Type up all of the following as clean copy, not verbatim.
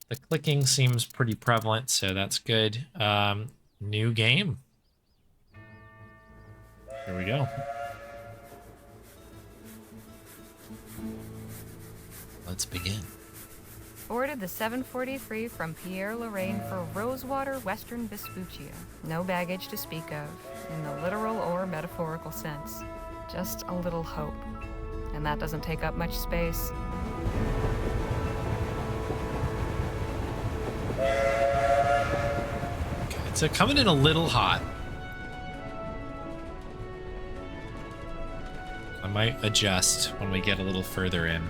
The clicking seems pretty prevalent, so that's good. New game. Here we go. Let's begin. Boarded the 743 from Pierre Lorraine for Rosewater, Western Vespuccia. No baggage to speak of, in the literal or metaphorical sense. Just a little hope. And that doesn't take up much space. Okay, so coming in a little hot. I might adjust when we get a little further in.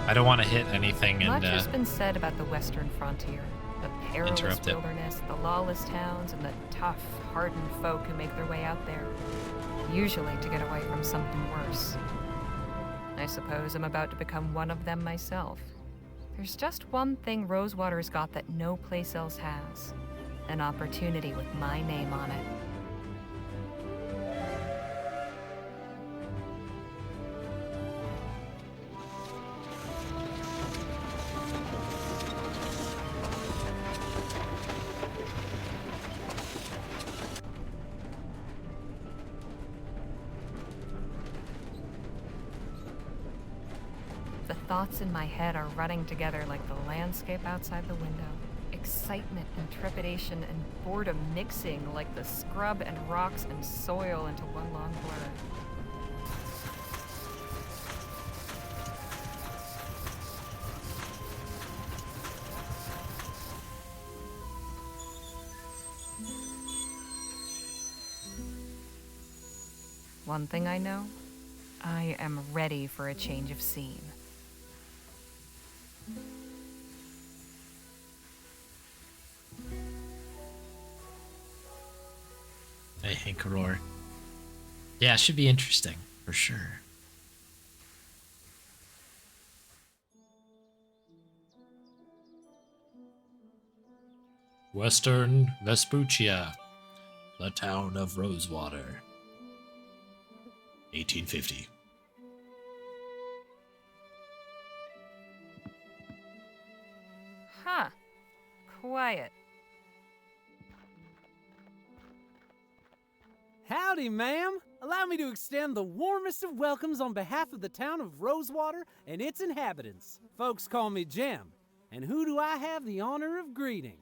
I don't want to hit anything and Much has been said about the western frontier. The perilous wilderness, the lawless towns, and the tough, hardened folk who make their way out there. Usually to get away from something worse. I suppose I'm about to become one of them myself. There's just one thing Rosewater's got that no place else has. An opportunity with my name on it. The thoughts in my head are running together like the landscape outside the window. Excitement and trepidation and boredom mixing like the scrub and rocks and soil into one long blur. One thing I know, I am ready for a change of scene. Hey, Hank Roar. Yeah, it should be interesting, for sure. Western Vespuccia, the town of Rosewater. 1850. Huh. Quiet. Howdy, ma'am. Allow me to extend the warmest of welcomes on behalf of the town of Rosewater and its inhabitants. Folks call me Jem. And who do I have the honor of greeting?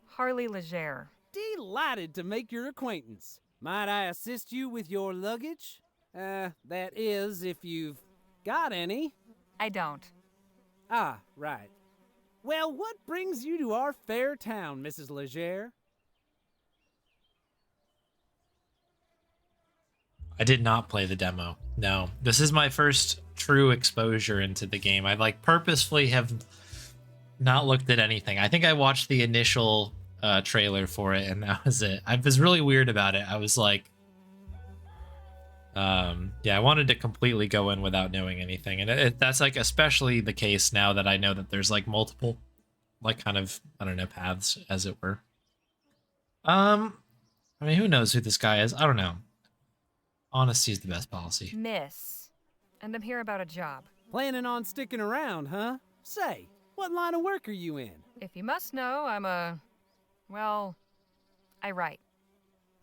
Harley Legere. Delighted to make your acquaintance. Might I assist you with your luggage? That is, if you've got any. I don't. Ah, right. Well, what brings you to our fair town, Mrs. Legere? I did not play the demo. No, this is my first true exposure into the game. I purposefully have not looked at anything. I think I watched the initial trailer for it, and that was it. I was really weird about it. I was like, yeah, I wanted to completely go in without knowing anything, and that's like especially the case now that I know that there's like multiple, like kind of I don't know paths as it were. I mean, who knows who this guy is? I don't know. Honesty is the best policy. Miss. And I'm here about a job. Planning on sticking around, huh? Say, what line of work are you in? If you must know, well, I write.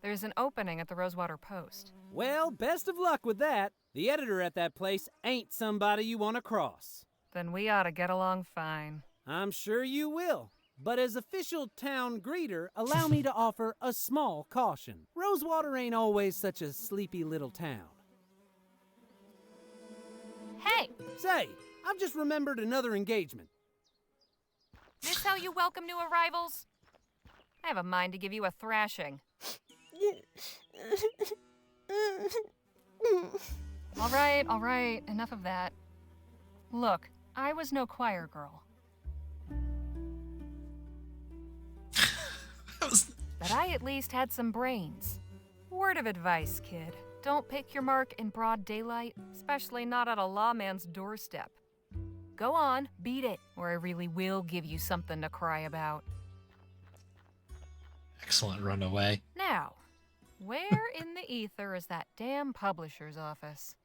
There's an opening at the Rosewater Post. Well, best of luck with that. The editor at that place ain't somebody you want to cross. Then we ought to get along fine. I'm sure you will. But as official town greeter, allow me to offer a small caution. Rosewater ain't always such a sleepy little town. Hey! Say, I've just remembered another engagement. This how you welcome new arrivals? I have a mind to give you a thrashing. All right, enough of that. Look, I was no choir girl. But I at least had some brains. Word of advice, kid. Don't pick your mark in broad daylight, especially not at a lawman's doorstep. Go on, beat it, or I really will give you something to cry about. Excellent runaway. Now, where in the ether is that damn publisher's office?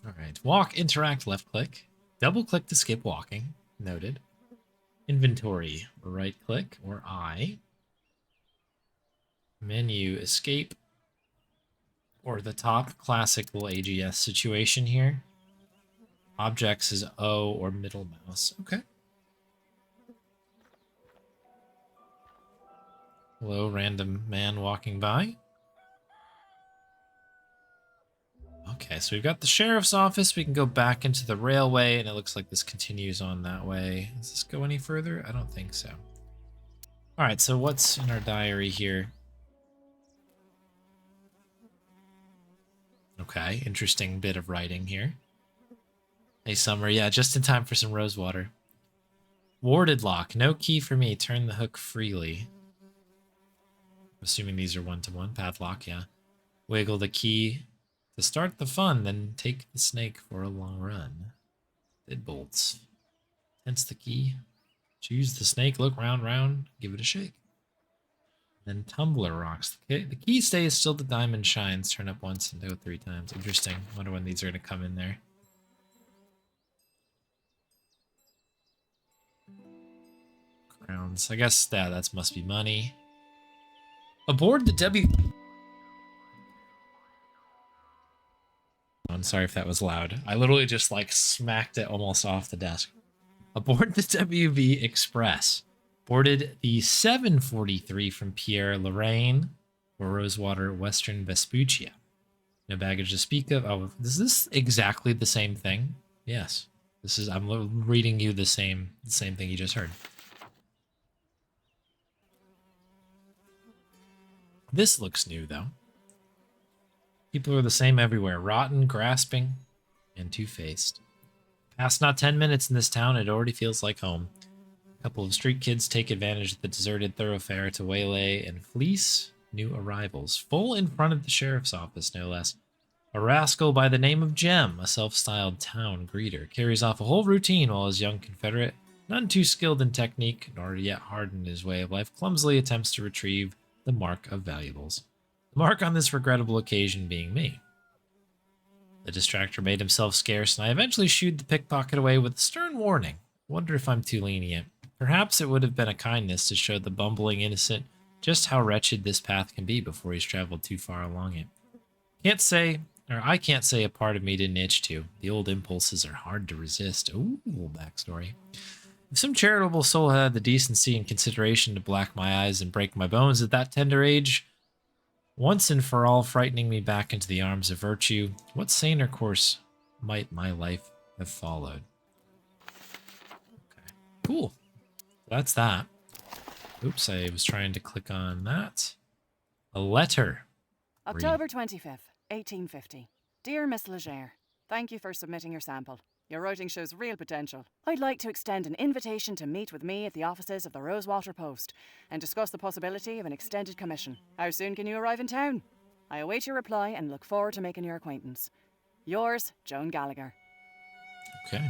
All right. Walk, interact, left click. Double click to skip walking. Noted. Inventory. Right click or I. Menu escape. Or the top classic little AGS situation here. Objects is O or middle mouse. Okay. Hello, random man walking by. Okay, so we've got the sheriff's office. We can go back into the railway, and it looks like this continues on that way. Does this go any further? I don't think so. All right, so what's in our diary here? Okay, interesting bit of writing here. Hey, Summer. Yeah, just in time for some Rosewater. Warded lock. No key for me. Turn the hook freely. Assuming these are one-to-one. Padlock, yeah. Wiggle the key to start the fun, then take the snake for a long run. Deadbolts. Tense the key. Choose the snake, look round, give it a shake. Then tumbler rocks. The key stays still the diamond shines. Turn up once and go 3 times. Interesting. Wonder when these are going to come in there. Crowns. I guess that must be money. Aboard the W... I'm sorry if that was loud. I literally just like smacked it almost off the desk. Aboard the WV Express. Boarded the 743 from Pierre Lorraine for Rosewater, Western Vespuccia. No baggage to speak of. Oh, is this exactly the same thing? Yes. This is. I'm reading you the same thing you just heard. This looks new though. People are the same everywhere. Rotten, grasping, and two-faced. Past not 10 minutes in this town, it already feels like home. A couple of street kids take advantage of the deserted thoroughfare to waylay and fleece new arrivals. Full in front of the sheriff's office, no less. A rascal by the name of Jem, a self-styled town greeter, carries off a whole routine while his young confederate, none too skilled in technique, nor yet hardened in his way of life, clumsily attempts to retrieve the mark of valuables. The mark on this regrettable occasion being me. The distractor made himself scarce, and I eventually shooed the pickpocket away with a stern warning. Wonder if I'm too lenient. Perhaps it would have been a kindness to show the bumbling innocent just how wretched this path can be before he's traveled too far along it. I can't say a part of me didn't itch to. The old impulses are hard to resist. Ooh, backstory. If some charitable soul had the decency and consideration to black my eyes and break my bones at that tender age, once and for all frightening me back into the arms of virtue, what saner course might my life have followed? Okay, cool. That's that. Oops, I was trying to click on that. A letter. October 25th, 1850. Dear Miss Leger, thank you for submitting your sample. Your writing shows real potential. I'd like to extend an invitation to meet with me at the offices of the Rosewater Post and discuss the possibility of an extended commission. How soon can you arrive in town? I await your reply and look forward to making your acquaintance. Yours, Joan Gallagher. Okay.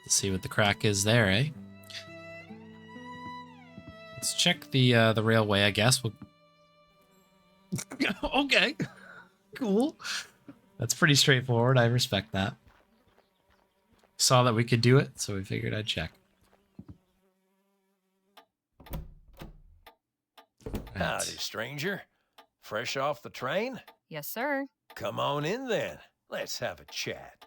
Let's see what the crack is there, eh? Let's check the railway, I guess. Okay. Cool. That's pretty straightforward. I respect that. Saw that we could do it, so we figured I'd check. Howdy, stranger. Fresh off the train? Yes, sir. Come on in then. Let's have a chat.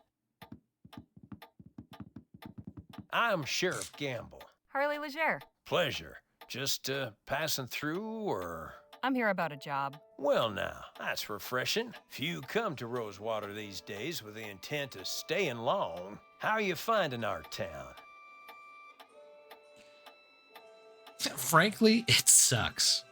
I'm Sheriff Gamble. Harley Leger. Pleasure. Just passing through, or... I'm here about a job. Well now, that's refreshing. Few come to Rosewater these days with the intent of staying long. How are you finding our town? Frankly, it sucks.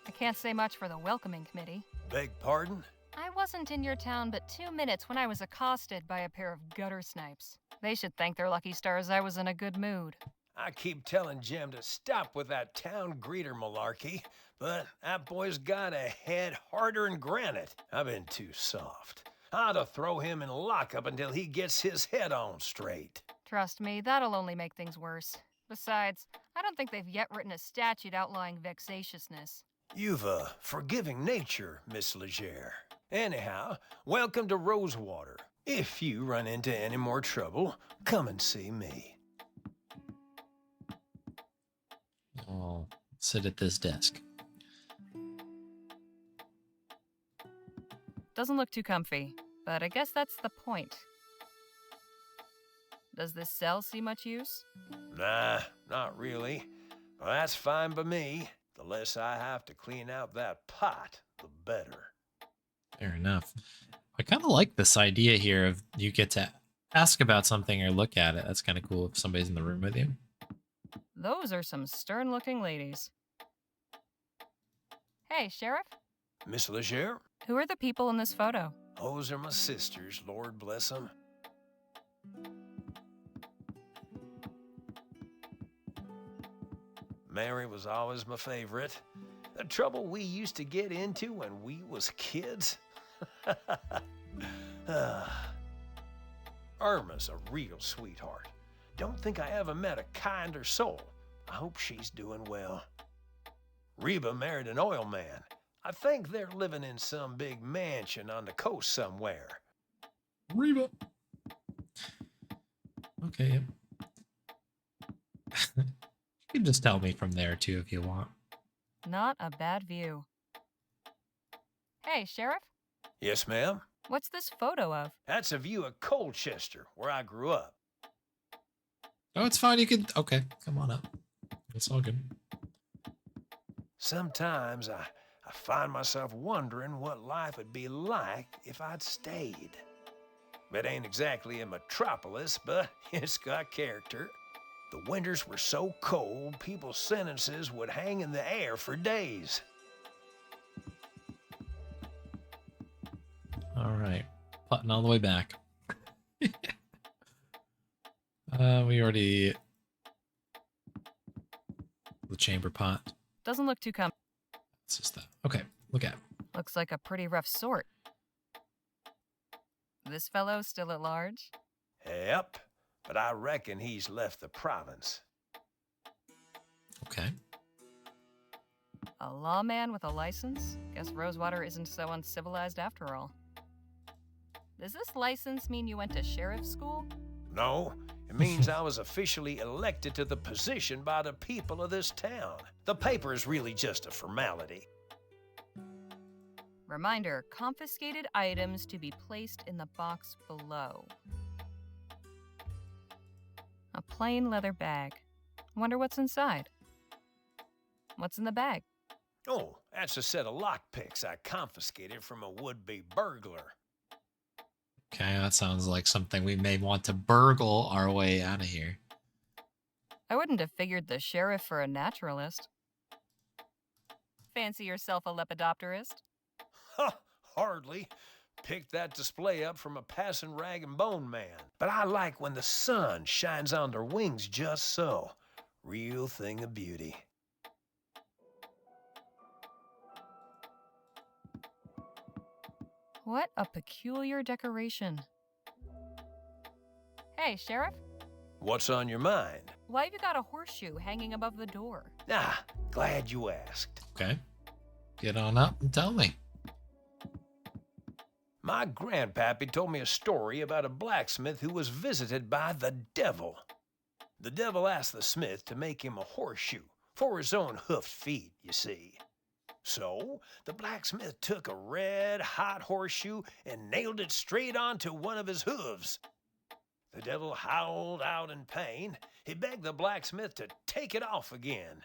I can't say much for the welcoming committee. Beg pardon? I wasn't in your town but 2 minutes when I was accosted by a pair of gutter snipes. They should thank their lucky stars I was in a good mood. I keep telling Jim to stop with that town greeter malarkey, but that boy's got a head harder than granite. I've been too soft. I ought to throw him in lockup until he gets his head on straight. Trust me, that'll only make things worse. Besides, I don't think they've yet written a statute outlawing vexatiousness. You've a forgiving nature, Miss Leger. Anyhow, welcome to Rosewater. If you run into any more trouble, come and see me. I'll sit at this desk. Doesn't look too comfy, but I guess that's the point. Does this cell see much use? Nah, not really. Well, that's fine by me. The less I have to clean out that pot, the better. Fair enough. I kind of like this idea here of you get to ask about something or look at it. That's kind of cool if somebody's in the room with you. Those are some stern-looking ladies. Hey, Sheriff? Miss Leger? Who are the people in this photo? Those are my sisters, Lord bless them. Mary was always my favorite. The trouble we used to get into when we was kids. Irma's a real sweetheart. Don't think I ever met a kinder soul. I hope she's doing well. Reba married an oil man. I think they're living in some big mansion on the coast somewhere. Reba. Okay. You can just tell me from there too if you want. Not a bad view. Hey, Sheriff? Yes, ma'am? What's this photo of? That's a view of Colchester, where I grew up. Oh, it's fine. You can... Okay, come on up. It's all good. Sometimes I find myself wondering what life would be like if I'd stayed. It ain't exactly a metropolis, but it's got character. The winters were so cold, people's sentences would hang in the air for days. All right. Putting all the way back. We already... The chamber pot. Doesn't look too comfy. It's just that. Okay, look at it. Looks like a pretty rough sort. This fellow still at large? Yep, but I reckon he's left the province. Okay. A lawman with a license? Guess Rosewater isn't so uncivilized after all. Does this license mean you went to sheriff's school? No, it means I was officially elected to the position by the people of this town. The paper is really just a formality. Reminder, confiscated items to be placed in the box below. A plain leather bag. Wonder what's inside. What's in the bag? Oh, that's a set of lockpicks I confiscated from a would-be burglar. Okay, that sounds like something we may want to burgle our way out of here. I wouldn't have figured the sheriff for a naturalist. Fancy yourself a lepidopterist? Ha! Hardly. Picked that display up from a passing rag and bone man. But I like when the sun shines on their wings just so. Real thing of beauty. What a peculiar decoration. Hey, Sheriff? What's on your mind? Why have you got a horseshoe hanging above the door? Ah, glad you asked. Okay. Get on up and tell me. My grandpappy told me a story about a blacksmith who was visited by the devil. The devil asked the smith to make him a horseshoe for his own hoofed feet, you see. So, the blacksmith took a red-hot horseshoe and nailed it straight onto one of his hooves. The devil howled out in pain. He begged the blacksmith to take it off again.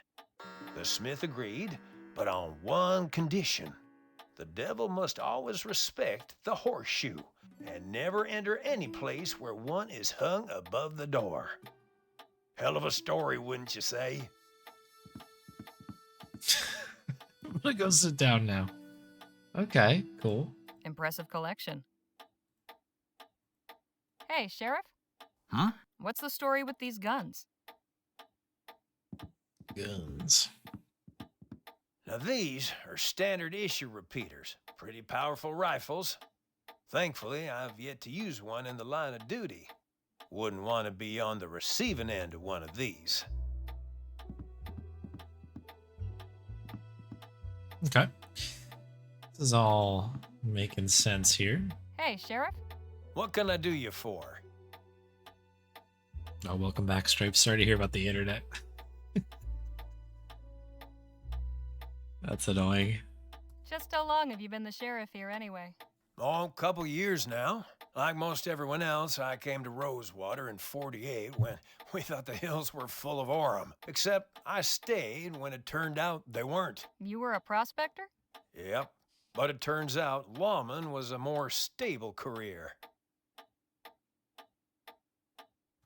The smith agreed, but on one condition. The devil must always respect the horseshoe and never enter any place where one is hung above the door. Hell of a story, wouldn't you say? I'm gonna go sit down now. Okay, cool. Impressive collection. Hey, Sheriff? Huh? What's the story with these guns? Guns. Now these are standard issue repeaters, pretty powerful rifles. Thankfully, I've yet to use one in the line of duty. Wouldn't want to be on the receiving end of one of these. Okay. This is all Making sense here. Hey, Sheriff. What can I do you for? Oh, welcome back, Stripes. Sorry to hear about the internet. That's annoying. Just how long have you been the sheriff here anyway? Oh, a couple years now. Like most everyone else, I came to Rosewater in '48 when we thought the hills were full of Orem. Except I stayed when it turned out they weren't. You were a prospector? Yep. But it turns out lawman was a more stable career.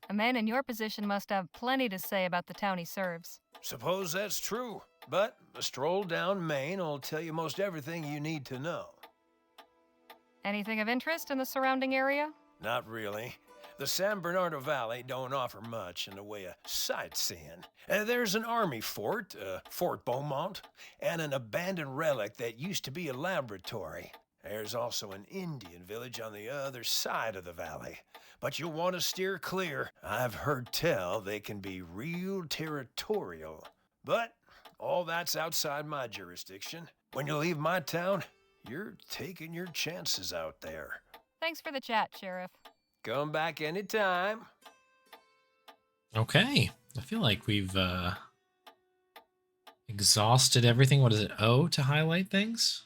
A man in your position must have plenty to say about the town he serves. Suppose that's true. But a stroll down Main will tell you most everything you need to know. Anything of interest in the surrounding area? Not really. The San Bernardino Valley don't offer much in the way of sightseeing. There's an army fort, Fort Beaumont, and an abandoned relic that used to be a laboratory. There's also an Indian village on the other side of the valley. But you'll want to steer clear. I've heard tell they can be real territorial. But all that's outside my jurisdiction. When you leave my town, you're taking your chances out there. Thanks for the chat, Sheriff. Come back anytime. Okay. I feel like we've exhausted everything. What is it? O to highlight things?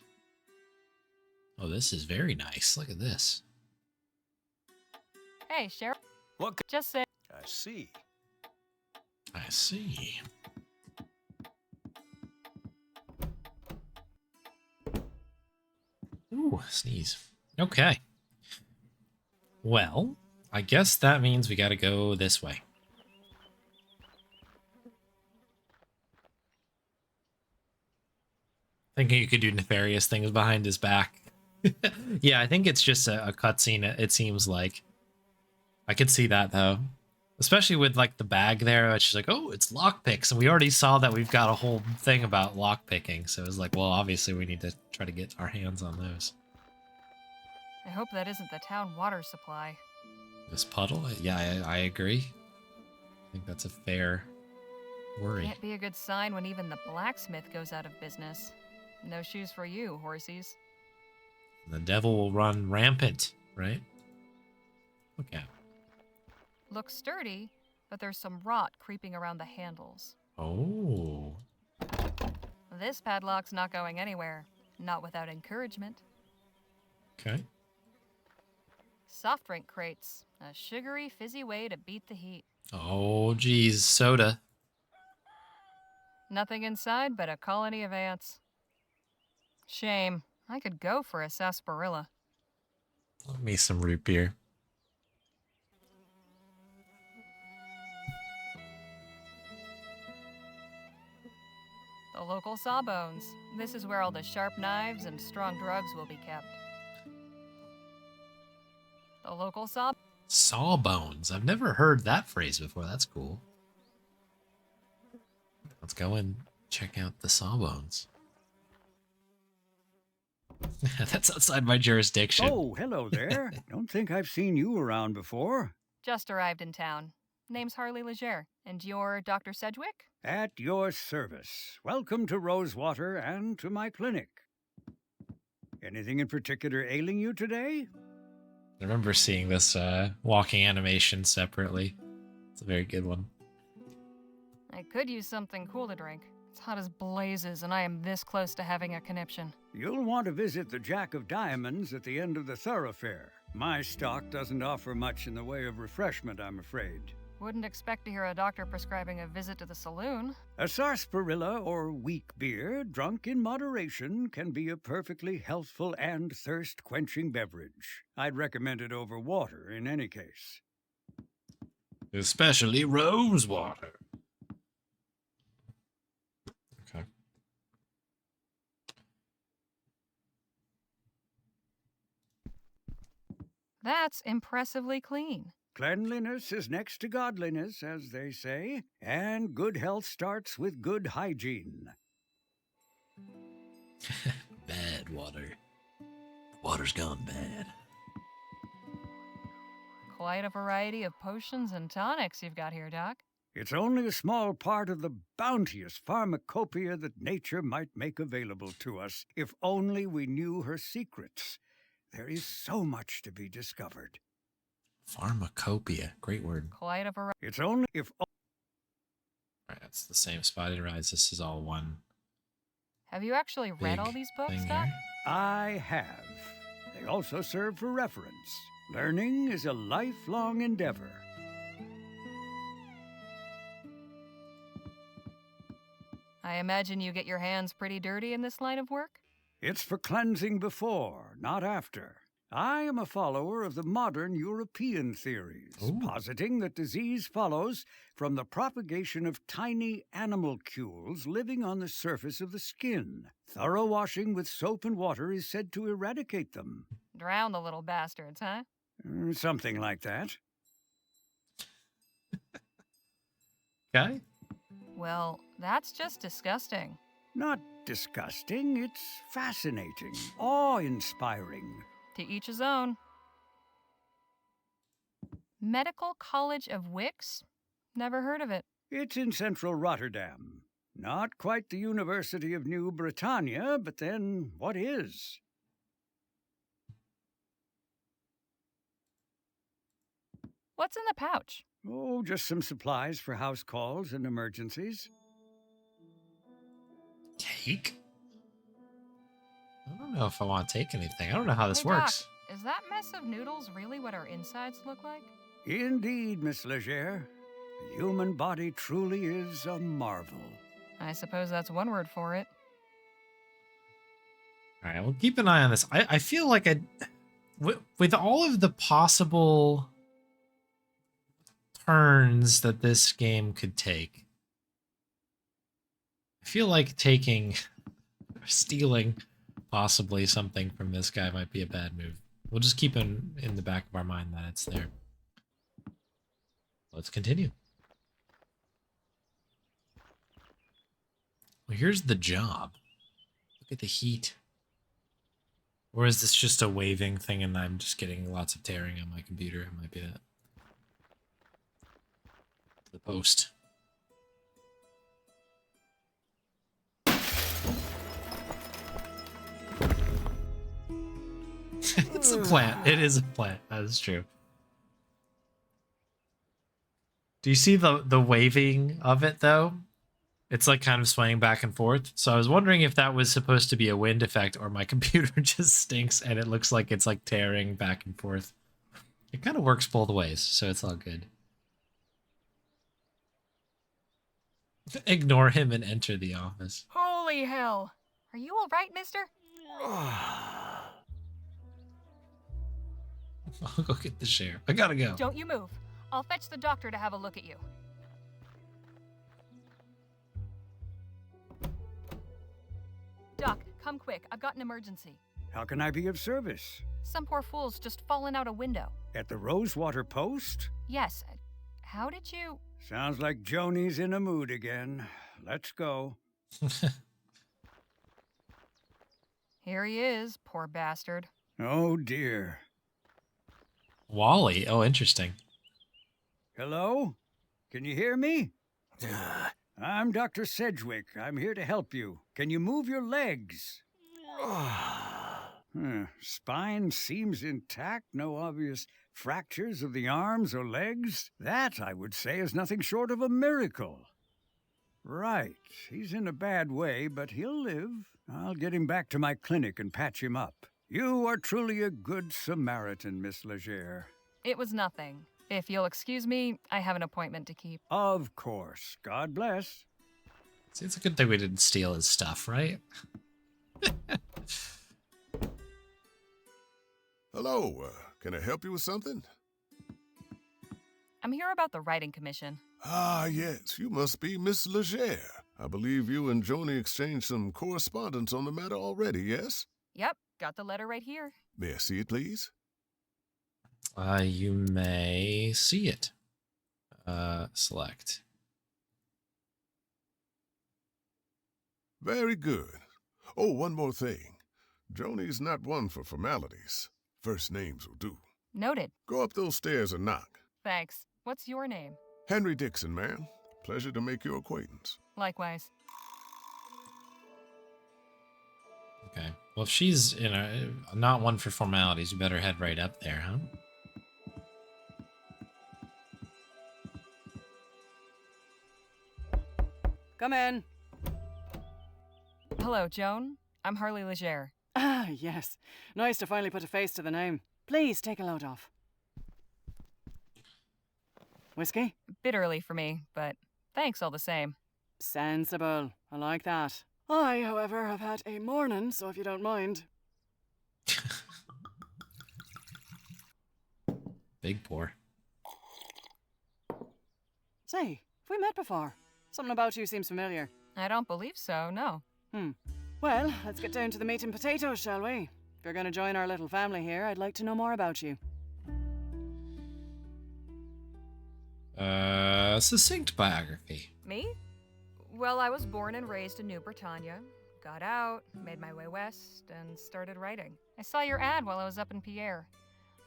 Oh, this is very nice. Look at this. Hey, Sheriff. What? Just say. I see. I see. Ooh, sneeze. Okay. Well, I guess that means we gotta go this way. Thinking you could do nefarious things behind his back. Yeah, I think it's just a cutscene, it seems like. I could see that, though. Especially with, like, the bag there. It's just like, oh, it's lockpicks. And we already saw that we've got a whole thing about lockpicking. So it's like, well, obviously we need to try to get our hands on those. I hope that isn't the town water supply. This puddle? Yeah, I agree. I think that's a fair worry. Can't be a good sign when even the blacksmith goes out of business. No shoes for you, horsies. The devil will run rampant, right? Look at. Looks sturdy, but there's some rot creeping around the handles. Oh. This padlock's not going anywhere. Not without encouragement. Okay. Soft drink crates. A sugary, fizzy way to beat the heat. Oh, geez. Soda. Nothing inside but a colony of ants. Shame. I could go for a sarsaparilla. Love me some root beer. The local sawbones. This is where all the sharp knives and strong drugs will be kept. The local Sawbones. I've never heard that phrase before. That's cool. Let's go and check out the sawbones. That's outside my jurisdiction. Oh, hello there. Don't think I've seen you around before. Just arrived in town. Name's Harley Leger. And you're Dr. Sedgwick? At your service. Welcome to Rosewater and to my clinic. Anything in particular ailing you today? I remember seeing this walking animation separately. It's a very good one. I could use something cool to drink. It's hot as blazes, and I am this close to having a conniption. You'll want to visit the Jack of Diamonds at the end of the thoroughfare. My stock doesn't offer much in the way of refreshment, I'm afraid. Wouldn't expect to hear a doctor prescribing a visit to the saloon. A sarsaparilla or weak beer, drunk in moderation, can be a perfectly healthful and thirst-quenching beverage. I'd recommend it over water in any case. Especially Rosewater. Okay. That's impressively clean. Cleanliness is next to godliness, as they say, and good health starts with good hygiene. Bad water. The water's gone bad. Quite a variety of potions and tonics you've got here, Doc. It's only a small part of the bounteous pharmacopoeia that nature might make available to us, if only we knew her secrets. There is so much to be discovered. Pharmacopoeia. Great word. Quite a variety. It's only if... Alright, that's the same spot. I didn't realize this is all one Have you actually read all big these books, thing Doc? here. I have. They also serve for reference. Learning is a lifelong endeavor. I imagine you get your hands pretty dirty in this line of work? It's for cleansing before, not after. I am a follower of the modern European theories, Ooh. positing that disease follows from the propagation of tiny animalcules living on the surface of the skin. Thorough washing with soap and water is said to eradicate them. Drown the little bastards, huh? Something like that. Okay. Well, that's just disgusting. Not disgusting, it's fascinating, awe-inspiring. To each his own. Medical College of Wicks? Never heard of it. It's in central Rotterdam. Not quite the University of New Britannia, but then what is? What's in the pouch? Oh, just some supplies for house calls and emergencies. Take? I don't know if I want to take anything. I don't know how this Hey, works. Doc, is that mess of noodles really what our insides look like? Indeed, Miss Leger. The human body truly is a marvel. I suppose that's one word for it. All right, we'll keep an eye on this. I feel like with all of the possible turns that this game could take, I feel like taking or stealing possibly something from this guy might be a bad move. We'll just keep in the back of our mind that it's there. Let's continue. Well, here's the job. Look at the heat. Or is this just a waving thing and I'm just getting lots of tearing on my computer? It might be that. The post. It's a plant. It is a plant. That is true. Do you see the waving of it though? It's like kind of swaying back and forth. So I was wondering if that was supposed to be a wind effect or my computer just stinks and it looks like it's like tearing back and forth. It kind of works both ways, so it's all good. Ignore him and enter the office. Holy hell! Are you alright, mister? I'll go get the share. I gotta go. Don't you move. I'll fetch the doctor to have a look at you. Doc, come quick. I've got an emergency. How can I be of service? Some poor fool's just fallen out a window. At the Rosewater Post? Yes. How did you... Sounds like Joni's in a mood again. Let's go. Here he is, poor bastard. Oh, dear. Wally. Oh, interesting. Hello? Can you hear me? I'm Dr. Sedgwick. I'm here to help you. Can you move your legs? Spine seems intact. No obvious fractures of the arms or legs. That, I would say, is nothing short of a miracle. Right. He's in a bad way, but he'll live. I'll get him back to my clinic and patch him up. You are truly a good Samaritan, Miss Leger. It was nothing. If you'll excuse me, I have an appointment to keep. Of course. God bless. See, it's a good thing we didn't steal his stuff, right? Hello, can I help you with something? I'm here about the writing commission. Ah, yes, you must be Miss Leger. I believe you and Joni exchanged some correspondence on the matter already, yes? Yep, got the letter right here. May I see it, please? You may see it. Select. Very good. Oh, one more thing. Joni's not one for formalities. First names will do. Noted. Go up those stairs and knock. Thanks. What's your name? Henry Dixon, ma'am. Pleasure to make your acquaintance. Likewise. Okay. Well, if she's not one for formalities, you better head right up there, huh? Come in. Hello, Joan. I'm Harley Legere. Ah, yes. Nice to finally put a face to the name. Please take a load off. Whiskey? Bit early for me, but thanks all the same. Sensible. I like that. I, however, have had a morning, so if you don't mind. Big pour. Say, have we met before? Something about you seems familiar. I don't believe so, no. Well, let's get down to the meat and potatoes, shall we? If you're going to join our little family here, I'd like to know more about you. Succinct biography. Me? Well, I was born and raised in New Britannia. Got out, made my way west, and started writing. I saw your ad while I was up in Pierre.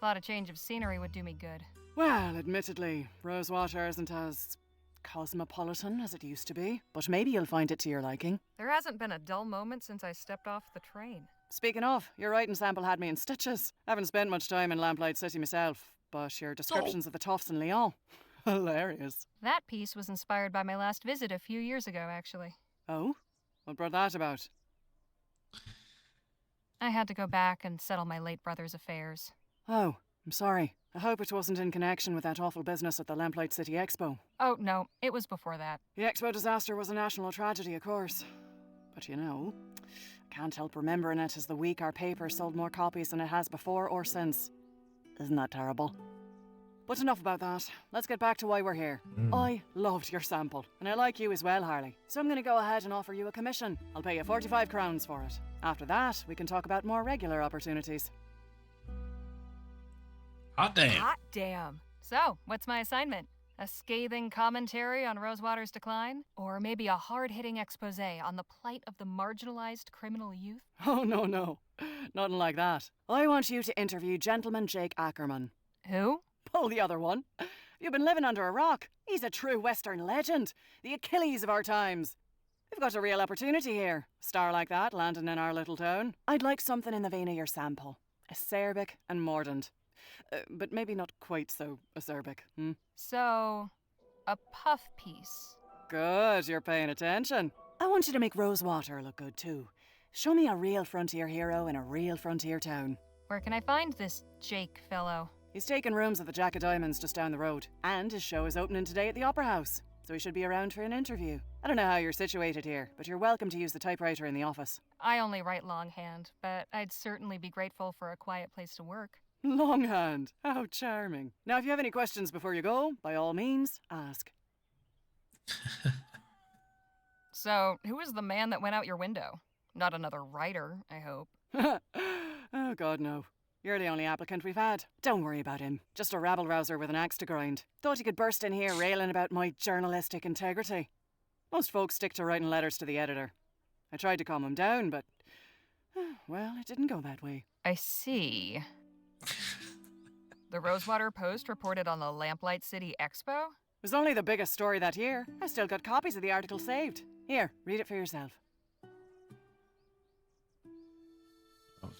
Thought a change of scenery would do me good. Well, admittedly, Rosewater isn't as cosmopolitan as it used to be, but maybe you'll find it to your liking. There hasn't been a dull moment since I stepped off the train. Speaking of, your writing sample had me in stitches. Haven't spent much time in Lamplight City myself, but your descriptions of the Toffs in Lyon. Hilarious. That piece was inspired by my last visit a few years ago, actually. Oh? What brought that about? I had to go back and settle my late brother's affairs. Oh, I'm sorry. I hope it wasn't in connection with that awful business at the Lamplight City Expo. Oh, no, it was before that. The Expo disaster was a national tragedy, of course. But you know, I can't help remembering it as the week our paper sold more copies than it has before or since. Isn't that terrible? But enough about that. Let's get back to why we're here. I loved your sample, and I like you as well, Harley. So I'm going to go ahead and offer you a commission. I'll pay you 45 crowns for it. After that, we can talk about more regular opportunities. Hot damn. Hot damn. So, what's my assignment? A scathing commentary on Rosewater's decline? Or maybe a hard-hitting expose on the plight of the marginalized criminal youth? Oh, no. Nothing like that. I want you to interview Gentleman Jake Ackerman. Who? Pull the other one. You've been living under a rock. He's a true Western legend. The Achilles of our times. We've got a real opportunity here. A star like that landing in our little town. I'd like something in the vein of your sample. Acerbic and mordant. But maybe not quite so acerbic. So, a puff piece. Good, you're paying attention. I want you to make Rosewater look good too. Show me a real frontier hero in a real frontier town. Where can I find this Jake fellow? He's taking rooms at the Jack of Diamonds just down the road. And his show is opening today at the Opera House. So he should be around for an interview. I don't know how you're situated here, but you're welcome to use the typewriter in the office. I only write longhand, but I'd certainly be grateful for a quiet place to work. Longhand. How charming. Now, if you have any questions before you go, by all means, ask. So, who was the man that went out your window? Not another writer, I hope. Oh, God, no. You're the only applicant we've had. Don't worry about him. Just a rabble-rouser with an axe to grind. Thought he could burst in here railing about my journalistic integrity. Most folks stick to writing letters to the editor. I tried to calm him down, but... well, it didn't go that way. I see. The Rosewater Post reported on the Lamplight City Expo? It was only the biggest story that year. I still got copies of the article saved. Here, read it for yourself.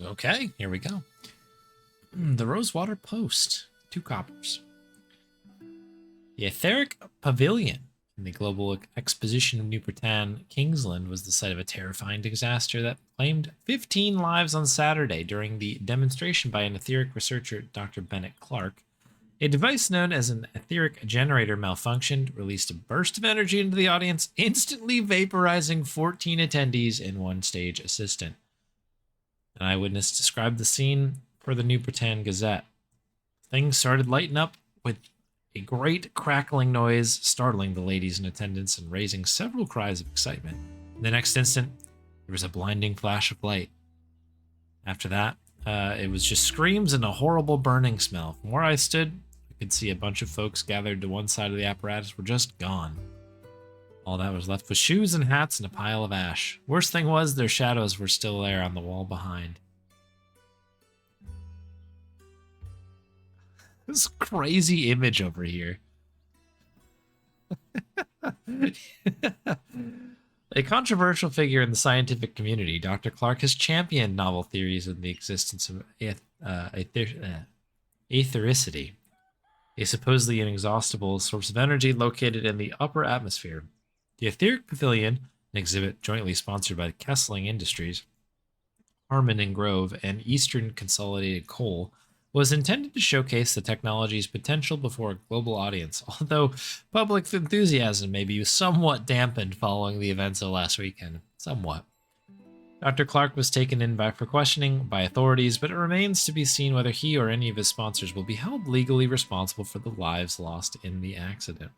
Okay, here we go. The Rosewater Post. 2 coppers. The Etheric Pavilion in the Global Exposition of New Britain, Kingsland, was the site of a terrifying disaster that claimed 15 lives on Saturday during the demonstration by an etheric researcher, Dr. Bennett Clark. A device known as an etheric generator malfunctioned, released a burst of energy into the audience, instantly vaporizing 14 attendees and 1 stage assistant. An eyewitness described the scene for the New Britannia Gazette. Things started lighting up with a great crackling noise, startling the ladies in attendance and raising several cries of excitement. In the next instant, there was a blinding flash of light. After that, it was just screams and a horrible burning smell. From where I stood, I could see a bunch of folks gathered to one side of the apparatus were just gone. All that was left was shoes and hats and a pile of ash. Worst thing was, their shadows were still there on the wall behind. This crazy image over here. A controversial figure in the scientific community, Dr. Clark has championed novel theories of the existence of aethericity, a supposedly inexhaustible source of energy located in the upper atmosphere. The Etheric Pavilion, an exhibit jointly sponsored by Kessling Industries, Harmon and Grove, and Eastern Consolidated Coal, was intended to showcase the technology's potential before a global audience, although public enthusiasm may be somewhat dampened following the events of last weekend. Somewhat. Dr. Clark was taken in back for questioning by authorities, but it remains to be seen whether he or any of his sponsors will be held legally responsible for the lives lost in the accident.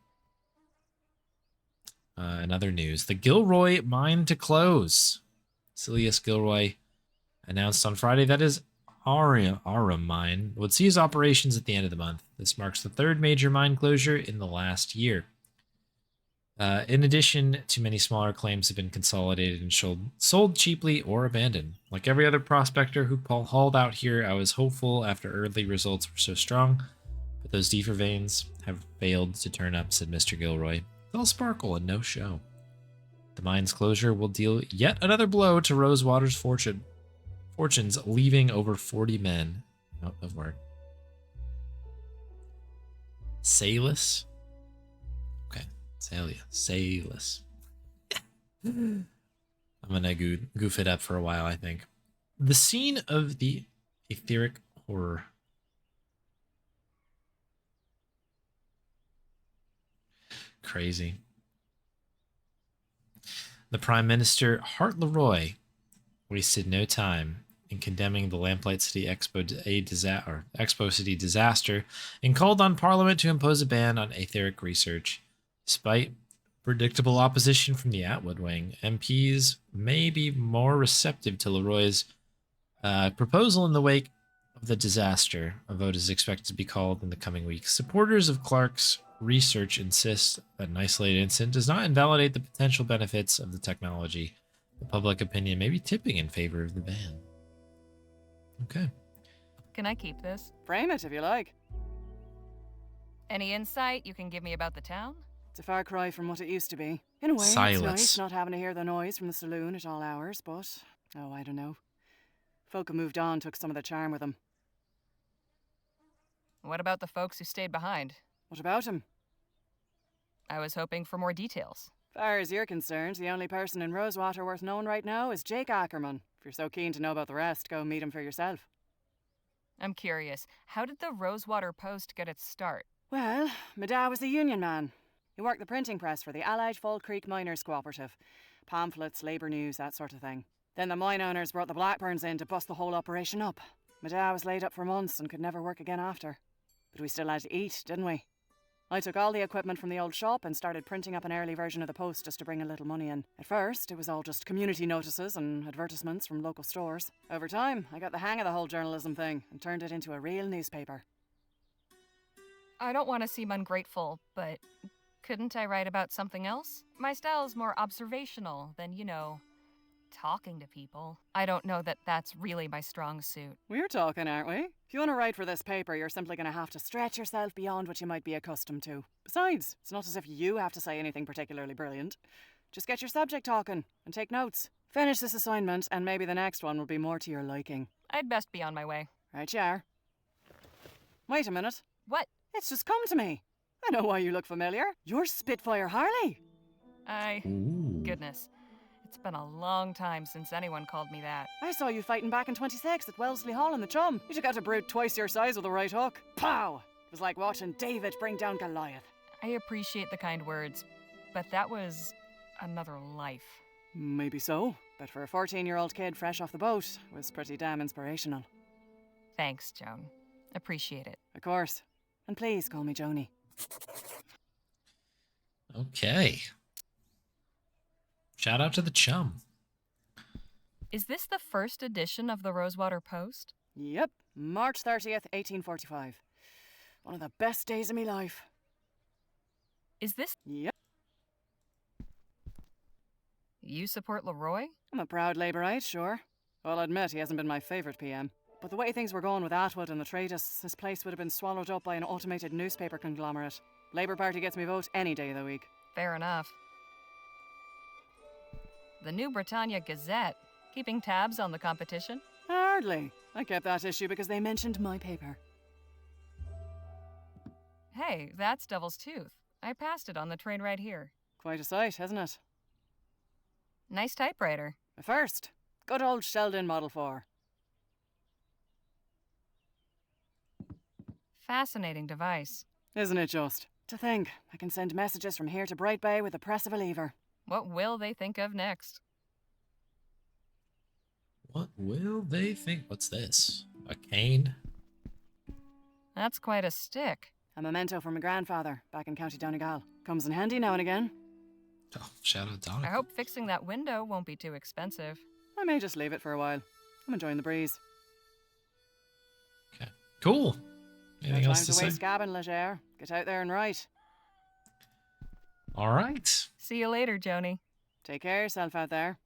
In other news, the Gilroy mine to close. Silius Gilroy announced on Friday that his Arum mine would cease operations at the end of the month. This marks the third major mine closure in the last year. In addition to many smaller claims have been consolidated and sold cheaply or abandoned. Like every other prospector who hauled out here, I was hopeful after early results were so strong, but those deeper veins have failed to turn up, said Mr. Gilroy. All sparkle and no show. The mine's closure will deal yet another blow to Rosewater's fortunes, leaving over 40 men out of work. Salus? Okay, Salus. I'm gonna goof it up for a while, I think. The scene of the etheric horror. Crazy. The Prime Minister, Hart Leroy, wasted no time in condemning the Lamplight City Expo City disaster and called on Parliament to impose a ban on etheric research. Despite predictable opposition from the Atwood wing, MPs may be more receptive to Leroy's proposal in the wake of the disaster. A vote is expected to be called in the coming weeks. Supporters of Clark's research insist that an isolated incident does not invalidate the potential benefits of the technology. The public opinion may be tipping in favor of the ban. Okay. Can I keep this? Frame it if you like. Any insight you can give me about the town? It's a far cry from what it used to be. In a way, Silence. it's nice not having to hear the noise from the saloon at all hours, but, oh, I don't know. Folk who moved on took some of the charm with them. What about the folks who stayed behind? What about him? I was hoping for more details. Far as you're concerned, the only person in Rosewater worth knowing right now is Jake Ackerman. If you're so keen to know about the rest, go meet him for yourself. I'm curious, how did the Rosewater Post get its start? Well, my dad was a union man. He worked the printing press for the Allied Fall Creek Miners Cooperative. Pamphlets, labour news, that sort of thing. Then the mine owners brought the Blackburns in to bust the whole operation up. My dad was laid up for months and could never work again after. But we still had to eat, didn't we? I took all the equipment from the old shop and started printing up an early version of the Post just to bring a little money in. At first, it was all just community notices and advertisements from local stores. Over time, I got the hang of the whole journalism thing and turned it into a real newspaper. I don't want to seem ungrateful, but couldn't I write about something else? My style's more observational than, talking to people. I don't know that that's really my strong suit. We're talking, aren't we? If you want to write for this paper, you're simply going to have to stretch yourself beyond what you might be accustomed to. Besides, it's not as if you have to say anything particularly brilliant. Just get your subject talking and take notes. Finish this assignment and maybe the next one will be more to your liking. I'd best be on my way. Right you are. Wait a minute. What? It's just come to me. I know why you look familiar. You're Spitfire Harley. Goodness. It's been a long time since anyone called me that. I saw you fighting back in 26 at Wellesley Hall in the Chum. You took out a brute twice your size with a right hook. Pow! It was like watching David bring down Goliath. I appreciate the kind words, but that was another life. Maybe so, but for a 14-year-old kid fresh off the boat, it was pretty damn inspirational. Thanks, Joan. Appreciate it. Of course. And please call me Joni. Okay. Shout out to the Chum. Is this the first edition of the Rosewater Post? Yep, March 30th, 1845. One of the best days of me life. Is this... Yep. You support Leroy? I'm a proud Labourite, sure. I'll admit he hasn't been my favourite PM. But the way things were going with Atwood and the Tradists, this place would have been swallowed up by an automated newspaper conglomerate. Labour Party gets me vote any day of the week. Fair enough. The New Britannia Gazette. Keeping tabs on the competition? Hardly. I kept that issue because they mentioned my paper. Hey, that's Devil's Tooth. I passed it on the train right here. Quite a sight, isn't it? Nice typewriter. A first. Good old Sheldon Model 4. Fascinating device. Isn't it just? To think, I can send messages from here to Bright Bay with the press of a lever. What will they think of next? What will they think? What's this? A cane? That's quite a stick. A memento from my grandfather back in County Donegal. Comes in handy now and again. Oh, shout out Donna. I hope fixing that window won't be too expensive. I may just leave it for a while. I'm enjoying the breeze. Okay. Cool. Anything No else time to to say? waste gabbing, Leger. Get out there and write. All right. See you later, Joni. Take care of yourself out there.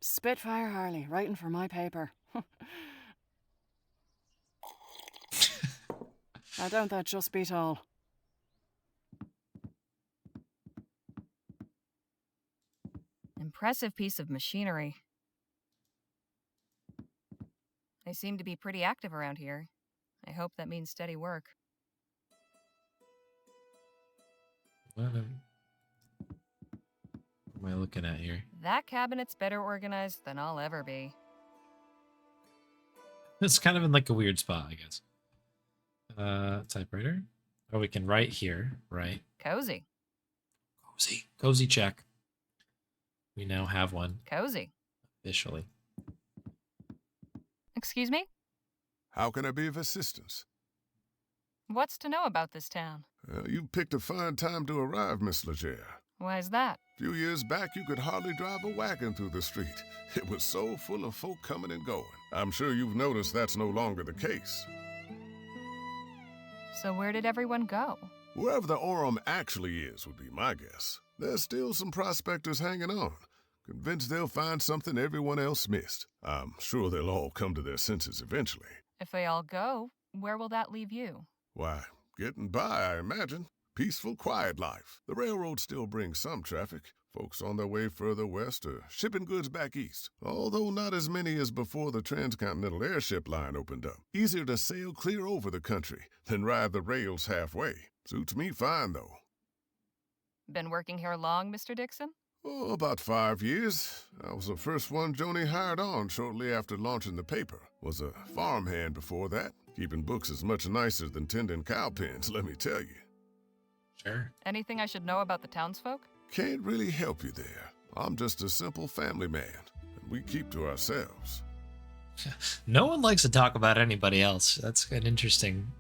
Spitfire Harley, writing for my paper. Now don't that just beat all? Impressive piece of machinery. They seem to be pretty active around here. I hope that means steady work. What am I looking at here? That cabinet's better organized than I'll ever be. It's kind of in like a weird spot, I guess. Typewriter. Oh, we can write here, right? Cozy. Cozy. Cozy check. We now have one Cozy. officially. Excuse me? How can I be of assistance? What's to know about this town? You picked a fine time to arrive, Miss Leger. Why's that? A few years back, you could hardly drive a wagon through the street. It was so full of folk coming and going. I'm sure you've noticed that's no longer the case. So where did everyone go? Wherever the Orem actually is would be my guess. There's still some prospectors hanging on, convinced they'll find something everyone else missed. I'm sure they'll all come to their senses eventually. If they all go, where will that leave you? Why, getting by, I imagine. Peaceful, quiet life. The railroad still brings some traffic. Folks on their way further west or shipping goods back east. Although not as many as before the transcontinental airship line opened up. Easier to sail clear over the country than ride the rails halfway. Suits me fine, though. Been working here long, Mr. Dixon? Oh, about 5 years. I was the first one Joni hired on shortly after launching the paper. Was a farmhand before that. Keeping books is much nicer than tending cow pens, let me tell you. Sure. Anything I should know about the townsfolk? Can't really help you there. I'm just a simple family man, and we keep to ourselves. No one likes to talk about anybody else. That's an interesting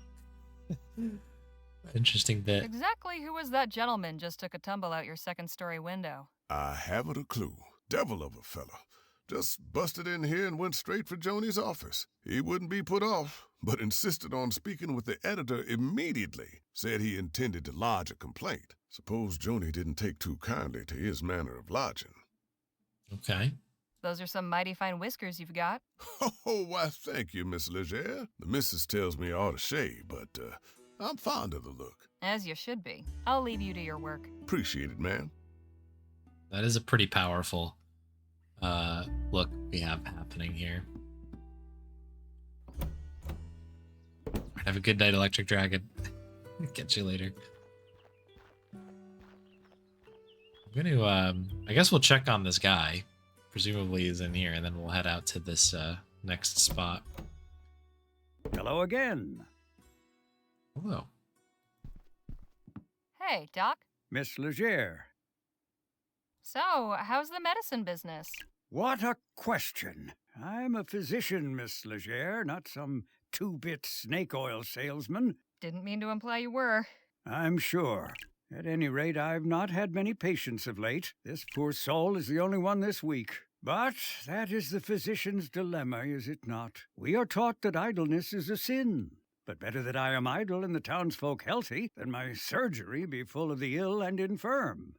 bit. Exactly who was that gentleman just took a tumble out your second-story window? I haven't a clue. Devil of a fella. Just busted in here and went straight for Joni's office. He wouldn't be put off, but insisted on speaking with the editor immediately. Said he intended to lodge a complaint. Suppose Joni didn't take too kindly to his manner of lodging. Okay. Those are some mighty fine whiskers you've got. Oh, why, thank you, Miss Leger. The missus tells me I ought to shave, but I'm fond of the look. As you should be. I'll leave you to your work. Appreciate it, ma'am. That is a pretty powerful look we have happening here. Alright, have a good night, Electric Dragon. Catch you later. I'm gonna I guess we'll check on this guy. Presumably he's in here, and then we'll head out to this next spot. Hello again. Hello. Hey, Doc. Miss Leger. So, how's the medicine business? What a question. I'm a physician, Miss Leger, not some two-bit snake oil salesman. Didn't mean to imply you were. I'm sure. At any rate, I've not had many patients of late. This poor soul is the only one this week. But that is the physician's dilemma, is it not? We are taught that idleness is a sin. But better that I am idle and the townsfolk healthy than my surgery be full of the ill and infirm.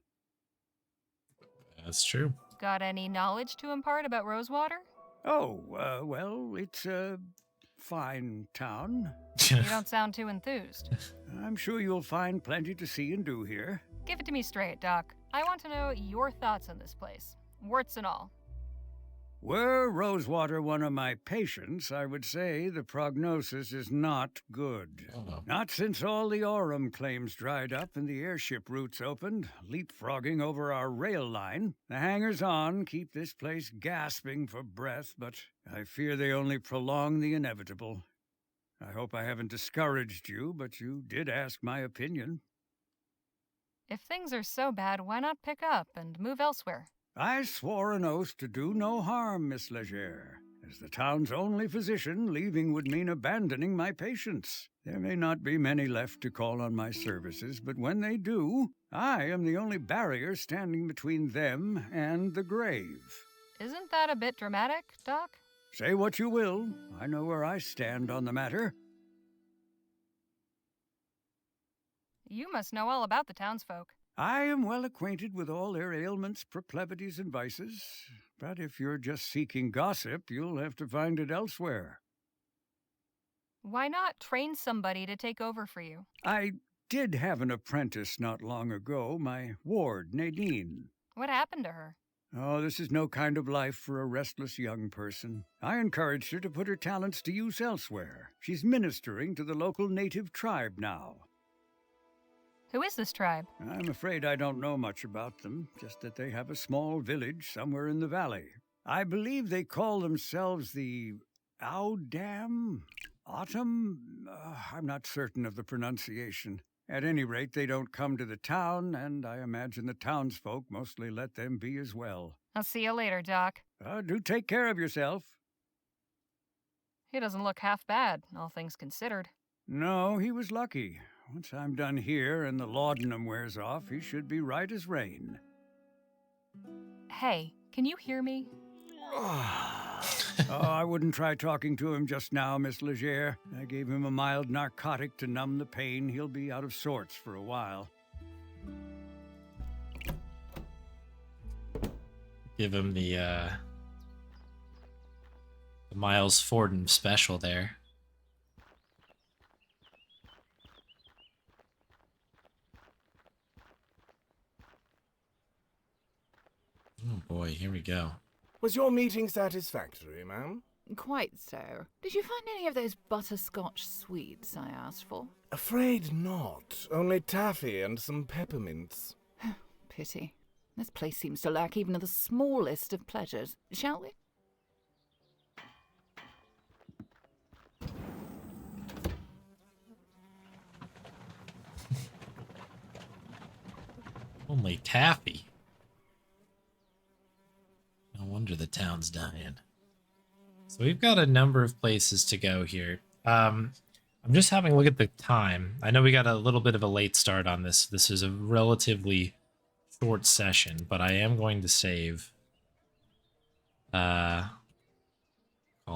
That's true. Got any knowledge to impart about Rosewater? Oh, well, it's a fine town. You don't sound too enthused. I'm sure you'll find plenty to see and do here. Give it to me straight, Doc. I want to know your thoughts on this place. Warts and all. Were Rosewater one of my patients, I would say the prognosis is not good. Oh. Not since all the Aurum claims dried up and the airship routes opened, leapfrogging over our rail line. The hangers-on keep this place gasping for breath, but I fear they only prolong the inevitable. I hope I haven't discouraged you, but you did ask my opinion. If things are so bad, why not pick up and move elsewhere? I swore an oath to do no harm, Miss Legere. As the town's only physician, leaving would mean abandoning my patients. There may not be many left to call on my services, but when they do, I am the only barrier standing between them and the grave. Isn't that a bit dramatic, Doc? Say what you will, I know where I stand on the matter. You must know all about the townsfolk. I am well acquainted with all their ailments, proclivities, and vices, but if you're just seeking gossip, you'll have to find it elsewhere. Why not train somebody to take over for you? I did have an apprentice not long ago, my ward, Nadine. What happened to her? Oh, this is no kind of life for a restless young person. I encouraged her to put her talents to use elsewhere. She's ministering to the local native tribe now. Who is this tribe? I'm afraid I don't know much about them, just that they have a small village somewhere in the valley. I believe they call themselves the Audam? Autumn? I'm not certain of the pronunciation. At any rate, they don't come to the town, and I imagine the townsfolk mostly let them be as well. I'll see you later, Doc. Do take care of yourself. He doesn't look half bad, all things considered. No, he was lucky. Once I'm done here and the laudanum wears off, he should be right as rain. Hey, can you hear me? I wouldn't try talking to him just now, Miss Legere. I gave him a mild narcotic to numb the pain. He'll be out of sorts for a while. Give him the Miles Fordham special there. Oh boy, here we go. Was your meeting satisfactory, ma'am? Quite so. Did you find any of those butterscotch sweets I asked for? Afraid not. Only taffy and some peppermints. Pity. This place seems to lack even the smallest of pleasures. Shall we? Only taffy. No wonder the town's dying. So we've got a number of places to go here. I'm just having a look at the time. I know we got a little bit of a late start on this. This is a relatively short session, but I am going to save. Call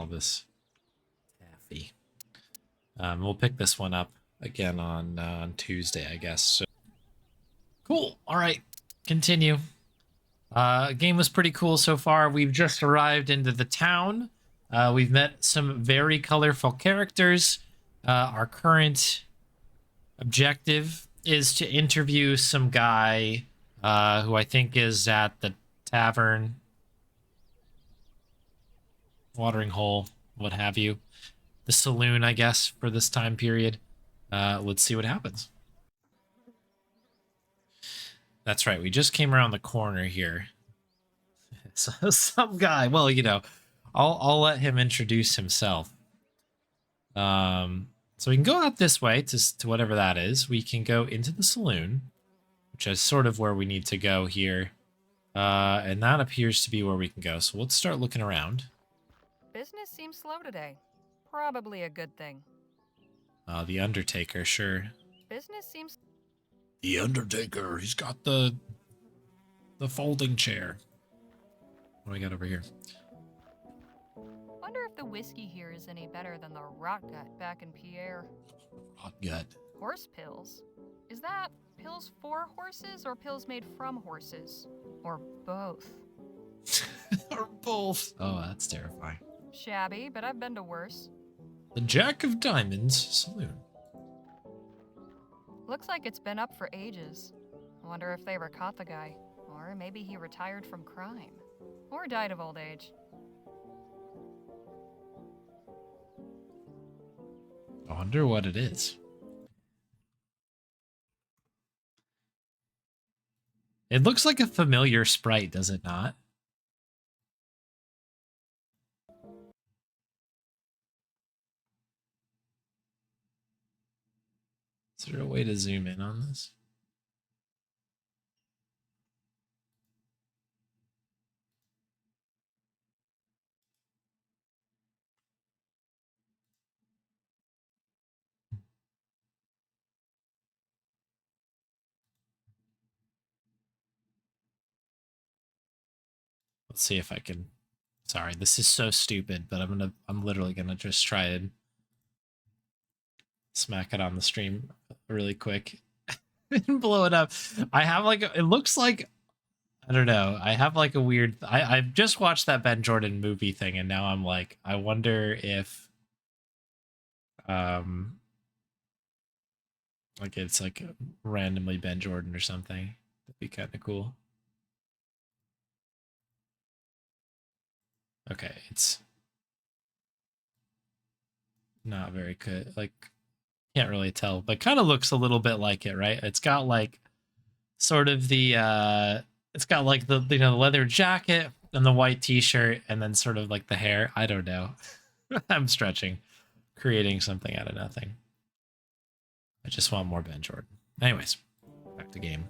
this taffy. We'll pick this one up again on Tuesday, I guess. So. Cool. All right. Continue. Game was pretty cool so far. We've just arrived into the town. We've met some very colorful characters. Our current objective is to interview some guy who I think is at the tavern, watering hole, what have you. The saloon, I guess, for this time period. Let's see what happens. That's right, we just came around the corner here. So some guy, well, you know, I'll let him introduce himself. So we can go out this way to whatever that is. We can go into the saloon, which is sort of where we need to go here. And that appears to be where we can go. So let's start looking around. Business seems slow today. Probably a good thing. The Undertaker, sure. Business seems... The Undertaker, he's got the folding chair. What do we got over here? Wonder if the whiskey here is any better than the rot gut back in Pierre. Rot gut. Horse pills? Is that pills for horses or pills made from horses? Or both? Or both. Oh, that's terrifying. Shabby, but I've been to worse. The Jack of Diamonds Saloon. Looks like it's been up for ages. I wonder if they ever caught the guy. Or maybe he retired from crime. Or died of old age. I wonder what it is. It looks like a familiar sprite, does it not? Is there a way to zoom in on this? Let's see if I can. Sorry, this is so stupid, but I'm literally gonna just try and smack it on the stream really quick and blow it up. I have like it looks like, I don't know. I have like a weird. I've just watched that Ben Jordan movie thing, and now I'm like, I wonder if like it's like randomly Ben Jordan or something. That'd be kind of cool. Okay, it's not very good. Like, can't really tell, but kind of looks a little bit like it, right? It's got like sort of the it's got like the the leather jacket and the white t-shirt and then sort of like the hair. I don't know. I'm stretching, creating something out of nothing. I just want more Ben Jordan. Anyways, back to game.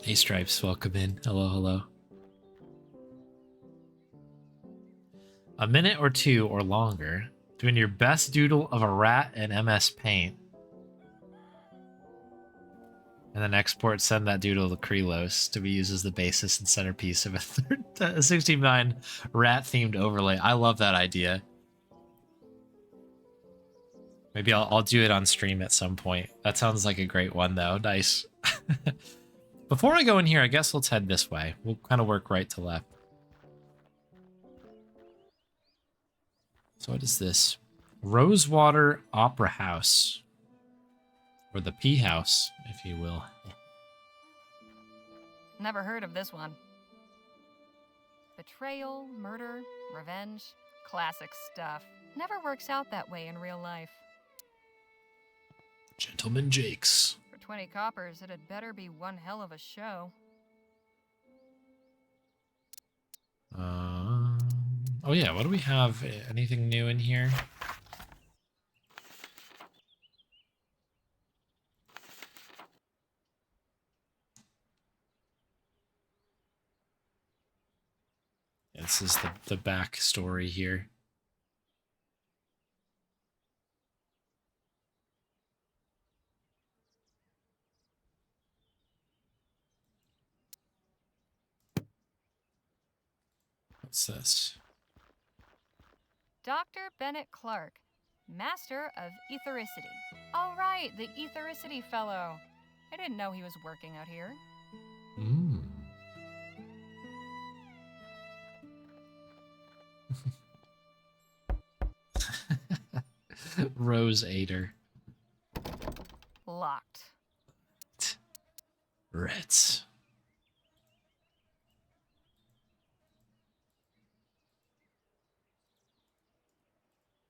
Hey Stripes, welcome in. Hello, hello. A minute or two or longer, doing your best doodle of a rat in MS Paint. And then export, send that doodle to Krelos to be used as the basis and centerpiece of a 69 rat-themed overlay. I love that idea. Maybe I'll do it on stream at some point. That sounds like a great one, though. Nice. Before I go in here, I guess let's head this way. We'll kind of work right to left. So what is this? Rosewater Opera House. Or the Pea House, if you will. Never heard of this one. Betrayal, murder, revenge. Classic stuff. Never works out that way in real life. Gentleman Jakes. For 20 coppers, it'd better be one hell of a show. Oh yeah, what do we have? Anything new in here? This is the back story here. What's this? Dr. Bennett Clark, Master of Ethericity. All right, the Ethericity fellow. I didn't know he was working out here. Mm. Rosewater. Locked. Rats.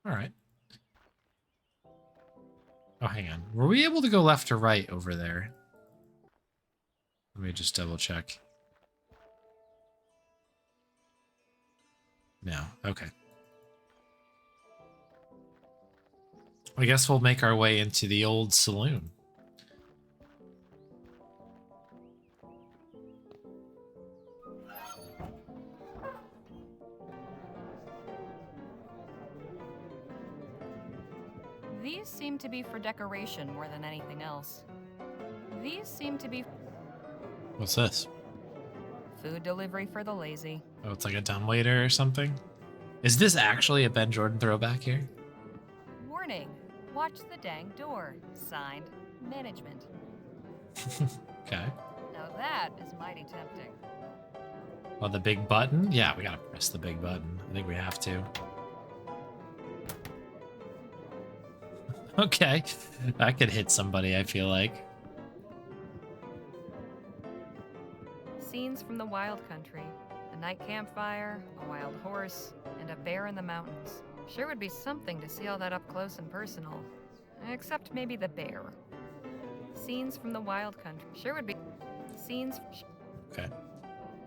All right. Oh, hang on. Were we able to go left or right over there? Let me just double check. No. Okay. I guess we'll make our way into the old saloon. These seem to be for decoration more than anything else. These seem to be What's this? food delivery for the lazy. Oh, it's like a dumbwaiter or something? Is this actually a Ben Jordan throwback here? Warning, watch the dang door. Signed, management. Okay. Now that is mighty tempting. Oh, the big button? Yeah, we gotta press the big button. I think we have to. Okay. That could hit somebody, I feel like. Scenes from the wild country. A night campfire, a wild horse, and a bear in the mountains. Sure would be something to see all that up close and personal. Except maybe the bear. Scenes from the wild country. Sure would be... Scenes... Okay.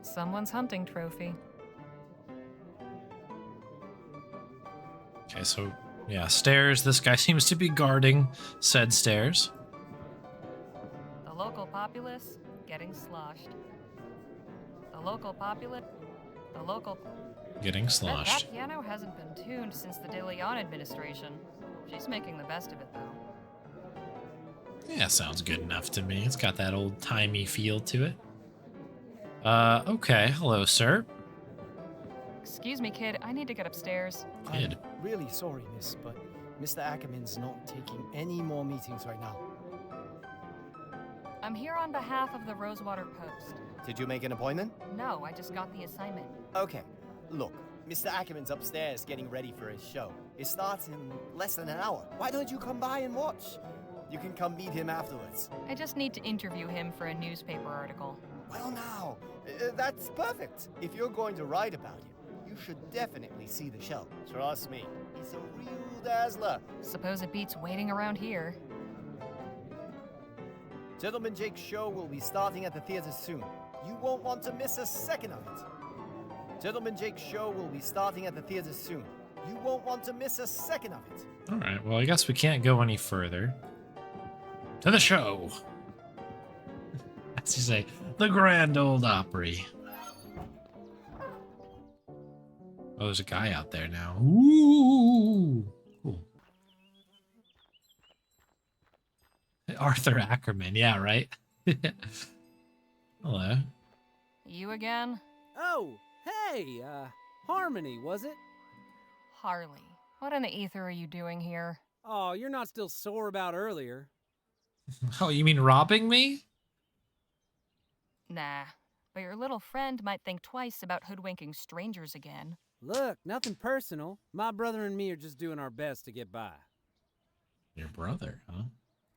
Someone's hunting trophy. Okay, so, yeah, stairs. This guy seems to be guarding said stairs. The local populace getting sloshed. The local populace... The local... Getting sloshed. That piano hasn't been tuned since the De Leon administration. She's making the best of it, though. Yeah, sounds good enough to me. It's got that old-timey feel to it. Okay. Hello, sir. Excuse me, kid. I need to get upstairs. Kid. I'm really sorry, miss, but Mr. Ackerman's not taking any more meetings right now. I'm here on behalf of the Rosewater Post. Did you make an appointment? No, I just got the assignment. Okay. Look, Mr. Ackerman's upstairs getting ready for his show. It starts in less than an hour. Why don't you come by and watch? You can come meet him afterwards. I just need to interview him for a newspaper article. Well, now, that's perfect. If you're going to write about him, you should definitely see the show. Trust me, he's a real dazzler. Suppose it beats waiting around here. Gentleman Jake's show will be starting at the theater soon. You won't want to miss a second of it. Gentleman Jake's show will be starting at the theater soon. You won't want to miss a second of it. All right, well, I guess we can't go any further. To the show. As you say, the Grand Old Opry. Oh, there's a guy out there now. Ooh. Cool. Arthur Ackerman, yeah, right? Hello. You again? Oh, hey, Harmony, was it? Harley. What in the ether are you doing here? Oh, you're not still sore about earlier. Oh, you mean robbing me? Nah, but your little friend might think twice about hoodwinking strangers again. Look, nothing personal. My brother and me are just doing our best to get by. Your brother, huh?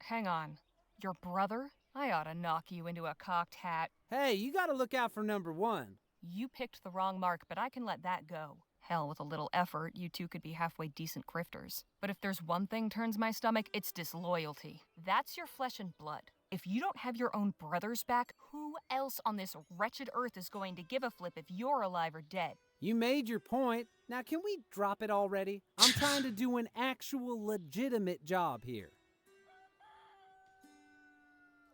Hang on. Your brother? I ought to knock you into a cocked hat. Hey, you gotta look out for number one. You picked the wrong mark, but I can let that go. Hell, with a little effort, you two could be halfway decent grifters. But if there's one thing turns my stomach, it's disloyalty. That's your flesh and blood. If you don't have your own brothers back, who else on this wretched earth is going to give a flip if you're alive or dead? You made your point. Now can we drop it already? I'm trying to do an actual legitimate job here.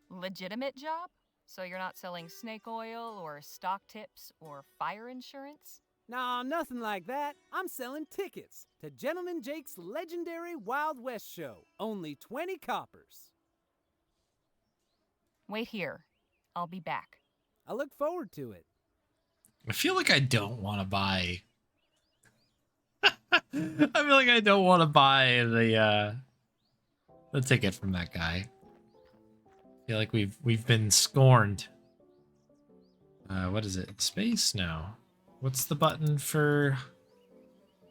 Legitimate job? So you're not selling snake oil or stock tips or fire insurance? Nah, nothing like that. I'm selling tickets to Gentleman Jake's legendary Wild West show. Only 20 coppers. Wait here. I'll be back. I look forward to it. I feel like I don't want to buy... I feel like I don't want to buy the ticket from that guy. I feel like we've been scorned. What is it? Space? No. What's the button for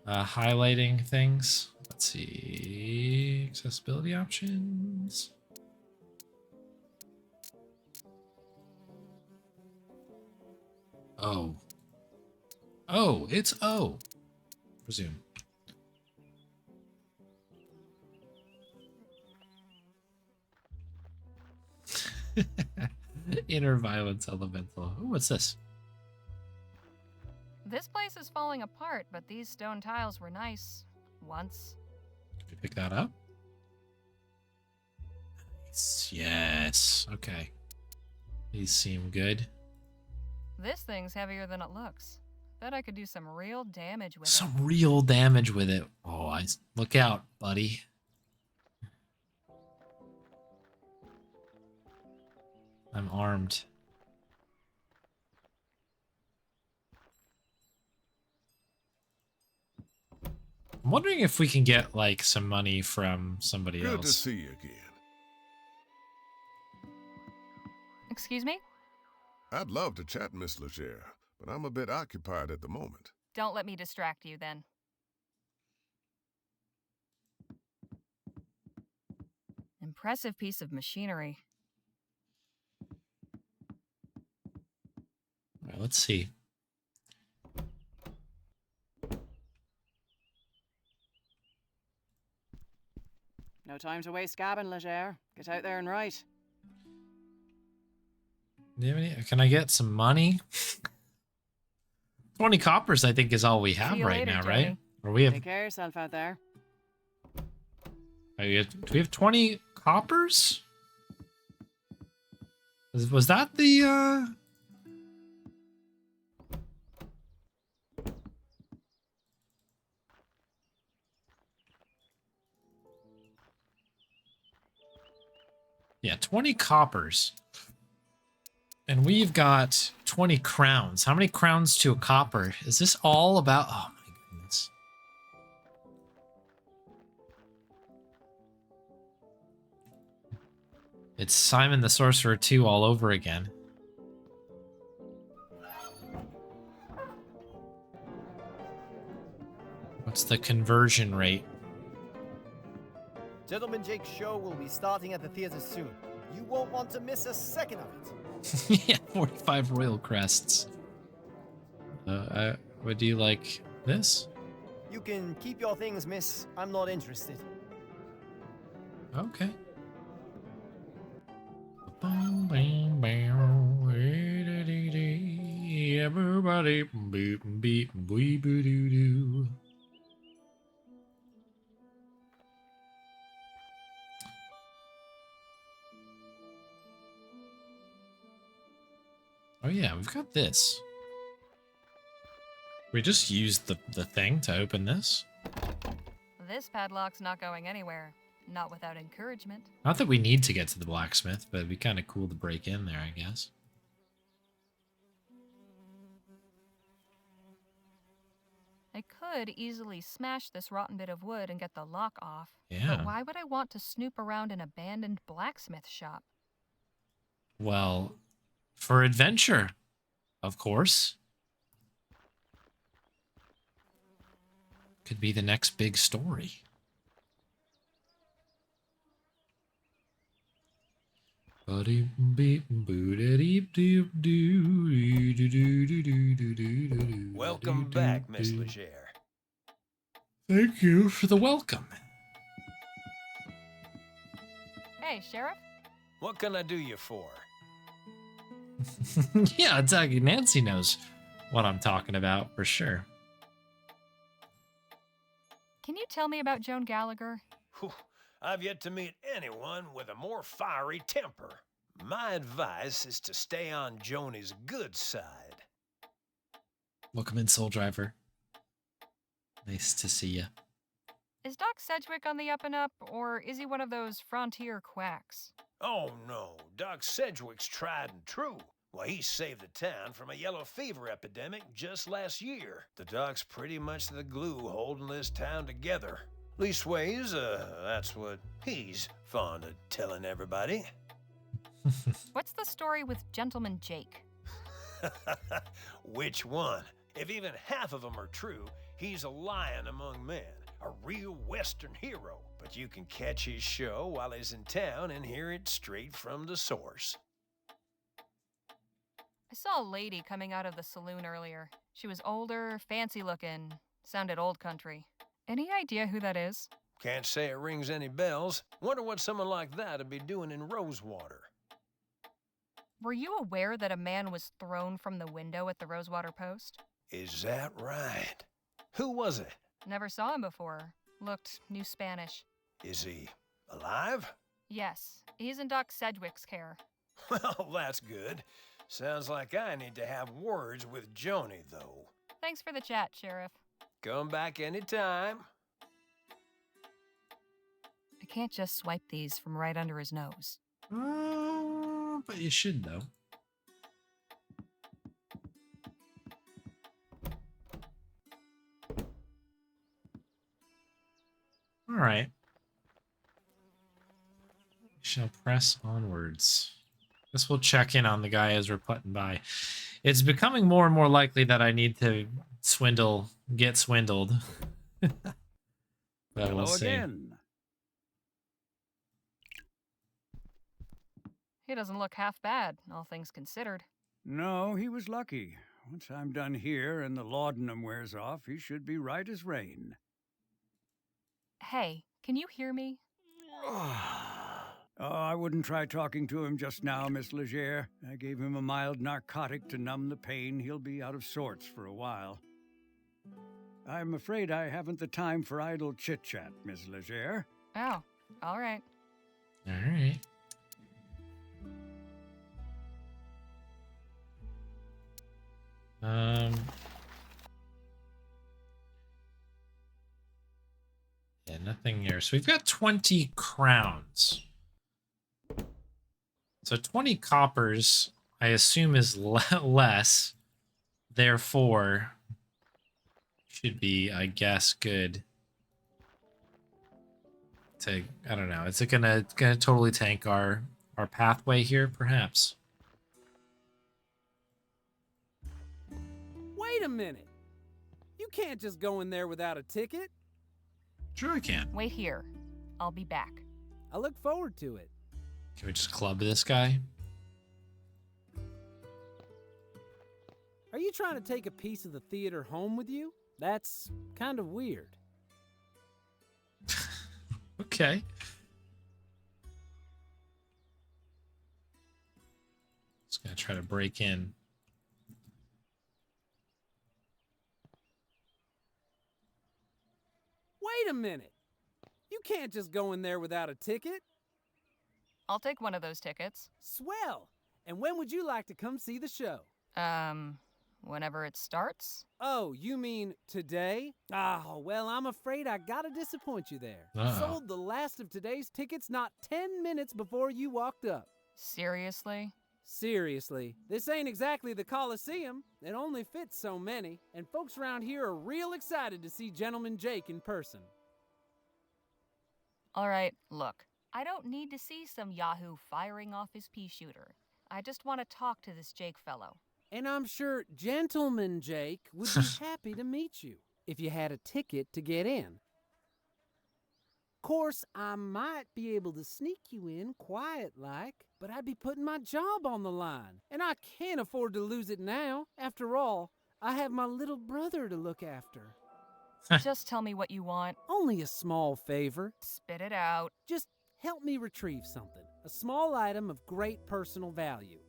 highlighting things? Let's see. Accessibility options. Oh. Oh, it's O. Resume. Inner violence elemental. Ooh, what's this? This place is falling apart, but these stone tiles were nice. Once. Can we pick that up? Nice. Yes. Okay. These seem good. This thing's heavier than it looks. Bet I could do some real damage with it. Some real damage with it. Oh, look out, buddy. I'm armed. I'm wondering if we can get, like, some money from somebody else. Good to see you again. Excuse me? I'd love to chat, Miss Legere, but I'm a bit occupied at the moment. Don't let me distract you then. Impressive piece of machinery. All right, let's see. No time to waste gabbing, Leger. Get out there and write. Do you have any, can I get some money? 20 coppers, I think, is all we have See you right later, now, Joni. right? Or we have. Take care of yourself out there. Do we have 20 coppers? Was that the? Yeah, 20 coppers. And we've got 20 crowns. How many crowns to a copper? Is this all about... Oh, my goodness. It's Simon the Sorcerer 2 all over again. What's the conversion rate? Gentleman Jake's show will be starting at the theater soon. You won't want to miss a second of it. Yeah, 45 royal crests. Would you like this? You can keep your things, miss. I'm not interested. Okay. Everybody beep beep beep doo doo. Oh yeah, we've got this. We just used the thing to open this. This padlock's not going anywhere. Not without encouragement. Not that we need to get to the blacksmith, but it'd be kind of cool to break in there, I guess. I could easily smash this rotten bit of wood and get the lock off. Yeah. But why would I want to snoop around an abandoned blacksmith shop? Well, for adventure, of course. Could be the next big story. Welcome back, Miss Leger. Thank you for the welcome. Hey, Sheriff? What can I do you for? Yeah, exactly. Nancy knows what I'm talking about for sure. Can you tell me about Joan Gallagher? Whew, I've yet to meet anyone with a more fiery temper. My advice is to stay on Joni's good side. Welcome in, Soul Driver. Nice to see you. Is Doc Sedgwick on the up and up, or is he one of those frontier quacks? Oh no, Doc Sedgwick's tried and true. Well, he saved the town from a yellow fever epidemic just last year. The Doc's pretty much the glue holding this town together. Leastways, that's what he's fond of telling everybody. What's the story with Gentleman Jake? Which one? If even half of them are true, he's a lion among men, a real Western hero. But you can catch his show while he's in town and hear it straight from the source. I saw a lady coming out of the saloon earlier. She was older, fancy looking, sounded old country. Any idea who that is? Can't say it rings any bells. Wonder what someone like that'd be doing in Rosewater. Were you aware that a man was thrown from the window at the Rosewater Post? Is that right? Who was it? Never saw him before. Looked New Spanish. Is he alive? Yes, he's in Doc Sedgwick's care. Well, that's good. Sounds like I need to have words with Joni, though. Thanks for the chat, Sheriff. Come back anytime. I can't just swipe these from right under his nose. But you should, though. All right. We shall press onwards. Guess we'll check in on the guy as we're putting by. It's becoming more and more likely that I need to get swindled. But Hello we'll see. again. He doesn't look half bad, all things considered. No, he was lucky. Once I'm done here and the laudanum wears off, he should be right as rain. Hey, can you hear me? Oh, I wouldn't try talking to him just now, Miss Leger. I gave him a mild narcotic to numb the pain. He'll be out of sorts for a while. I'm afraid I haven't the time for idle chit-chat, Miss Leger. Oh, all right. All right. Yeah, nothing here. So we've got 20 crowns. So 20 coppers, I assume, is less. Therefore, should be, I guess, good. To, I don't know. Is it gonna totally tank our pathway here? Perhaps. Wait a minute. You can't just go in there without a ticket. Sure I can. Wait here. I'll be back. I look forward to it. Can we just club this guy? Are you trying to take a piece of the theater home with you? That's kind of weird. Okay. Just gonna try to break in. Wait a minute. You can't just go in there without a ticket. I'll take one of those tickets. Swell. And when would you like to come see the show? Whenever it starts? Oh, you mean today? Oh, well, I'm afraid I gotta disappoint you there. Sold the last of today's tickets not 10 minutes before you walked up. Seriously? Seriously, this ain't exactly the Coliseum. It only fits so many, and folks around here are real excited to see Gentleman Jake in person. All right, look. I don't need to see some yahoo firing off his pea shooter. I just want to talk to this Jake fellow. And I'm sure Gentleman Jake would be happy to meet you if you had a ticket to get in. Course, I might be able to sneak you in quiet-like, but I'd be putting my job on the line, and I can't afford to lose it now. After all, I have my little brother to look after. Just tell me what you want. Only a small favor. Spit it out. Just help me retrieve something. A small item of great personal value.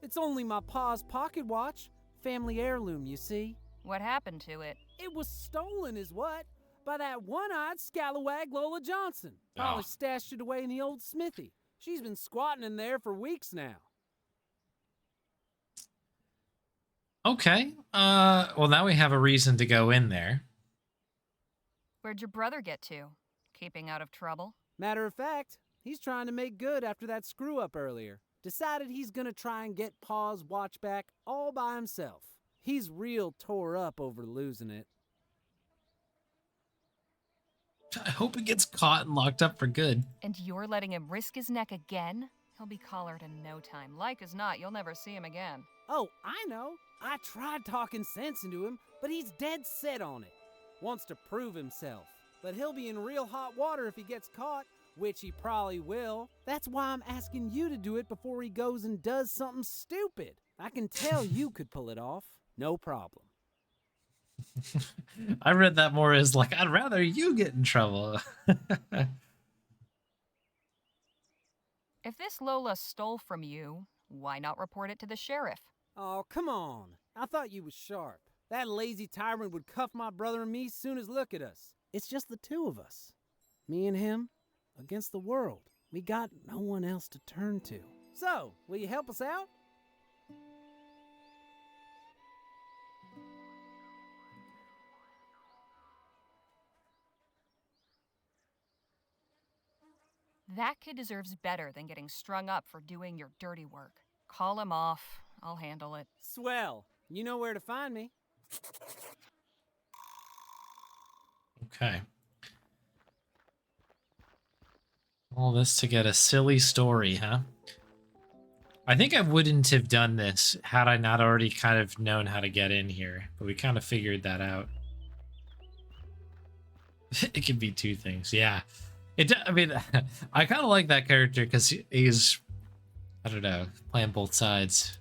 It's only my pa's pocket watch. Family heirloom, you see. What happened to it? It was stolen is what? By that one-eyed scalawag Lola Johnson. Probably stashed it away in the old smithy. She's been squatting in there for weeks now. Okay. Well, now we have a reason to go in there. Where'd your brother get to? Keeping out of trouble? Matter of fact, he's trying to make good after that screw-up earlier. Decided he's gonna try and get Pa's watch back all by himself. He's real tore up over losing it. I hope he gets caught and locked up for good. And you're letting him risk his neck again? He'll be collared in no time. Like as not, you'll never see him again. Oh, I know. I tried talking sense into him, but he's dead set on it. Wants to prove himself. But he'll be in real hot water if he gets caught, which he probably will. That's why I'm asking you to do it before he goes and does something stupid. I can tell you could pull it off. No problem. I read that more as like, I'd rather you get in trouble. If this Lola stole from you, why not report it to the sheriff? Oh, come on. I thought you was sharp. That lazy tyrant would cuff my brother and me soon as look at us. It's just the two of us. Me and him against the world. We got no one else to turn to. So, will you help us out? That kid deserves better than getting strung up for doing your dirty work. Call him off. I'll handle it. Swell. You know where to find me. Okay. All this to get a silly story, huh? I think I wouldn't have done this had I not already kind of known how to get in here, but we kind of figured that out. It can be two things, yeah. I mean, I kind of like that character because he's, I don't know, playing both sides.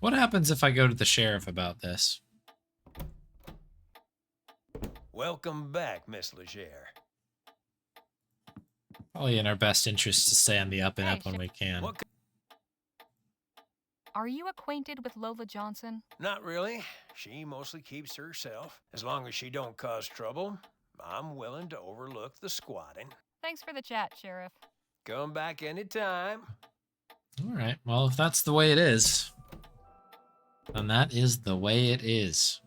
What happens if I go to the sheriff about this? Welcome back, Miss Legere. Probably in our best interest to stay on the up and Hey, up when we can. Are you acquainted with Lola Johnson? Not really. She mostly keeps to herself. As long as she don't cause trouble, I'm willing to overlook the squatting. Thanks for the chat, Sheriff. Come back anytime. All right. Well, if that's the way it is, then that is the way it is.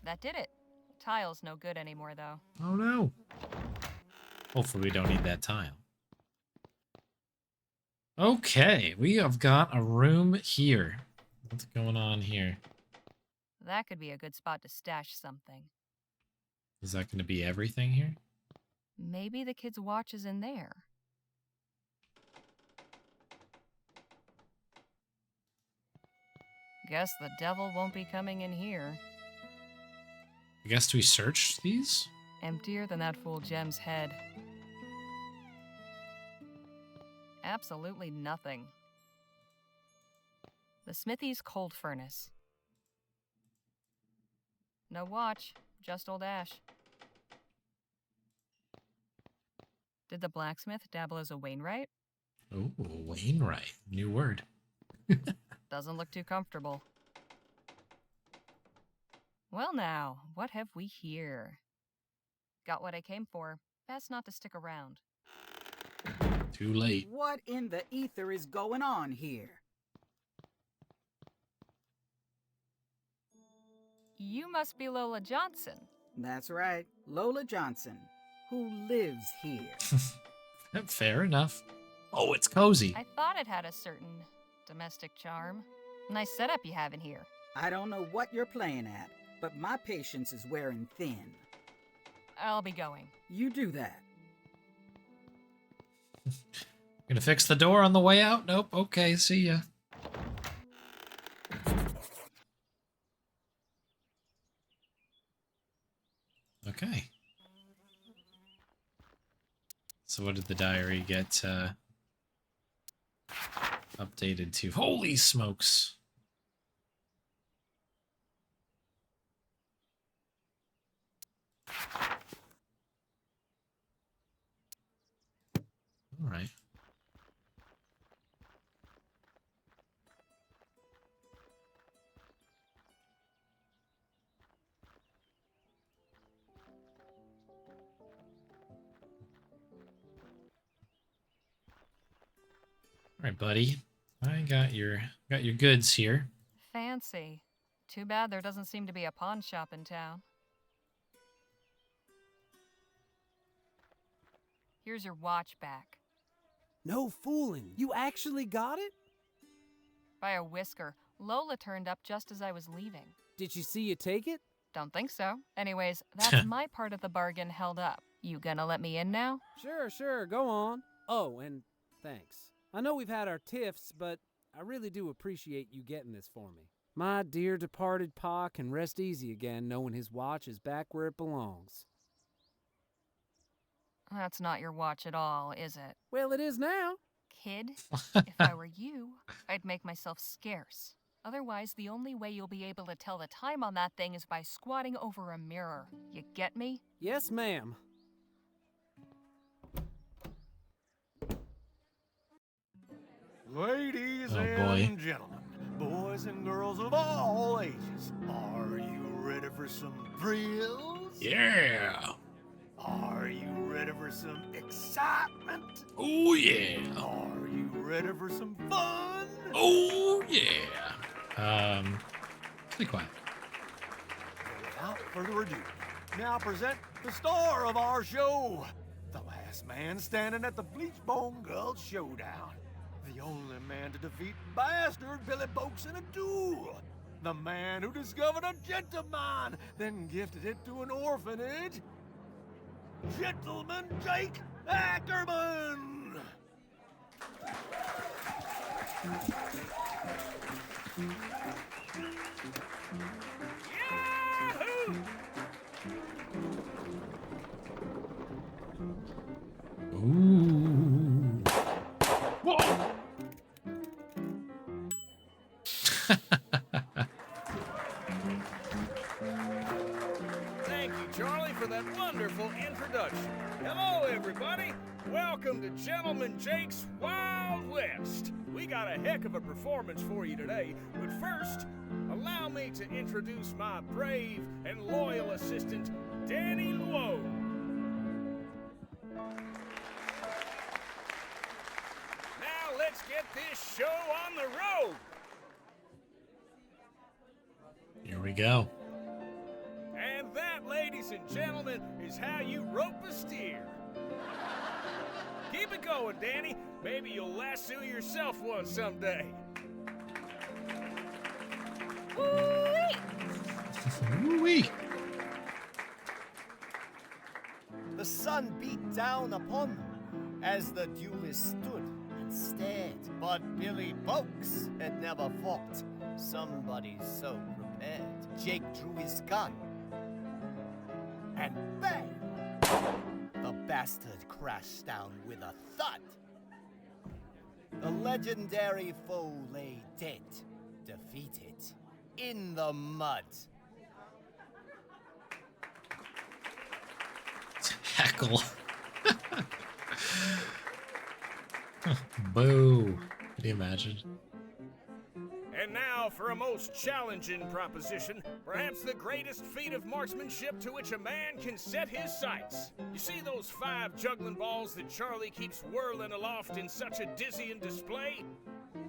That did it. Tile's no good anymore, though. Oh no. Hopefully we don't need that tile. Okay, we have got a room here. What's going on here? That could be a good spot to stash something. Is that going to be everything here? Maybe the kid's watch is in there. Guess the devil won't be coming in here. I guess we searched these? Emptier than that fool Jem's head. Absolutely nothing. The smithy's cold furnace. No watch, just old ash. Did the blacksmith dabble as a Wainwright? Oh, Wainwright. New word. Doesn't look too comfortable. Well now, what have we here? Got what I came for. Best not to stick around. Too late. What in the ether is going on here? You must be Lola Johnson. That's right, Lola Johnson, who lives here. Fair enough. Oh, it's cozy. I thought it had a certain domestic charm. Nice setup you have in here. I don't know what you're playing at, but my patience is wearing thin. I'll be going. You do that. Gonna fix the door on the way out? Nope. Okay, see ya. Okay. So what did the diary get updated to? Holy smokes. All right. All right, buddy. I got your goods here. Fancy. Too bad there doesn't seem to be a pawn shop in town. Here's your watch back. No fooling. You actually got it? By a whisker. Lola turned up just as I was leaving. Did she see you take it? Don't think so. Anyways, that's my part of the bargain held up. You gonna let me in now? Sure, go on. Oh, and thanks. I know we've had our tiffs, but I really do appreciate you getting this for me. My dear departed pa can rest easy again knowing his watch is back where it belongs. That's not your watch at all, is it? Well, it is now. Kid, if I were you, I'd make myself scarce. Otherwise, the only way you'll be able to tell the time on that thing is by squatting over a mirror. You get me? Yes, ma'am. Ladies boy. and gentlemen, boys and girls of all ages, are you ready for some thrills? Yeah. Are you ready for some excitement? Oh, yeah. Are you ready for some fun? Oh, yeah. Be quiet. Without further ado, now present the star of our show, the last man standing at the Bleachbone Gulch Showdown. The only man to defeat bastard Billy Boakes in a duel. The man who discovered a gentleman, then gifted it to an orphanage. Gentleman Jake Ackerman! Yahoo! Ooh. Whoa! Thank you, Charlie, for that wonderful introduction. Hello, everybody. Welcome to Gentleman Jake's Wild West. We got a heck of a performance for you today, but first, allow me to introduce my brave and loyal assistant, Danny Luo. Now let's get this show on the road. Here we go. And that, ladies and gentlemen, is how you rope a steer. Keep it going, Danny. Maybe you'll lasso yourself one someday. Woo-wee. Woo-wee. The sun beat down upon them as the duelists stood and stared. But Billy Boakes had never fought somebody so prepared. Jake drew his gun, and bang! The bastard crashed down with a thud. The legendary foe lay dead, defeated, in the mud. Heckle. Boo. Can you imagine? And now for a most challenging proposition, perhaps the greatest feat of marksmanship to which a man can set his sights. You see those 5 juggling balls that Charlie keeps whirling aloft in such a dizzying display?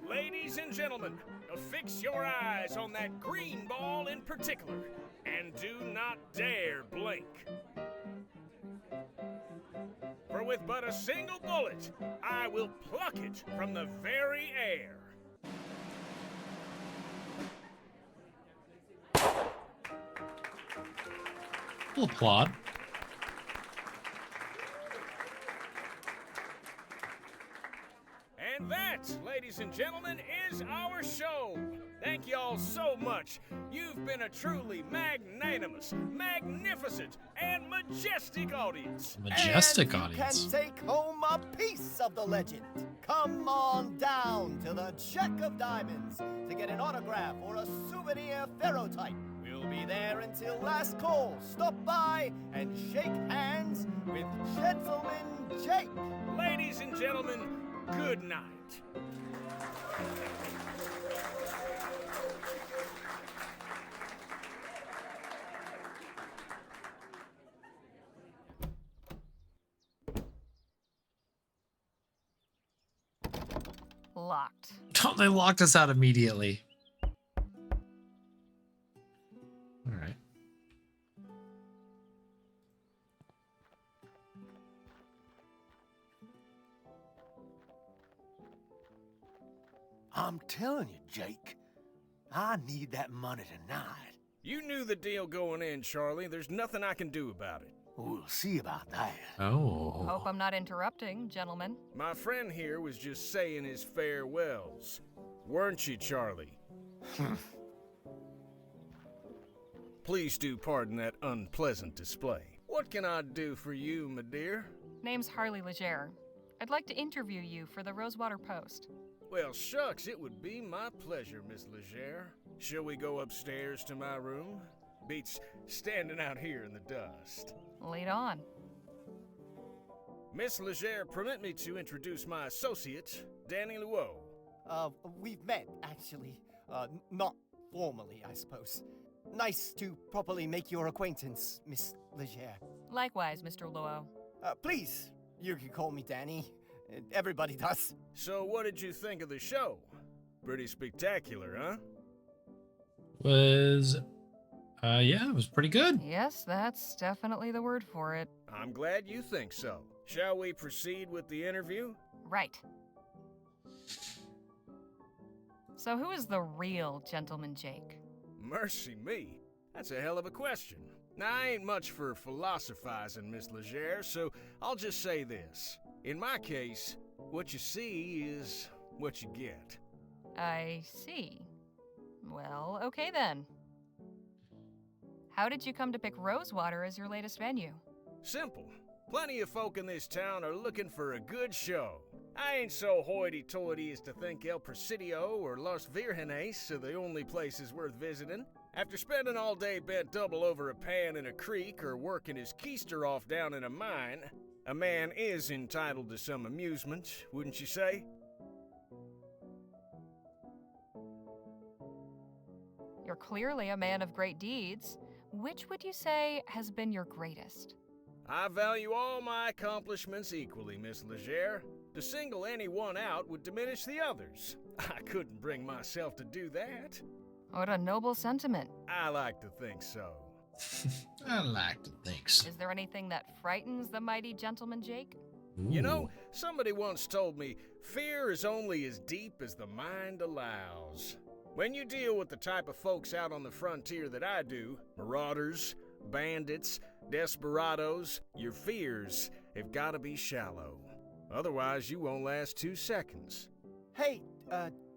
Ladies and gentlemen, fix your eyes on that green ball in particular, and do not dare blink. For with but a single bullet, I will pluck it from the very air. We'll applaud. And that, ladies and gentlemen, is our show. Thank you all so much. You've been a truly magnanimous, magnificent, and majestic audience. Majestic and audience. You can take home a piece of the legend. Come on down to the Check of Diamonds to get an autograph or a souvenir ferrotype. We'll be there until last call. Stop by and shake hands with Gentleman Jake. Ladies and gentlemen, good night. Locked. Oh, they locked us out immediately. All right. I'm telling you, Jake, I need that money tonight. You knew the deal going in, Charlie. There's nothing I can do about it. We'll see about that. Oh. Hope I'm not interrupting, gentlemen. My friend here was just saying his farewells. Weren't you, Charlie? Please do pardon that unpleasant display. What can I do for you, my dear? Name's Harley Leger. I'd like to interview you for the Rosewater Post. Well, shucks, it would be my pleasure, Miss Leger. Shall we go upstairs to my room? Beats standing out here in the dust. Lead on. Miss Leger, permit me to introduce my associate, Danny Luo. We've met, actually. Not formally, I suppose. Nice to properly make your acquaintance, Miss Leger. Likewise, Mr. Luo. Please, you can call me Danny. Everybody does. So what did you think of the show? Pretty spectacular, huh? Was Yeah, it was pretty good. Yes, that's definitely the word for it. I'm glad you think so. Shall we proceed with the interview? Right. So who is the real Gentleman Jake? Mercy me. That's a hell of a question. Now, I ain't much for philosophizing, Miss Legere, so I'll just say this. In my case, what you see is what you get. I see. Well, okay then. How did you come to pick Rosewater as your latest venue? Simple. Plenty of folk in this town are looking for a good show. I ain't so hoity-toity as to think El Presidio or Los Virgenes are the only places worth visiting. After spending all day bent double over a pan in a creek or working his keister off down in a mine, a man is entitled to some amusement, wouldn't you say? You're clearly a man of great deeds. Which would you say has been your greatest? I value all my accomplishments equally, Miss Legere. To single any one out would diminish the others. I couldn't bring myself to do that. What a noble sentiment. I like to think so. I like to think so. Is there anything that frightens the mighty Gentleman Jake? Ooh. You know, somebody once told me, fear is only as deep as the mind allows. When you deal with the type of folks out on the frontier that I do, marauders, bandits, desperados, your fears have got to be shallow. Otherwise, you won't last 2 seconds. Hey,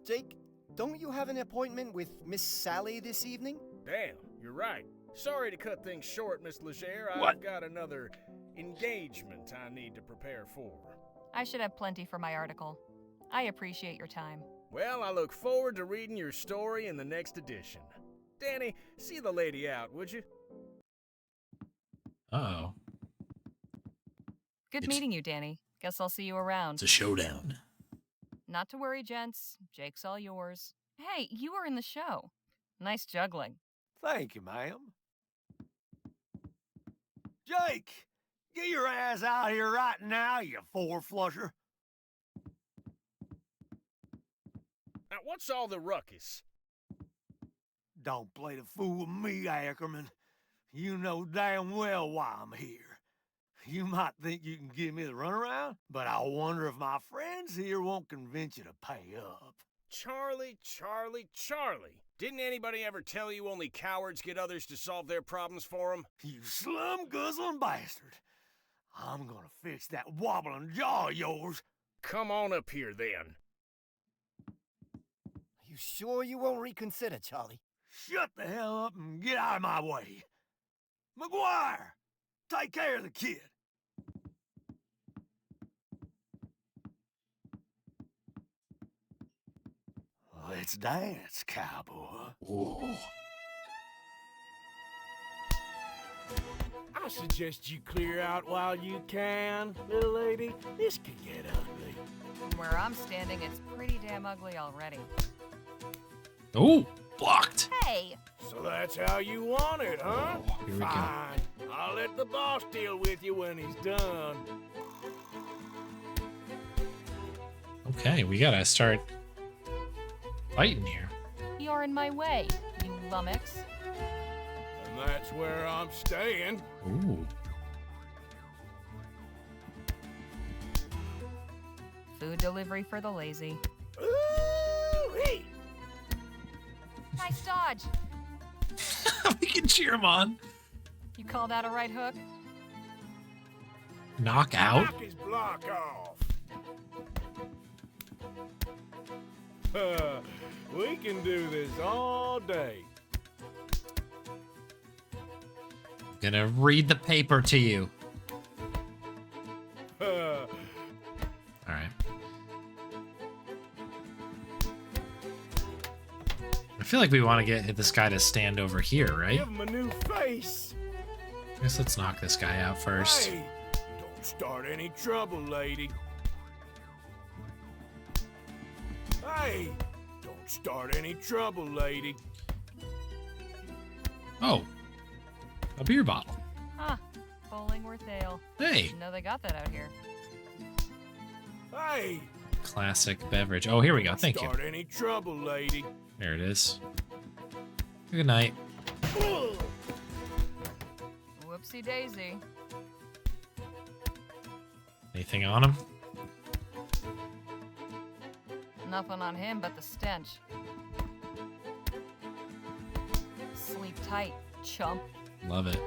Jake, don't you have an appointment with Miss Sally this evening? Damn, you're right. Sorry to cut things short, Miss Legere. What? I've got another engagement I need to prepare for. I should have plenty for my article. I appreciate your time. Well, I look forward to reading your story in the next edition. Danny, see the lady out, would you? Uh-oh. Good meeting you, Danny. Guess I'll see you around. It's a showdown. Not to worry, gents. Jake's all yours. Hey, you were in the show. Nice juggling. Thank you, ma'am. Jake, get your ass out here right now, you four-flusher. Now, what's all the ruckus? Don't play the fool with me, Ackerman. You know damn well why I'm here. You might think you can give me the runaround, but I wonder if my friends here won't convince you to pay up. Charlie. Didn't anybody ever tell you only cowards get others to solve their problems for them? You slum-guzzling bastard. I'm gonna fix that wobbling jaw of yours. Come on up here, then. Are you sure you won't reconsider, Charlie? Shut the hell up and get out of my way. McGuire, take care of the kid. Let's dance, cowboy. Whoa. I suggest you clear out while you can, little lady. This can get ugly. Where I'm standing, it's pretty damn ugly already. Oh, blocked. Hey! So that's how you want it, huh? Here we go. Fine. I'll let the boss deal with you when he's done. Okay, we gotta start fighting here. You're in my way, you lummox. And that's where I'm staying. Ooh. Food delivery for the lazy. Ooh-wee. Nice dodge! We can cheer him on. You call that a right hook? Knock out? Knock his block off. We can do this all day. I'm gonna read the paper to you. Alright. I feel like we want to get this guy to stand over here, right? Give him a new face. I guess let's knock this guy out first. Hey, don't start any trouble, lady. Hey, don't start any trouble, lady. Oh. A beer bottle. Huh. Bollingworth Ale. Hey. Didn't know they got that out here. Hey, Classic beverage. Oh, here we go. Thank you. start any trouble, lady. There it is. Good night. Whoopsie daisy. Anything on him? Nothing on him but the stench. Sleep tight, chump. Love it.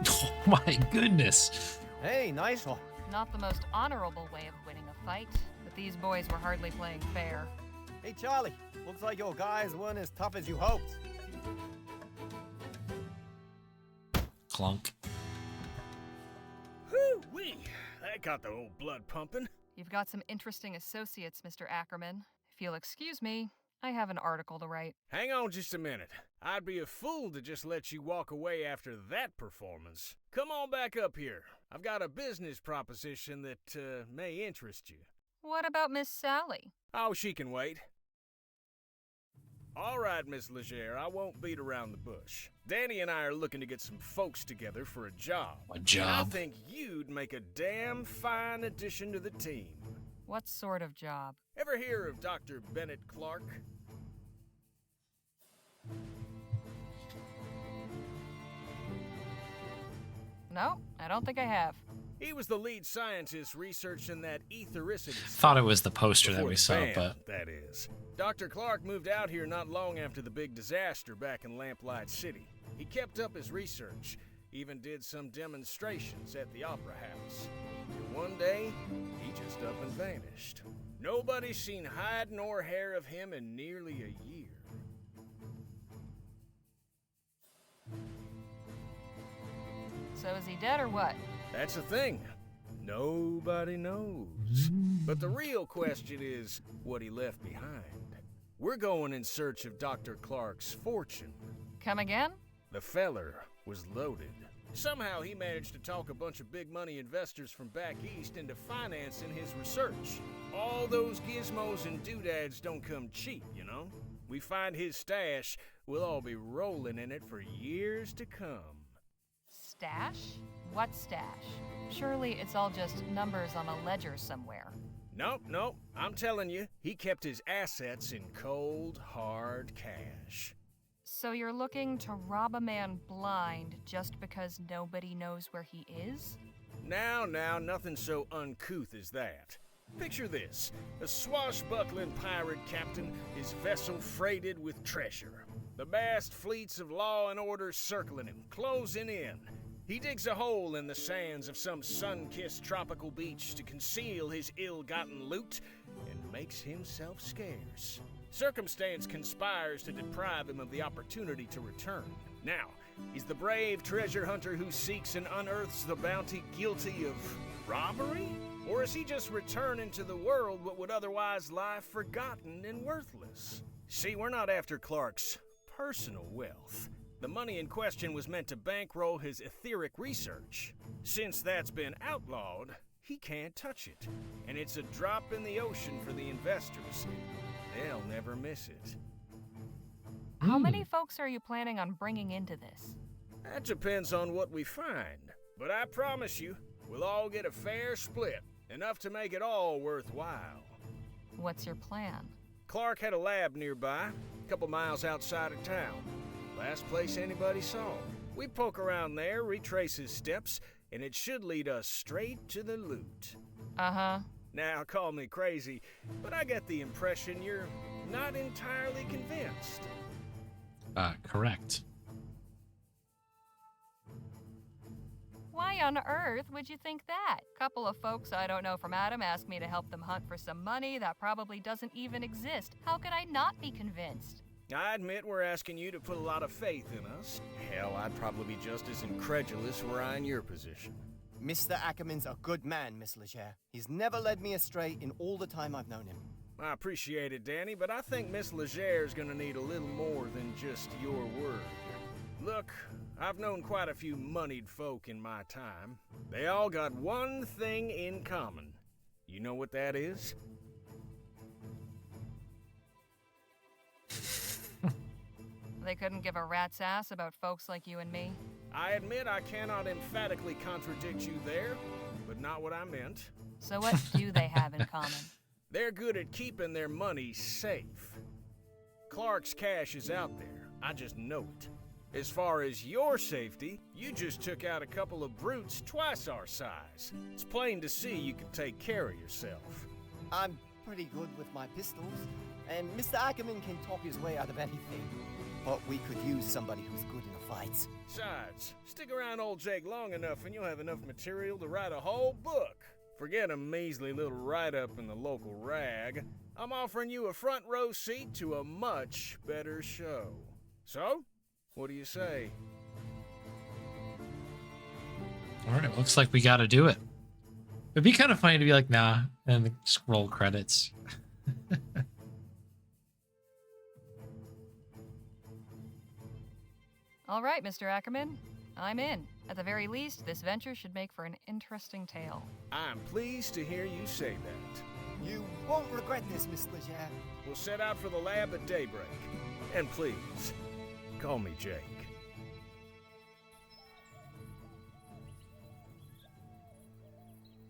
Oh my goodness. Hey, nice one. Not the most honorable way of winning a fight, but these boys were hardly playing fair. Hey, Charlie. Looks like your guys weren't as tough as you hoped. Clunk. Whoo-wee! That got the old blood pumping. You've got some interesting associates, Mr. Ackerman. If you'll excuse me, I have an article to write. Hang on just a minute. I'd be a fool to just let you walk away after that performance. Come on back up here. I've got a business proposition that may interest you. What about Miss Sally? Oh, she can wait. All right, Miss Legere, I won't beat around the bush. Danny and I are looking to get some folks together for a job. A job? And I think you'd make a damn fine addition to the team. What sort of job? Ever hear of Dr. Bennett Clark? No, I don't think I have. He was the lead scientist researching that ethericity. Thought it was the poster that Before we the saw, ban, but that is. Dr. Clark moved out here not long after the big disaster back in Lamplight City. He kept up his research, even did some demonstrations at the Opera House. Till one day, he just up and vanished. Nobody's seen hide nor hair of him in nearly a year. So is he dead or what? That's the thing. Nobody knows. But the real question is what he left behind. We're going in search of Dr. Clark's fortune. Come again? The feller was loaded. Somehow he managed to talk a bunch of big money investors from back east into financing his research. All those gizmos and doodads don't come cheap, you know? We find his stash, we'll all be rolling in it for years to come. Stash? What stash? Surely it's all just numbers on a ledger somewhere. Nope. I'm telling you, he kept his assets in cold, hard cash. So you're looking to rob a man blind just because nobody knows where he is? Now, nothing so uncouth as that. Picture this, a swashbuckling pirate captain, his vessel freighted with treasure. The vast fleets of law and order circling him, closing in. He digs a hole in the sands of some sun-kissed tropical beach to conceal his ill-gotten loot and makes himself scarce. Circumstance conspires to deprive him of the opportunity to return. Now, he's the brave treasure hunter who seeks and unearths the bounty guilty of robbery? Or is he just returning to the world what would otherwise lie forgotten and worthless? See, we're not after Clark's personal wealth. The money in question was meant to bankroll his etheric research. Since that's been outlawed, he can't touch it. And it's a drop in the ocean for the investors. They'll never miss it. How many folks are you planning on bringing into this? That depends on what we find. But I promise you, we'll all get a fair split. Enough to make it all worthwhile. What's your plan? Clark had a lab nearby, a couple miles outside of town. Last place anybody saw. We poke around there, retrace his steps, and it should lead us straight to the loot. Uh-huh. Now, call me crazy, but I get the impression you're not entirely convinced. Correct. Why on earth would you think that? Couple of folks I don't know from Adam asked me to help them hunt for some money that probably doesn't even exist. How could I not be convinced? I admit we're asking you to put a lot of faith in us. Hell, I'd probably be just as incredulous were I in your position. Mr. Ackerman's a good man, Miss Legere. He's never led me astray in all the time I've known him. I appreciate it, Danny, but I think Miss Legere's gonna need a little more than just your word. Look, I've known quite a few moneyed folk in my time. They all got one thing in common. You know what that is? They couldn't give a rat's ass about folks like you and me? I admit I cannot emphatically contradict you there, but not what I meant. So what do they have in common? They're good at keeping their money safe. Clark's cash is out there, I just know it. As far as your safety, you just took out a couple of brutes twice our size. It's plain to see you can take care of yourself. I'm pretty good with my pistols, and Mr. Ackerman can talk his way out of anything. But we could use somebody who's good in a fight. Besides, stick around old Jake long enough and you'll have enough material to write a whole book. Forget a measly little write-up in the local rag. I'm offering you a front row seat to a much better show. So, what do you say? Alright, looks like we gotta do it. It'd be kind of funny to be like, nah, and scroll credits. All right, Mr. Ackerman. I'm in. At the very least, this venture should make for an interesting tale. I'm pleased to hear you say that. You won't regret this, Miss Leger. We'll set out for the lab at daybreak. And please, call me Jake.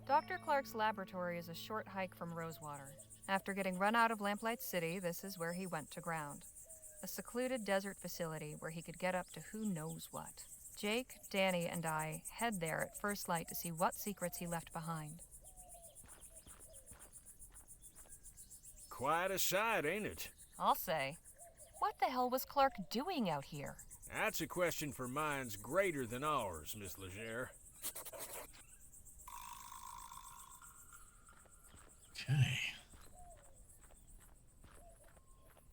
Dr. Clark's laboratory is a short hike from Rosewater. After getting run out of Lamplight City, this is where he went to ground. A secluded desert facility where he could get up to who knows what. Jake, Danny, and I head there at first light to see what secrets he left behind. Quite a sight, ain't it? I'll say. What the hell was Clark doing out here? That's a question for minds greater than ours, Miss Leger. Okay.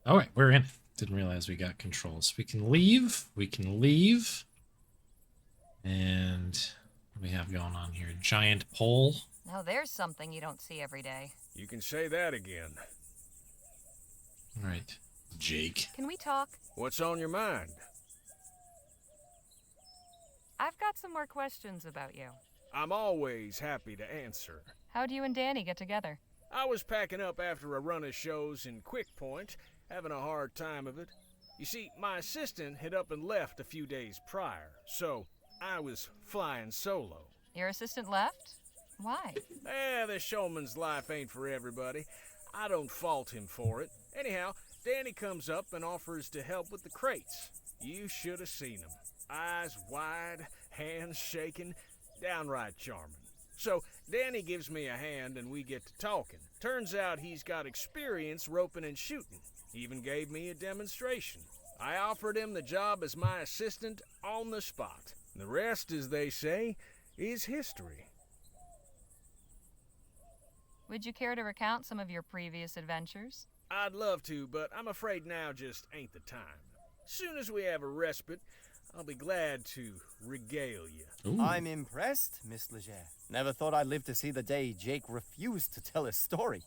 Oh wait, we're in. Didn't realize we got controls. We can leave. We can leave. And what do we have going on here? Giant pole. Now there's something you don't see every day. You can say that again. All right, Jake. Can we talk? What's on your mind? I've got some more questions about you. I'm always happy to answer. How'd you and Danny get together? I was packing up after a run of shows in Quick Point, having a hard time of it. You see, my assistant had up and left a few days prior, so I was flying solo. Your assistant left? Why? The showman's life ain't for everybody. I don't fault him for it. Anyhow, Danny comes up and offers to help with the crates. You should have seen him. Eyes wide, hands shaking, downright charming. So Danny gives me a hand and we get to talking. Turns out he's got experience roping and shooting. Even gave me a demonstration. I offered him the job as my assistant on the spot. The rest, as they say, is history. Would you care to recount some of your previous adventures? I'd love to, but I'm afraid now just ain't the time. Soon as we have a respite, I'll be glad to regale you. Ooh. I'm impressed, Miss Leger. Never thought I'd live to see the day Jake refused to tell his story.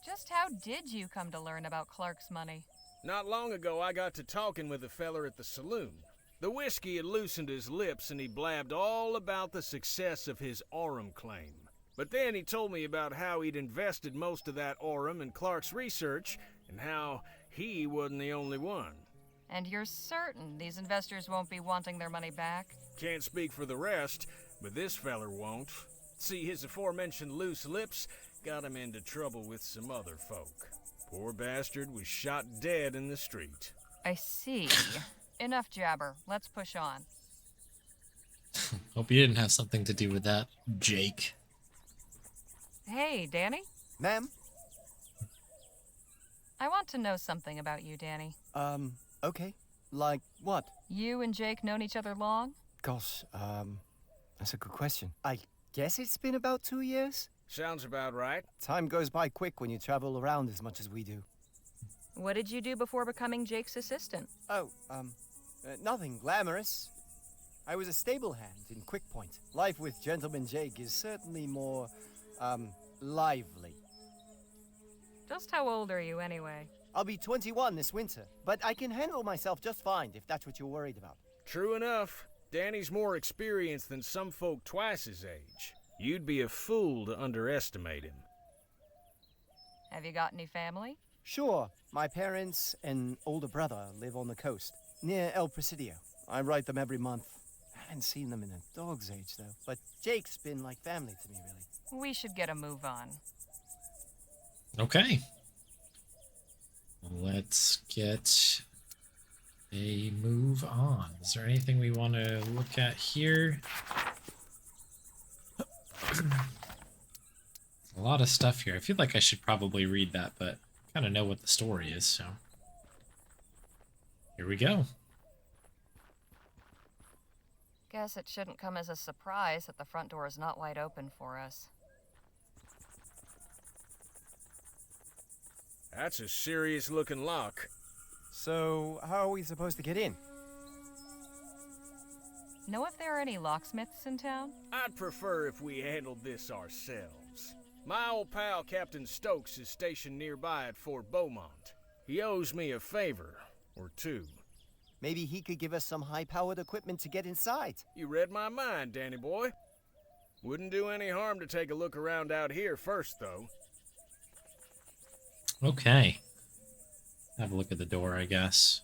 Just how did you come to learn about Clark's money? Not long ago, I got to talking with a feller at the saloon. The whiskey had loosened his lips and he blabbed all about the success of his Aurum claim. But then he told me about how he'd invested most of that Aurum in Clark's research and how he wasn't the only one. And you're certain these investors won't be wanting their money back? Can't speak for the rest, but this feller won't. See, his aforementioned loose lips got him into trouble with some other folk. Poor bastard was shot dead in the street. I see. Enough jabber. Let's push on. Hope you didn't have something to do with that, Jake. Hey, Danny? Ma'am? I want to know something about you, Danny. Okay. Like what? You and Jake known each other long? Gosh, that's a good question. I guess it's been about 2 years? Sounds about right. Time goes by quick when you travel around as much as we do. What did you do before becoming Jake's assistant? Oh, nothing glamorous. I was a stable hand in Quick Point. Life with Gentleman Jake is certainly more, lively. Just how old are you, anyway? I'll be 21 this winter, but I can handle myself just fine if that's what you're worried about. True enough. Danny's more experienced than some folk twice his age. You'd be a fool to underestimate him. Have you got any family? Sure. My parents and older brother live on the coast, near El Presidio. I write them every month. I haven't seen them in a dog's age, though. But Jake's been like family to me, really. We should get a move on. Okay. Let's get They move on. Is there anything we want to look at here? A lot of stuff here. I feel like I should probably read that, but I kind of know what the story is, so. Here we go. Guess it shouldn't come as a surprise that the front door is not wide open for us. That's a serious-looking lock. So, how are we supposed to get in? Know if there are any locksmiths in town? I'd prefer if we handled this ourselves. My old pal Captain Stokes is stationed nearby at Fort Beaumont. He owes me a favor, or two. Maybe he could give us some high-powered equipment to get inside. You read my mind, Danny boy. Wouldn't do any harm to take a look around out here first, though. Okay. Have a look at the door, I guess.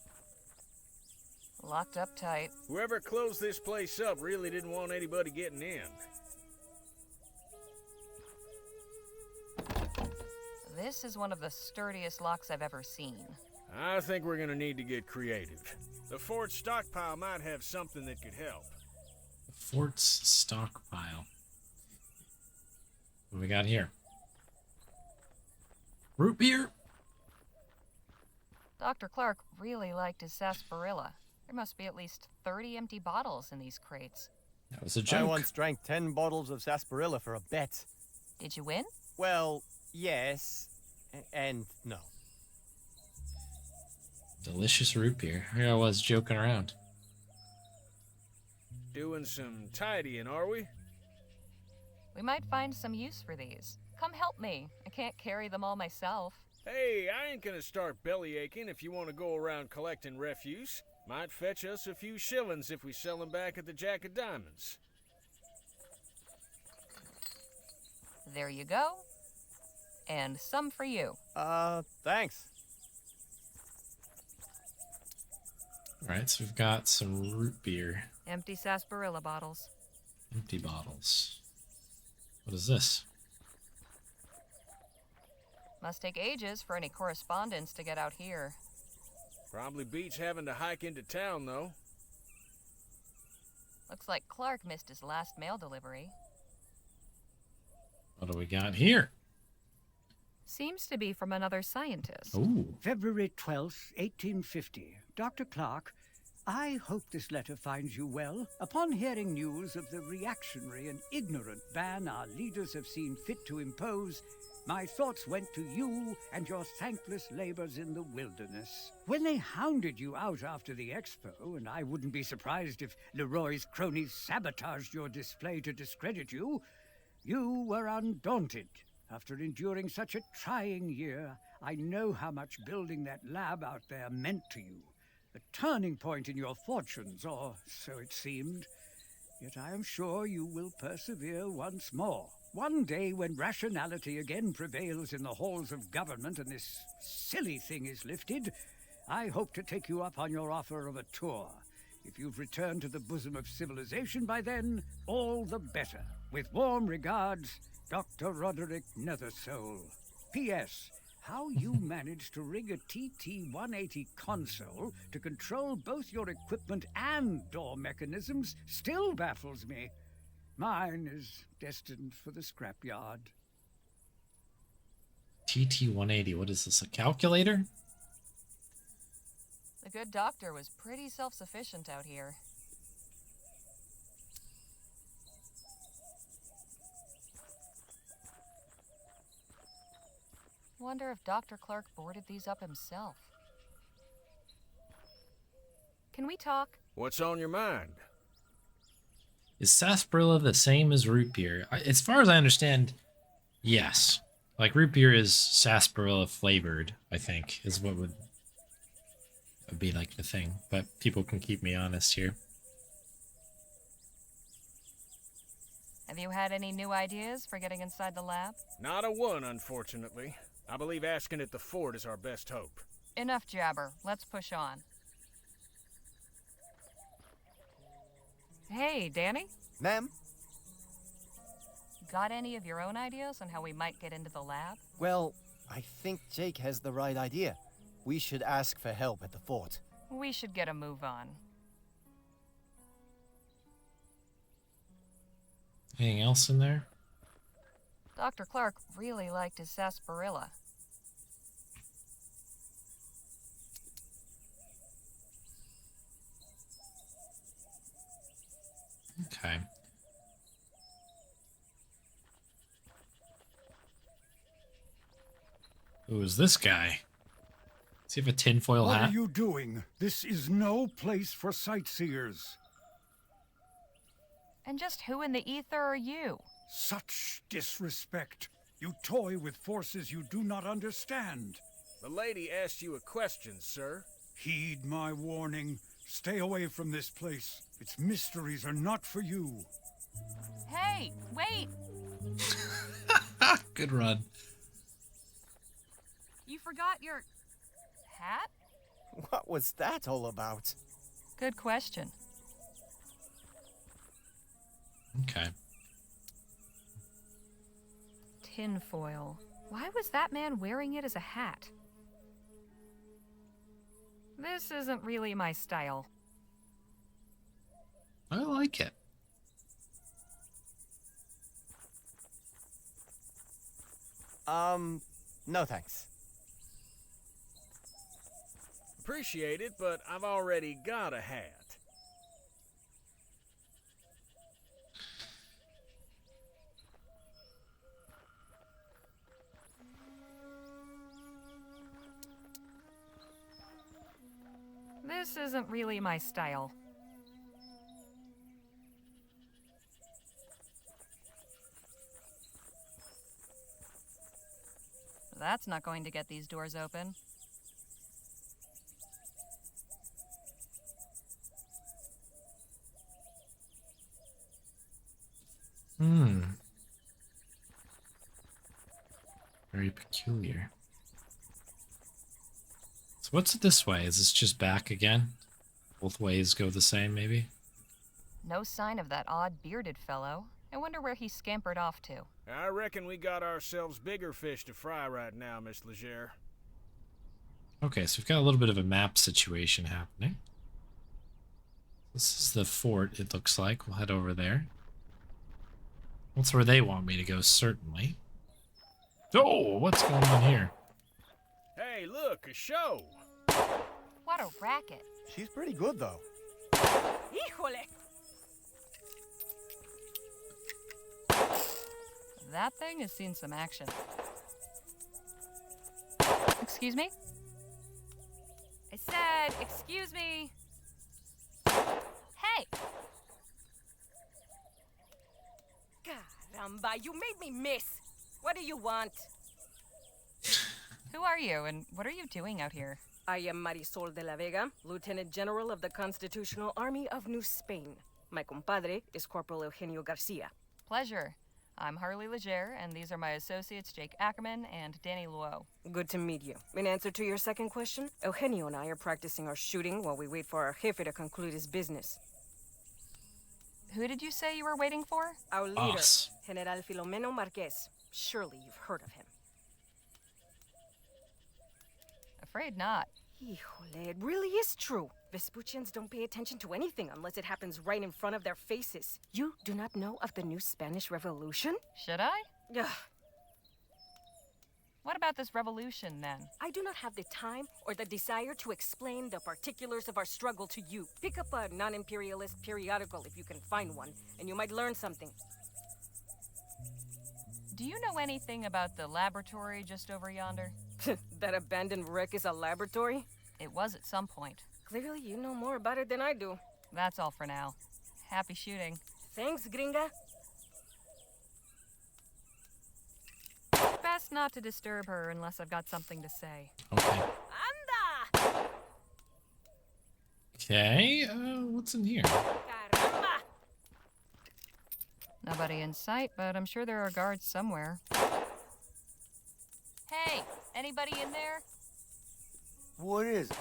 Locked up tight. Whoever closed this place up really didn't want anybody getting in. This is one of the sturdiest locks I've ever seen. I think we're gonna need to get creative. The fort stockpile might have something that could help. The fort's stockpile. What do we got here? Root beer? Dr. Clark really liked his sarsaparilla. There must be at least 30 empty bottles in these crates. That was a joke. I once drank 10 bottles of sarsaparilla for a bet. Did you win? Well, yes, and no. Delicious root beer. Here I was joking around. Doing some tidying, are we? We might find some use for these. Come help me. I can't carry them all myself. Hey, I ain't gonna start belly aching if you want to go around collecting refuse. Might fetch us a few shillings if we sell them back at the Jack of Diamonds. There you go. And some for you. Thanks. Alright, so we've got some root beer. Empty sarsaparilla bottles. Empty bottles. What is this? Must take ages for any correspondence to get out here. Probably beats having to hike into town, though. Looks like Clark missed his last mail delivery. What do we got here? Seems to be from another scientist. Ooh. February 12th, 1850. Dr. Clark, I hope this letter finds you well. Upon hearing news of the reactionary and ignorant ban our leaders have seen fit to impose, my thoughts went to you and your thankless labors in the wilderness. When they hounded you out after the expo, and I wouldn't be surprised if Leroy's cronies sabotaged your display to discredit you, you were undaunted. After enduring such a trying year, I know how much building that lab out there meant to you. A turning point in your fortunes, or so it seemed. Yet I am sure you will persevere once more. One day when rationality again prevails in the halls of government and this silly thing is lifted, I hope to take you up on your offer of a tour. If you've returned to the bosom of civilization by then, all the better. With warm regards, Dr. Roderick Nethersole. P.S. How you managed to rig a TT-180 console to control both your equipment and door mechanisms still baffles me. Mine is destined for the scrapyard. TT-180, what is this, a calculator? The good doctor was pretty self-sufficient out here. Wonder if Dr. Clark boarded these up himself. Can we talk? What's on your mind? Is sarsaparilla the same as root beer? As far as I understand, yes. Like, root beer is sarsaparilla flavored, I think, is what would be like the thing. But people can keep me honest here. Have you had any new ideas for getting inside the lab? Not a one, unfortunately. I believe asking at the fort is our best hope. Enough jabber. Let's push on. Hey, Danny? Ma'am? Got any of your own ideas on how we might get into the lab? Well, I think Jake has the right idea. We should ask for help at the fort. We should get a move on. Anything else in there? Dr. Clark really liked his sarsaparilla. Okay. Who is this guy? Does he have a tinfoil hat? What are you doing? This is no place for sightseers. And just who in the ether are you? Such disrespect. You toy with forces you do not understand. The lady asked you a question, sir. Heed my warning. Stay away from this place. Its mysteries are not for you. Hey, wait! Good run. You forgot your... hat? What was that all about? Good question. Okay. Tinfoil. Why was that man wearing it as a hat? This isn't really my style. I like it. No thanks. Appreciate it, but I've already got a hat. This isn't really my style. That's not going to get these doors open. Very peculiar. So what's it this way? Is this just back again? Both ways go the same, maybe? No sign of that odd bearded fellow. I wonder where he scampered off to. I reckon we got ourselves bigger fish to fry right now, Miss Leger. Okay, so we've got a little bit of a map situation happening. This is the fort, it looks like. We'll head over there. That's where they want me to go, certainly. Oh, what's going on here? Hey, look, a show! What a racket. She's pretty good, though. Híjole! That thing has seen some action. Excuse me? I said, excuse me. Hey! Caramba, you made me miss. What do you want? Who are you, and what are you doing out here? I am Marisol de la Vega, Lieutenant General of the Constitutional Army of New Spain. My compadre is Corporal Eugenio Garcia. Pleasure. I'm Harley Leger, and these are my associates Jake Ackerman and Danny Luo. Good to meet you. In answer to your second question, Eugenio and I are practicing our shooting while we wait for our jefe to conclude his business. Who did you say you were waiting for? Our leader, Us. General Filomeno Marquez. Surely you've heard of him. Afraid not. Híjole, it really is true. Vespuccians don't pay attention to anything unless it happens right in front of their faces. You do not know of the new Spanish Revolution? Should I? Ugh. What about this revolution, then? I do not have the time or the desire to explain the particulars of our struggle to you. Pick up a non-imperialist periodical if you can find one, and you might learn something. Do you know anything about the laboratory just over yonder? That abandoned wreck is a laboratory? It was at some point. Clearly, you know more about it than I do. That's all for now. Happy shooting. Thanks, gringa. Best not to disturb her unless I've got something to say. Okay. Anda! Okay, what's in here? Caramba! Nobody in sight, but I'm sure there are guards somewhere. Hey, anybody in there? What is it?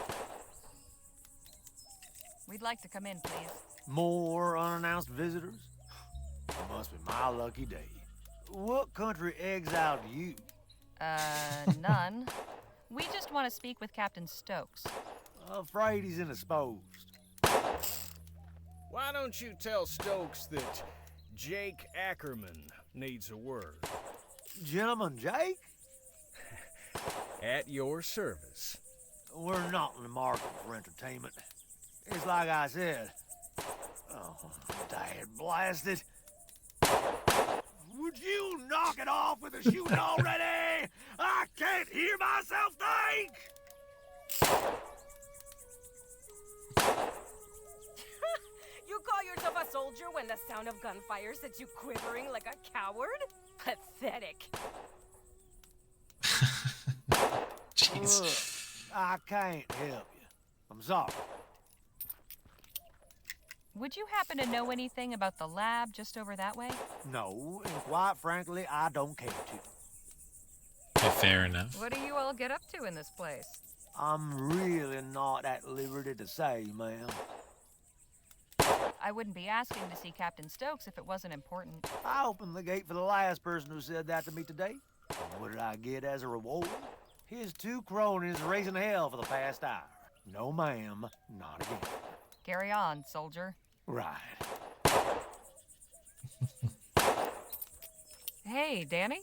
We'd like to come in, please. More unannounced visitors? Must be my lucky day. What country exiled you? None. We just want to speak with Captain Stokes. Afraid he's indisposed. Why don't you tell Stokes that Jake Ackerman needs a word? Gentleman Jake? At your service. We're not in the market for entertainment. It's like I said. Oh, dad blasted. Would you knock it off with the shooting already? I can't hear myself think! You call yourself a soldier when the sound of gunfire sets you quivering like a coward? Pathetic. Jeez. Look, I can't help you. I'm sorry. Would you happen to know anything about the lab just over that way? No, and quite frankly, I don't care to. Okay, fair enough. What do you all get up to in this place? I'm really not at liberty to say, ma'am. I wouldn't be asking to see Captain Stokes if it wasn't important. I opened the gate for the last person who said that to me today. And what did I get as a reward? His 2 cronies raising hell for the past hour. No, ma'am, not again. Carry on, soldier. Right. Hey, Danny?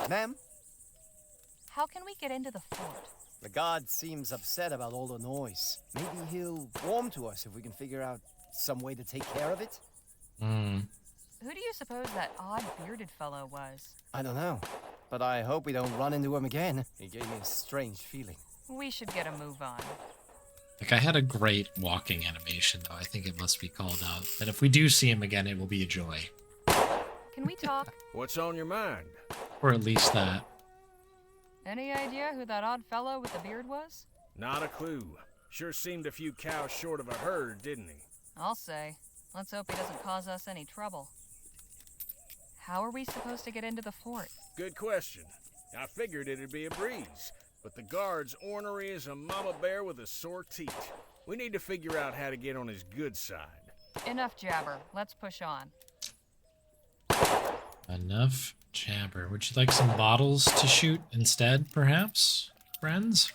Ma'am? How can we get into the fort? The guard seems upset about all the noise. Maybe he'll warm to us if we can figure out some way to take care of it? Who do you suppose that odd bearded fellow was? I don't know, but I hope we don't run into him again. He gave me a strange feeling. We should get a move on. Like, I had a great walking animation, though. I think it must be called out. And if we do see him again, it will be a joy. Can we talk? What's on your mind? Or at least that. Any idea who that odd fellow with the beard was? Not a clue. Sure seemed a few cows short of a herd, didn't he? I'll say. Let's hope he doesn't cause us any trouble. How are we supposed to get into the fort? Good question. I figured it'd be a breeze, but the guard's ornery as a mama bear with a sore teeth. We need to figure out how to get on his good side. Enough jabber. Let's push on. Enough jabber. Would you like some bottles to shoot instead, perhaps, friends?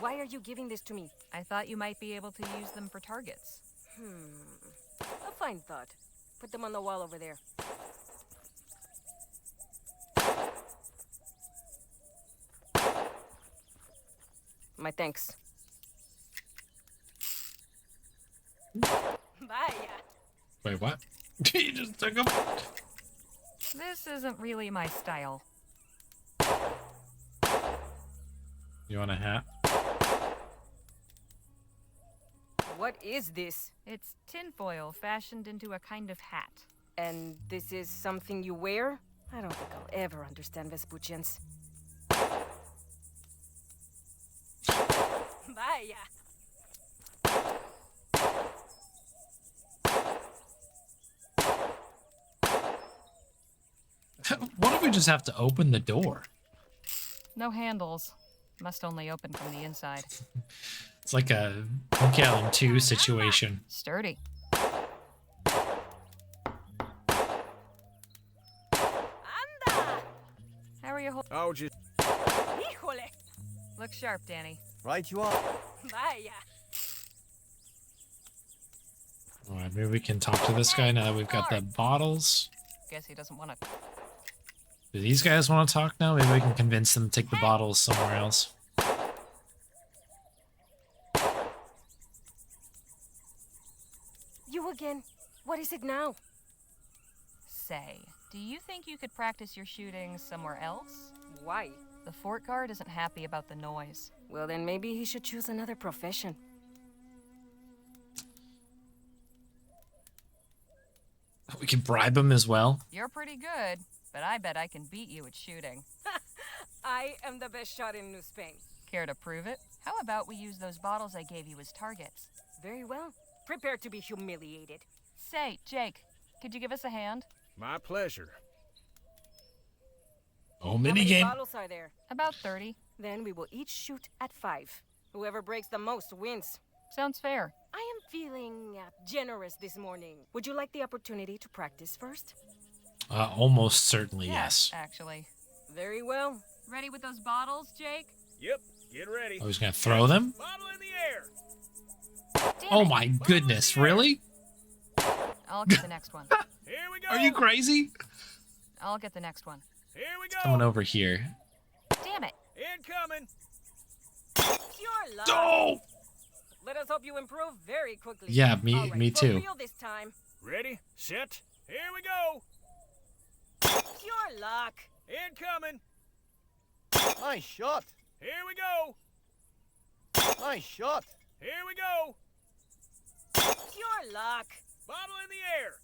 Why are you giving this to me? I thought you might be able to use them for targets. A fine thought. Put them on the wall over there. My thanks. Bye. Wait, what? You just took them? This isn't really my style. You want a hat? What is this? It's tinfoil fashioned into a kind of hat. And this is something you wear? I don't think I'll ever understand Vespuccians. Vaya. What if we just have to open the door? No handles. Must only open from the inside. It's like a Monkey Island 2 situation. Sturdy. How are you holding? Oh, just... Híjole. Look sharp, Danny. Right you are. Vaya. Alright, maybe we can talk to this guy now that we've got the bottles. Guess he doesn't want to. Do these guys want to talk now? Maybe we can convince them to take the bottles somewhere else. You again? What is it now? Say, do you think you could practice your shooting somewhere else? Why? The fort guard isn't happy about the noise. Well, then maybe he should choose another profession. We can bribe him as well. You're pretty good, but I bet I can beat you at shooting. I am the best shot in New Spain. Care to prove it? How about we use those bottles I gave you as targets? Very well. Prepare to be humiliated. Say, Jake, could you give us a hand? My pleasure. Oh, How many minigame. bottles are there? About 30. Then we will each shoot at 5. Whoever breaks the most wins. Sounds fair. I am feeling generous this morning. Would you like the opportunity to practice first? Almost certainly, yes. Actually. Very well. Ready with those bottles, Jake? Yep. Get ready. I was gonna throw them? Bottle in the air. Oh my goodness, really? I'll get the next one. Here we go. Are you crazy? I'll get the next one. Here we go. Coming over here. Damn it. Incoming. Pure luck. Oh! Let us hope you improve very quickly. Yeah, All right, me for too. real this time. Ready, set, here we go. Pure luck. Incoming. Nice shot. Here we go. Nice shot. Here we go. Pure luck. Bottle in the air.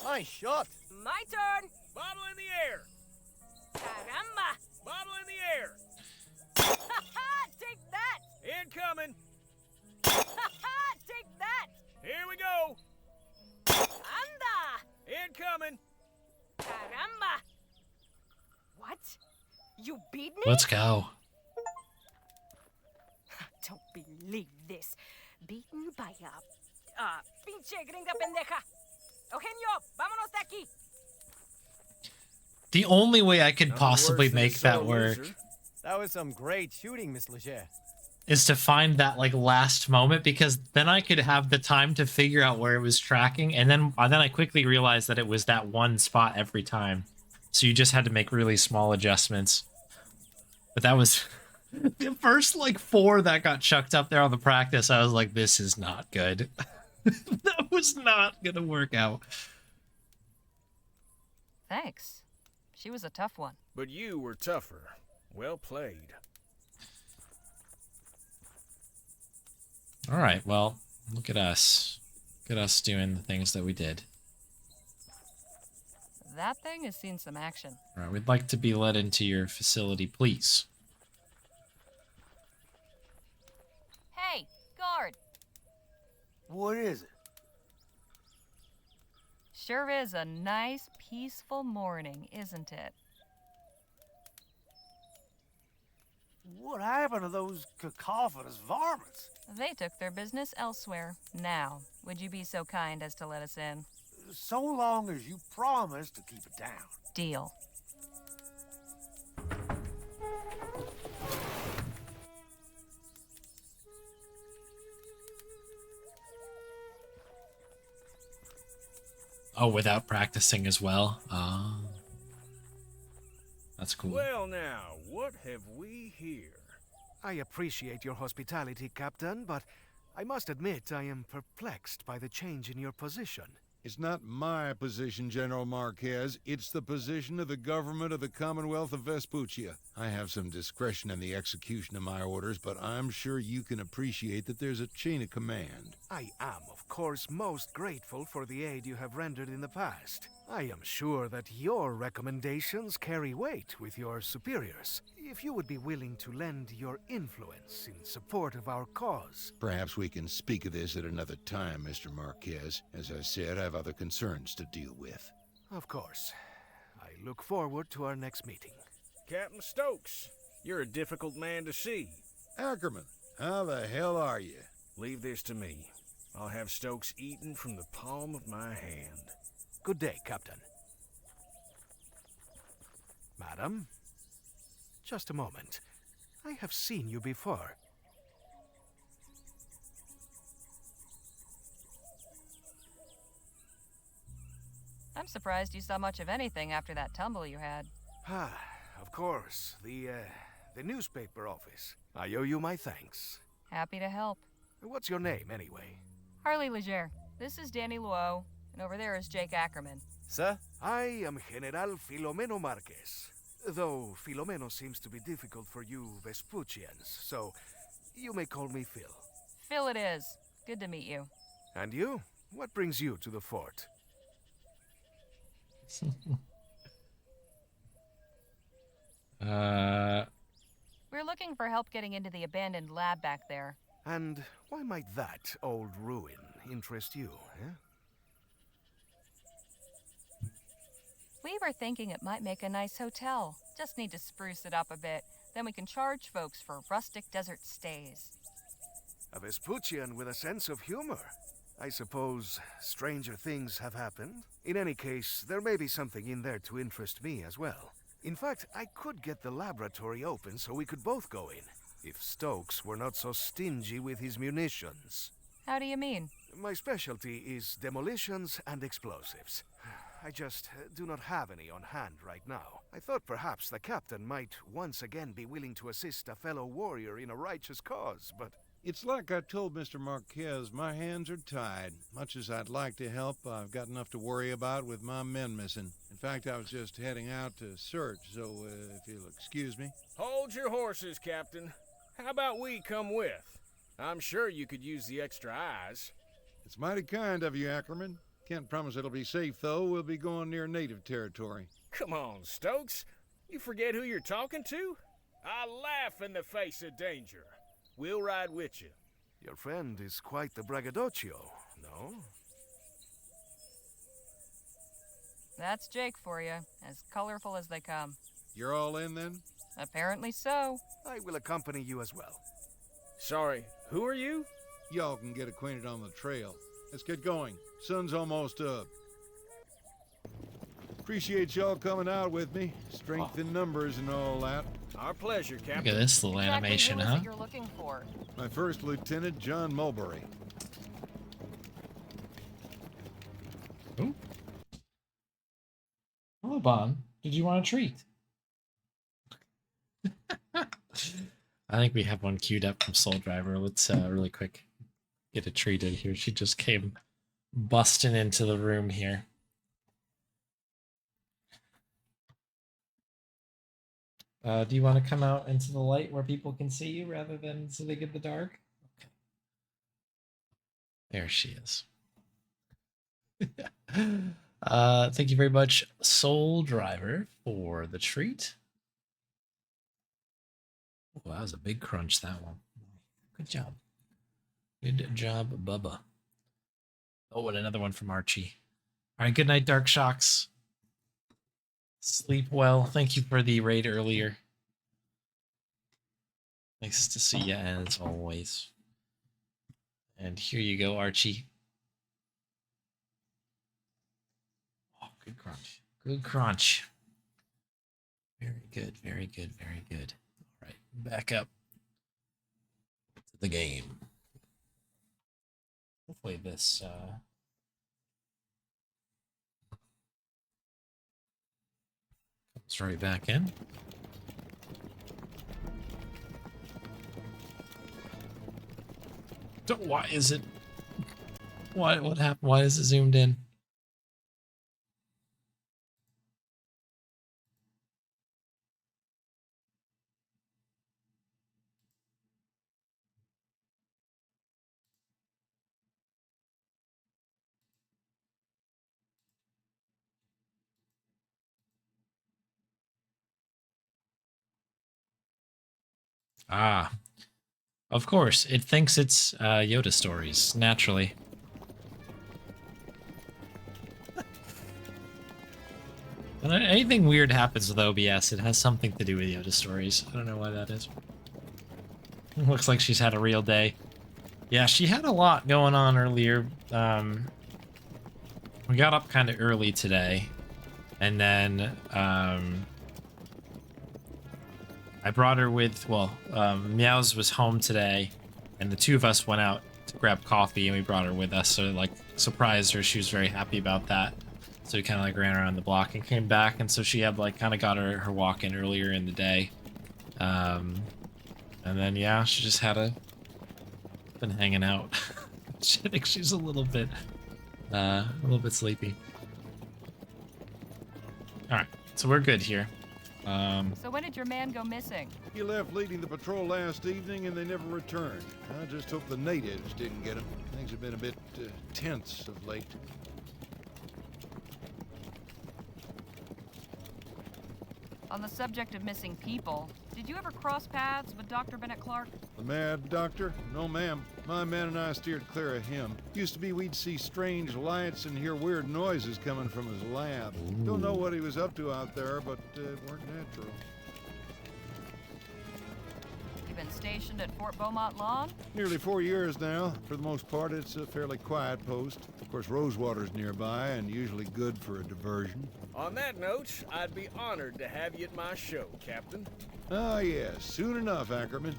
Nice shot. My turn. Bottle in the air. Caramba. Bottle in the air. Take that. Incoming. Take that. Here we go. Anda. Incoming. Caramba. What? You beat me? Let's go. Don't believe this. Beaten by a... pinche gringa pendeja. Eugenio, vámonos de aquí. The only way I could possibly make that work That was some great shooting, Miss Leger. is to find that like last moment, because then I could have the time to figure out where it was tracking, and then I quickly realized that it was that one spot every time. So you just had to make really small adjustments. But that was the first like 4 that got chucked up there on the practice. I was like, this is not good. That was not gonna work out. Thanks. She was a tough one. But you were tougher. Well played. All right, well, look at us. Look at us doing the things that we did. That thing has seen some action. All right, we'd like to be led into your facility, please. Hey, guard. What is it? Sure is a nice, peaceful morning, isn't it? What happened to those cacophonous varmints? They took their business elsewhere. Now, would you be so kind as to let us in? So long as you promise to keep it down. Deal. Oh, without practicing as well? Oh. That's cool. Well now, what have we here? I appreciate your hospitality, Captain, but I must admit I am perplexed by the change in your position. It's not my position, General Marquez. It's the position of the government of the Commonwealth of Vespuccia. I have some discretion in the execution of my orders, but I'm sure you can appreciate that there's a chain of command. I am, of course, most grateful for the aid you have rendered in the past. I am sure that your recommendations carry weight with your superiors. If you would be willing to lend your influence in support of our cause. Perhaps we can speak of this at another time, Mr. Marquez. As I said, I have other concerns to deal with. Of course. I look forward to our next meeting. Captain Stokes, you're a difficult man to see. Ackerman, how the hell are you? Leave this to me. I'll have Stokes eaten from the palm of my hand. Good day, Captain. Madam? Just a moment. I have seen you before. I'm surprised you saw much of anything after that tumble you had. Ah, of course. The newspaper office. I owe you my thanks. Happy to help. What's your name, anyway? Harley Leger. This is Danny Luo, and over there is Jake Ackerman. Sir? I am General Filomeno Marquez. Though Filomeno seems to be difficult for you Vespuccians, so you may call me Phil. Phil it is. Good to meet you. And you? What brings you to the fort? We're looking for help getting into the abandoned lab back there. And why might that old ruin interest you, eh? We were thinking it might make a nice hotel. Just need to spruce it up a bit. Then we can charge folks for rustic desert stays. A Vespuccian with a sense of humor. I suppose stranger things have happened. In any case, there may be something in there to interest me as well. In fact, I could get the laboratory open so we could both go in, if Stokes were not so stingy with his munitions. How do you mean? My specialty is demolitions and explosives. I just do not have any on hand right now. I thought perhaps the captain might once again be willing to assist a fellow warrior in a righteous cause, but... It's like I told Mr. Marquez, my hands are tied. Much as I'd like to help, I've got enough to worry about with my men missing. In fact, I was just heading out to search, so if you'll excuse me. Hold your horses, Captain. How about we come with? I'm sure you could use the extra eyes. It's mighty kind of you, Ackerman. Can't promise it'll be safe, though. We'll be going near native territory. Come on, Stokes. You forget who you're talking to? I laugh in the face of danger. We'll ride with you. Your friend is quite the braggadocio, no? That's Jake for you, as colorful as they come. You're all in, then? Apparently so. I will accompany you as well. Sorry, who are you? Y'all can get acquainted on the trail. Let's get going. Sun's almost up. Appreciate y'all coming out with me. Strength in numbers and all that. Our pleasure, Captain. Look at this little animation, exactly huh? You're looking for. My first lieutenant, John Mulberry. Ooh. Hello, Bon. Did you want a treat? I think we have one queued up from Soul Driver. Let's really quick get it treated here. She just came busting into the room here. Do you want to come out into the light where people can see you rather than sitting in the dark? Okay. There she is. Thank you very much, Soul Driver, for the treat. Oh, that was a big crunch, that one. Good job. Good job, Bubba. Oh, and another one from Archie. All right, good night, Dark Shocks. Sleep well. Thank you for the raid earlier. Nice to see you, as always. And here you go, Archie. Oh, good crunch. Good crunch. Very good, very good, very good. All right, back up to the game. Hopefully this comes right back in. Why is it? What happened? Why is it zoomed in? Ah, of course. It thinks it's Yoda stories, naturally. When anything weird happens with OBS, it has something to do with Yoda stories. I don't know why that is. Looks like she's had a real day. Yeah, she had a lot going on earlier. We got up kind of early today, and then I brought her with, well, Meows was home today, and the two of us went out to grab coffee, and we brought her with us, so, like, surprised her. She was very happy about that. So we kind of, like, ran around the block and came back, and so she had, like, kind of got her walk in earlier in the day. And then, yeah, she just had been hanging out. I think she's a little bit sleepy. All right, so we're good here. So when did your man go missing? He left leading the patrol last evening and they never returned. I just hope the natives didn't get him. Things have been a bit tense of late. On the subject of missing people, did you ever cross paths with Dr. Bennett Clark? The mad doctor? No, ma'am. My man and I steered clear of him. Used to be we'd see strange lights and hear weird noises coming from his lab. Ooh. Don't know what he was up to out there, but it weren't natural. You've been stationed at Fort Beaumont long? Nearly 4 years now. For the most part, it's a fairly quiet post. Of course, Rosewater's nearby and usually good for a diversion. On that note, I'd be honored to have you at my show, Captain. Ah, yes. Soon enough, Ackerman.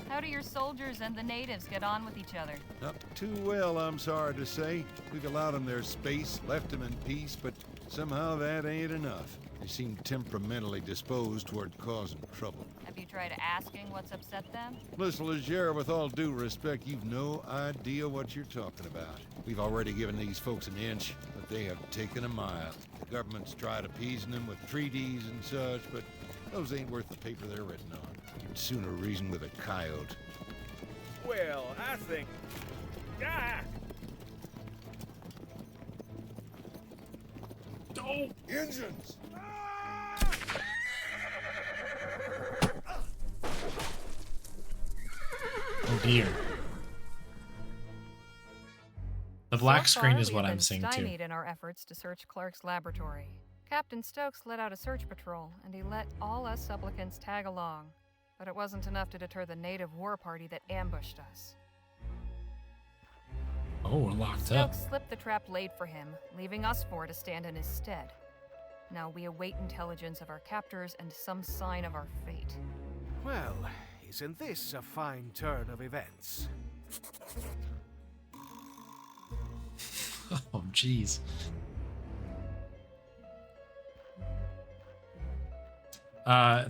How do your soldiers and the natives get on with each other? Not too well, I'm sorry to say. We've allowed them their space, left them in peace, but somehow that ain't enough. They seem temperamentally disposed toward causing trouble. Have you tried asking what's upset them? Listen, Legere, with all due respect, you've no idea what you're talking about. We've already given these folks an inch, but they have taken a mile. The government's tried appeasing them with treaties and such, but those ain't worth the paper they're written on. You'd sooner reason with a coyote. Well, I think... Ah! Oh! Engines! Oh dear. The black So screen far, is what we've I'm been seeing too. stymied in our efforts to search Clark's laboratory. Captain Stokes let out a search patrol, and he let all us supplicants tag along. But it wasn't enough to deter the native war party that ambushed us. Oh, we're locked up. Stokes slipped the trap laid for him, leaving us four to stand in his stead. Now we await intelligence of our captors and some sign of our fate. Well, isn't this a fine turn of events? Oh, jeez.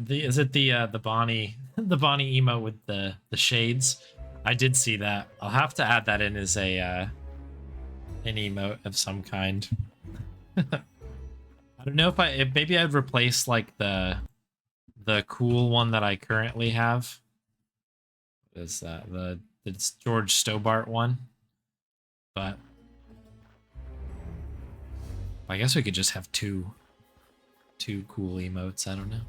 Is it the Bonnie the Bonnie emo with the shades? I did see that. I'll have to add that in as a an emote of some kind. I don't know if maybe I'd replace like the cool one that I currently have. What is that? It's George Stobart one. But I guess we could just have two cool emotes. I don't know.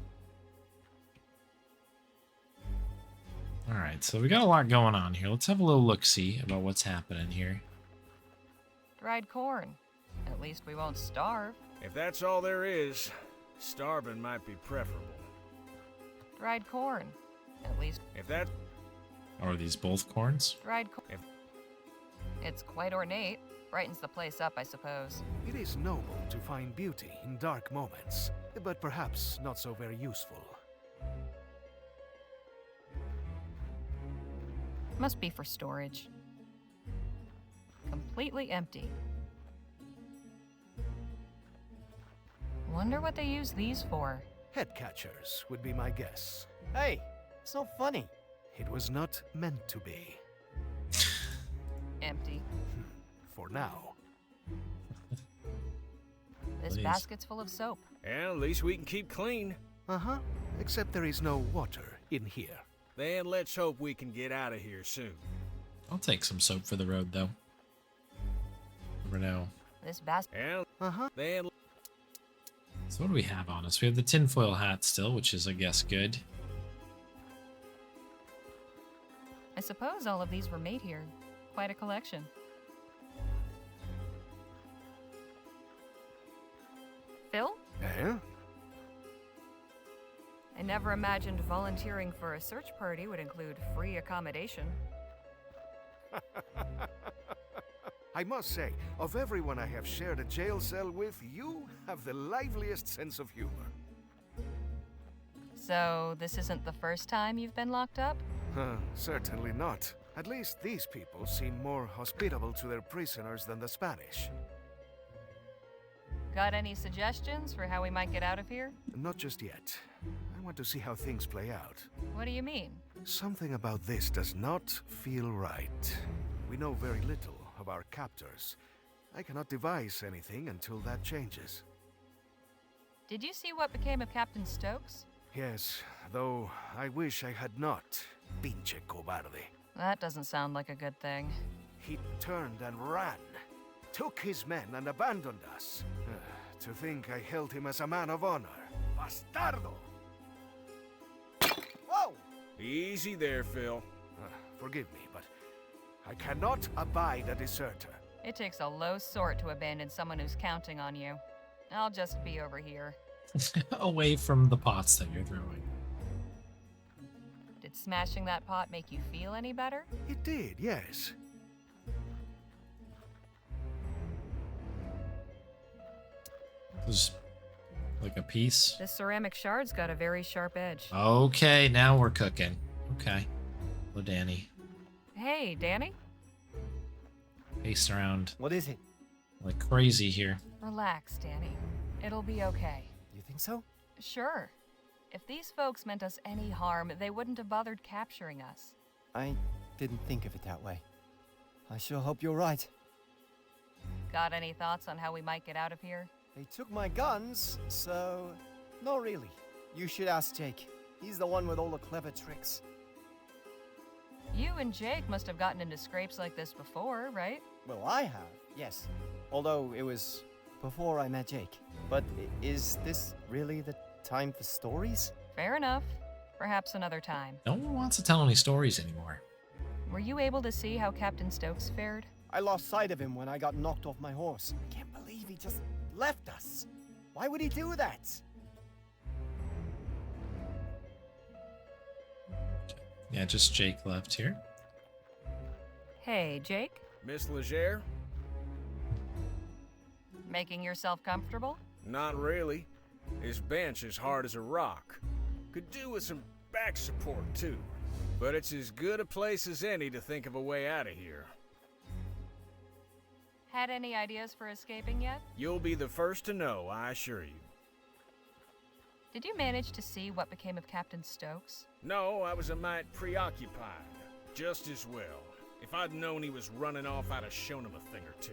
All right, so we got a lot going on here. Let's have a little look-see about what's happening here. Dried corn. At least we won't starve. If that's all there is, starving might be preferable. Dried corn. At least... If that... Are these both corns? Dried corn. It's quite ornate. Brightens the place up, I suppose. It is noble to find beauty in dark moments, but perhaps not so very useful. Must be for storage. Completely empty. Wonder what they use these for. Head catchers would be my guess. Hey, so funny. It was not meant to be. Empty. For now. This basket's full of soap. Well, at least we can keep clean. Uh-huh. Except there is no water in here. Then let's hope we can get out of here soon. I'll take some soap for the road, though. Never know. This basket. Well, then... So what do we have on us? We have the tinfoil hat still, which is, I guess, good. I suppose all of these were made here. Quite a collection. Phil? Eh? I never imagined volunteering for a search party would include free accommodation. I must say, of everyone I have shared a jail cell with, you have the liveliest sense of humor. So, this isn't the first time you've been locked up? Certainly not. At least these people seem more hospitable to their prisoners than the Spanish. Got any suggestions for how we might get out of here? Not just yet. I want to see how things play out. What do you mean? Something about this does not feel right. We know very little of our captors. I cannot devise anything until that changes. Did you see what became of Captain Stokes? Yes, though I wish I had not. Pinche cobarde. That doesn't sound like a good thing. He turned and ran. Took his men and abandoned us. To think I held him as a man of honor. Bastardo! Whoa! Easy there, Phil. Forgive me, but I cannot abide a deserter. It takes a low sort to abandon someone who's counting on you. I'll just be over here. Away from the pots that you're throwing. Did smashing that pot make you feel any better? It did, yes. There's like a piece. This ceramic shard's got a very sharp edge. Okay, now we're cooking. Okay. Hello, Danny. Hey, Danny? Pace around. What is it? Like crazy here. Relax, Danny. It'll be okay. You think so? Sure. If these folks meant us any harm, they wouldn't have bothered capturing us. I didn't think of it that way. I sure hope you're right. Got any thoughts on how we might get out of here? They took my guns, so... No, really. You should ask Jake. He's the one with all the clever tricks. You and Jake must have gotten into scrapes like this before, right? Well, I have, yes. Although it was before I met Jake. But is this really the time for stories? Fair enough. Perhaps another time. No one wants to tell any stories anymore. Were you able to see how Captain Stokes fared? I lost sight of him when I got knocked off my horse. I can't believe he just left us. Why would he do that? Yeah, just Jake left here. Hey, Jake? Miss Legere? Making yourself comfortable? Not really. This bench is hard as a rock. Could do with some back support, too. But it's as good a place as any to think of a way out of here. Had any ideas for escaping yet? You'll be the first to know, I assure you. Did you manage to see what became of Captain Stokes? No, I was a mite preoccupied. Just as well. If I'd known he was running off, I'd have shown him a thing or two.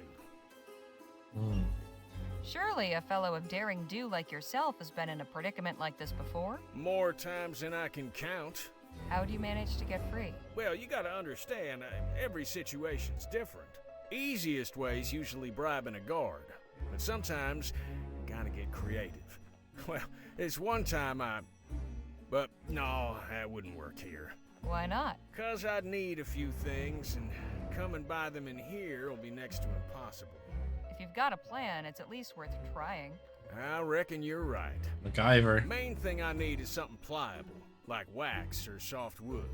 Surely a fellow of daring do like yourself has been in a predicament like this before? More times than I can count. How'd you manage to get free? Well, you gotta understand, every situation's different. Easiest way's usually bribing a guard, but sometimes you gotta get creative. Well, there's one time but no, that wouldn't work here. Why not? 'Cause I'd need a few things, and coming by them in here will be next to impossible. If you've got a plan, it's at least worth trying. I reckon you're right. MacGyver. Main thing I need is something pliable, like wax or soft wood.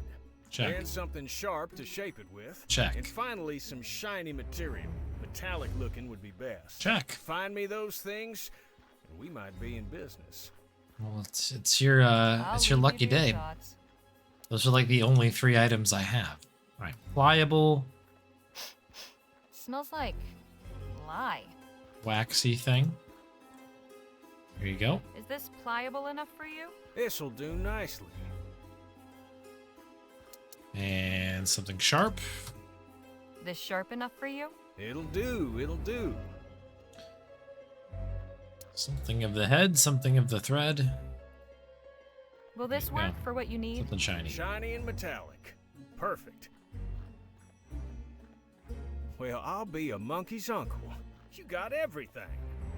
Check. Then something sharp to shape it with. Check. And finally, some shiny material. Metallic looking would be best. Check. Find me those things, and we might be in business. Well, it's your lucky day. Those are like the only 3 items I have. All right, pliable, Smells like lye. waxy thing. Here you go. Is this pliable enough for you? This'll do nicely. And something sharp. This sharp enough for you? It'll do, it'll do. Something of the head, something of the thread. Will this work for what you need? Something shiny. Shiny and metallic. Perfect. Well, I'll be a monkey's uncle. You got everything.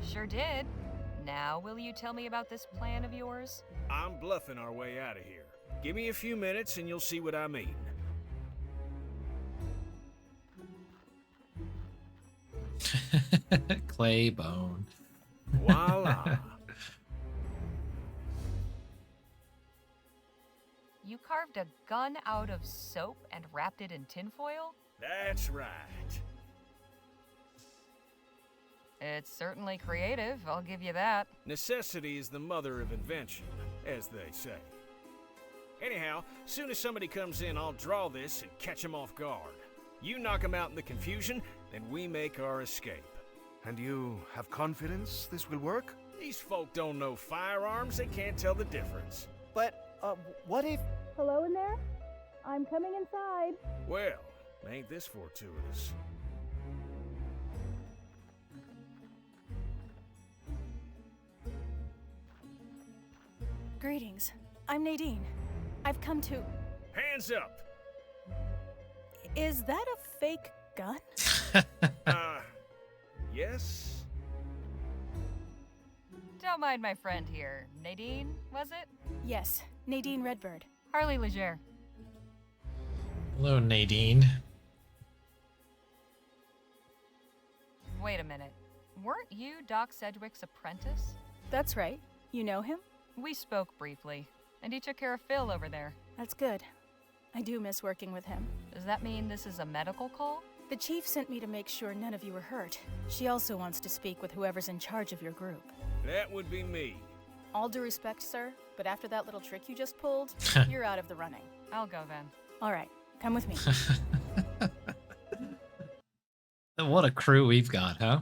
Sure did. Now, will you tell me about this plan of yours? I'm bluffing our way out of here. Give me a few minutes and you'll see what I mean. Clay bone. Voila. You carved a gun out of soap and wrapped it in tinfoil? That's right. It's certainly creative, I'll give you that. Necessity is the mother of invention, as they say. Anyhow, soon as somebody comes in, I'll draw this and catch them off guard. You knock them out in the confusion, then we make our escape. And you have confidence this will work? These folk don't know firearms, they can't tell the difference. But, what if... Hello in there? I'm coming inside. Well, ain't this fortuitous? Greetings. I'm Nadine. I've come to... Hands up! Is that a fake gun? Yes? Don't mind my friend here. Nadine, was it? Yes, Nadine Redbird. Harley Legere. Hello, Nadine. Wait a minute. Weren't you Doc Sedgwick's apprentice? That's right. You know him? We spoke briefly, and he took care of Phil over there. That's good. I do miss working with him. Does that mean this is a medical call? The chief sent me to make sure none of you were hurt. She also wants to speak with whoever's in charge of your group. That would be me. All due respect, sir, but after that little trick you just pulled, you're out of the running. I'll go then. All right, come with me. What a crew we've got, huh?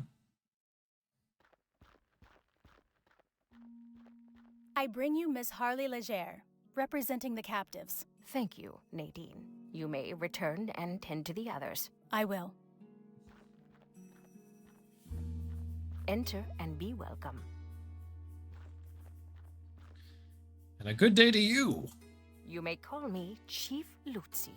I bring you Miss Harley Legere, representing the captives. Thank you, Nadine. You may return and tend to the others. I will. Enter and be welcome. And a good day to you. You may call me Chief Lutzi.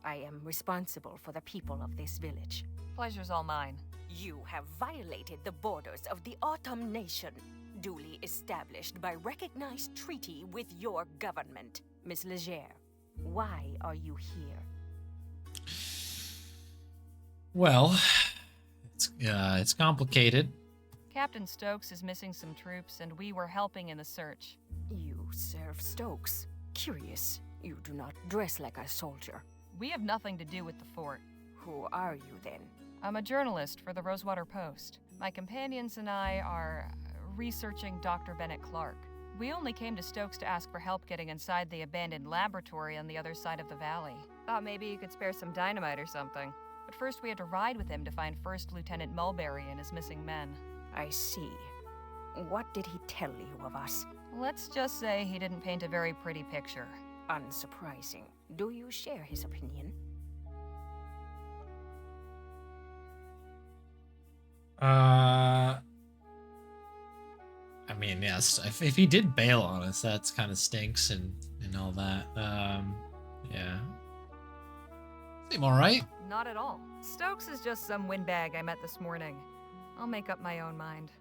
I am responsible for the people of this village. Pleasure's all mine. You have violated the borders of the Autumn Nation, duly established by recognized treaty with your government. Miss Legere, why are you here? Well, it's complicated. Captain Stokes is missing some troops, and we were helping in the search. You serve Stokes. Curious. You do not dress like a soldier. We have nothing to do with the fort. Who are you then? I'm a journalist for the Rosewater Post. My companions and I are researching Dr. Bennett Clark. We only came to Stokes to ask for help getting inside the abandoned laboratory on the other side of the valley. Thought maybe you could spare some dynamite or something. But first we had to ride with him to find First Lieutenant Mulberry and his missing men. I see. What did he tell you of us? Let's just say he didn't paint a very pretty picture. Unsurprising. Do you share his opinion? I mean, yes, if he did bail on us, that's kind of stinks and all that. Yeah. Seem alright? Not at all. Stokes is just some windbag I met this morning. I'll make up my own mind.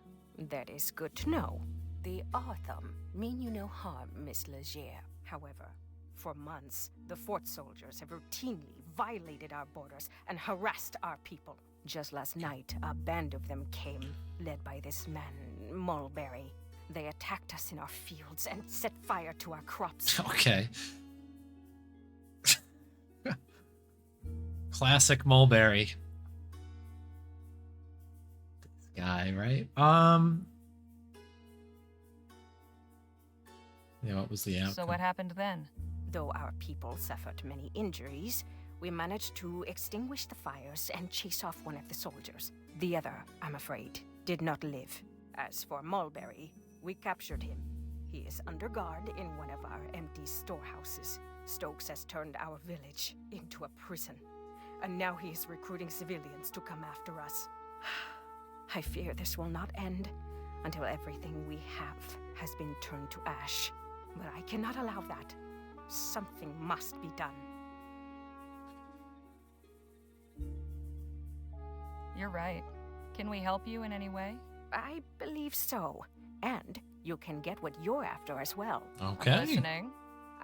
That is good to know. The Autumn mean you no harm, Miss Legere. However, for months, the fort soldiers have routinely violated our borders and harassed our people. Just last night, a band of them came, led by this man, Mulberry. They attacked us in our fields and set fire to our crops. Okay. Classic Mulberry. This guy, right? Yeah, what was the outcome? So what happened then? Though our people suffered many injuries, we managed to extinguish the fires and chase off one of the soldiers. The other, I'm afraid, did not live. As for Mulberry, we captured him. He is under guard in one of our empty storehouses. Stokes has turned our village into a prison, and now he is recruiting civilians to come after us. I fear this will not end until everything we have has been turned to ash. But I cannot allow that. Something must be done. You're right. Can we help you in any way? I believe so. And you can get what you're after as well. Okay. I'm listening.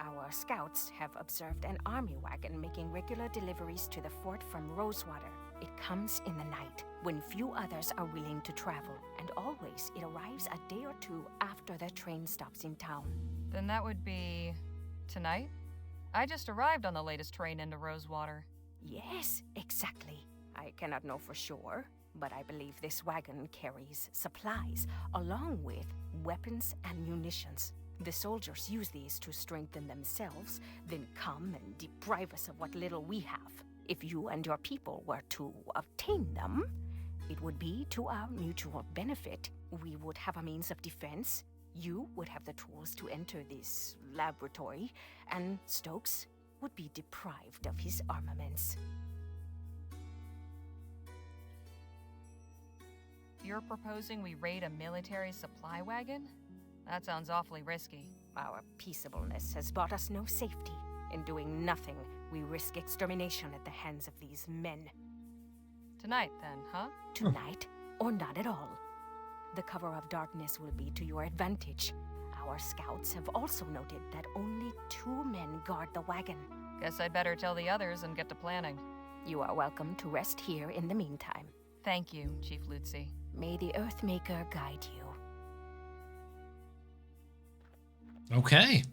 Our scouts have observed an army wagon making regular deliveries to the fort from Rosewater. It comes in the night, when few others are willing to travel, and always it arrives a day or two after the train stops in town. Then that would be tonight? I just arrived on the latest train into Rosewater. Yes, exactly. I cannot know for sure, but I believe this wagon carries supplies, along with weapons and munitions. The soldiers use these to strengthen themselves, then come and deprive us of what little we have. If you and your people were to obtain them, it would be to our mutual benefit. We would have a means of defense, you would have the tools to enter this laboratory, and Stokes would be deprived of his armaments. You're proposing we raid a military supply wagon? That sounds awfully risky. Our peaceableness has brought us no safety. In doing nothing, we risk extermination at the hands of these men. Tonight, then, huh? Tonight, or not at all. The cover of darkness will be to your advantage. Our scouts have also noted that only 2 men guard the wagon. Guess I'd better tell the others and get to planning. You are welcome to rest here in the meantime. Thank you, Chief Lutzi. May the Earthmaker guide you. Okay.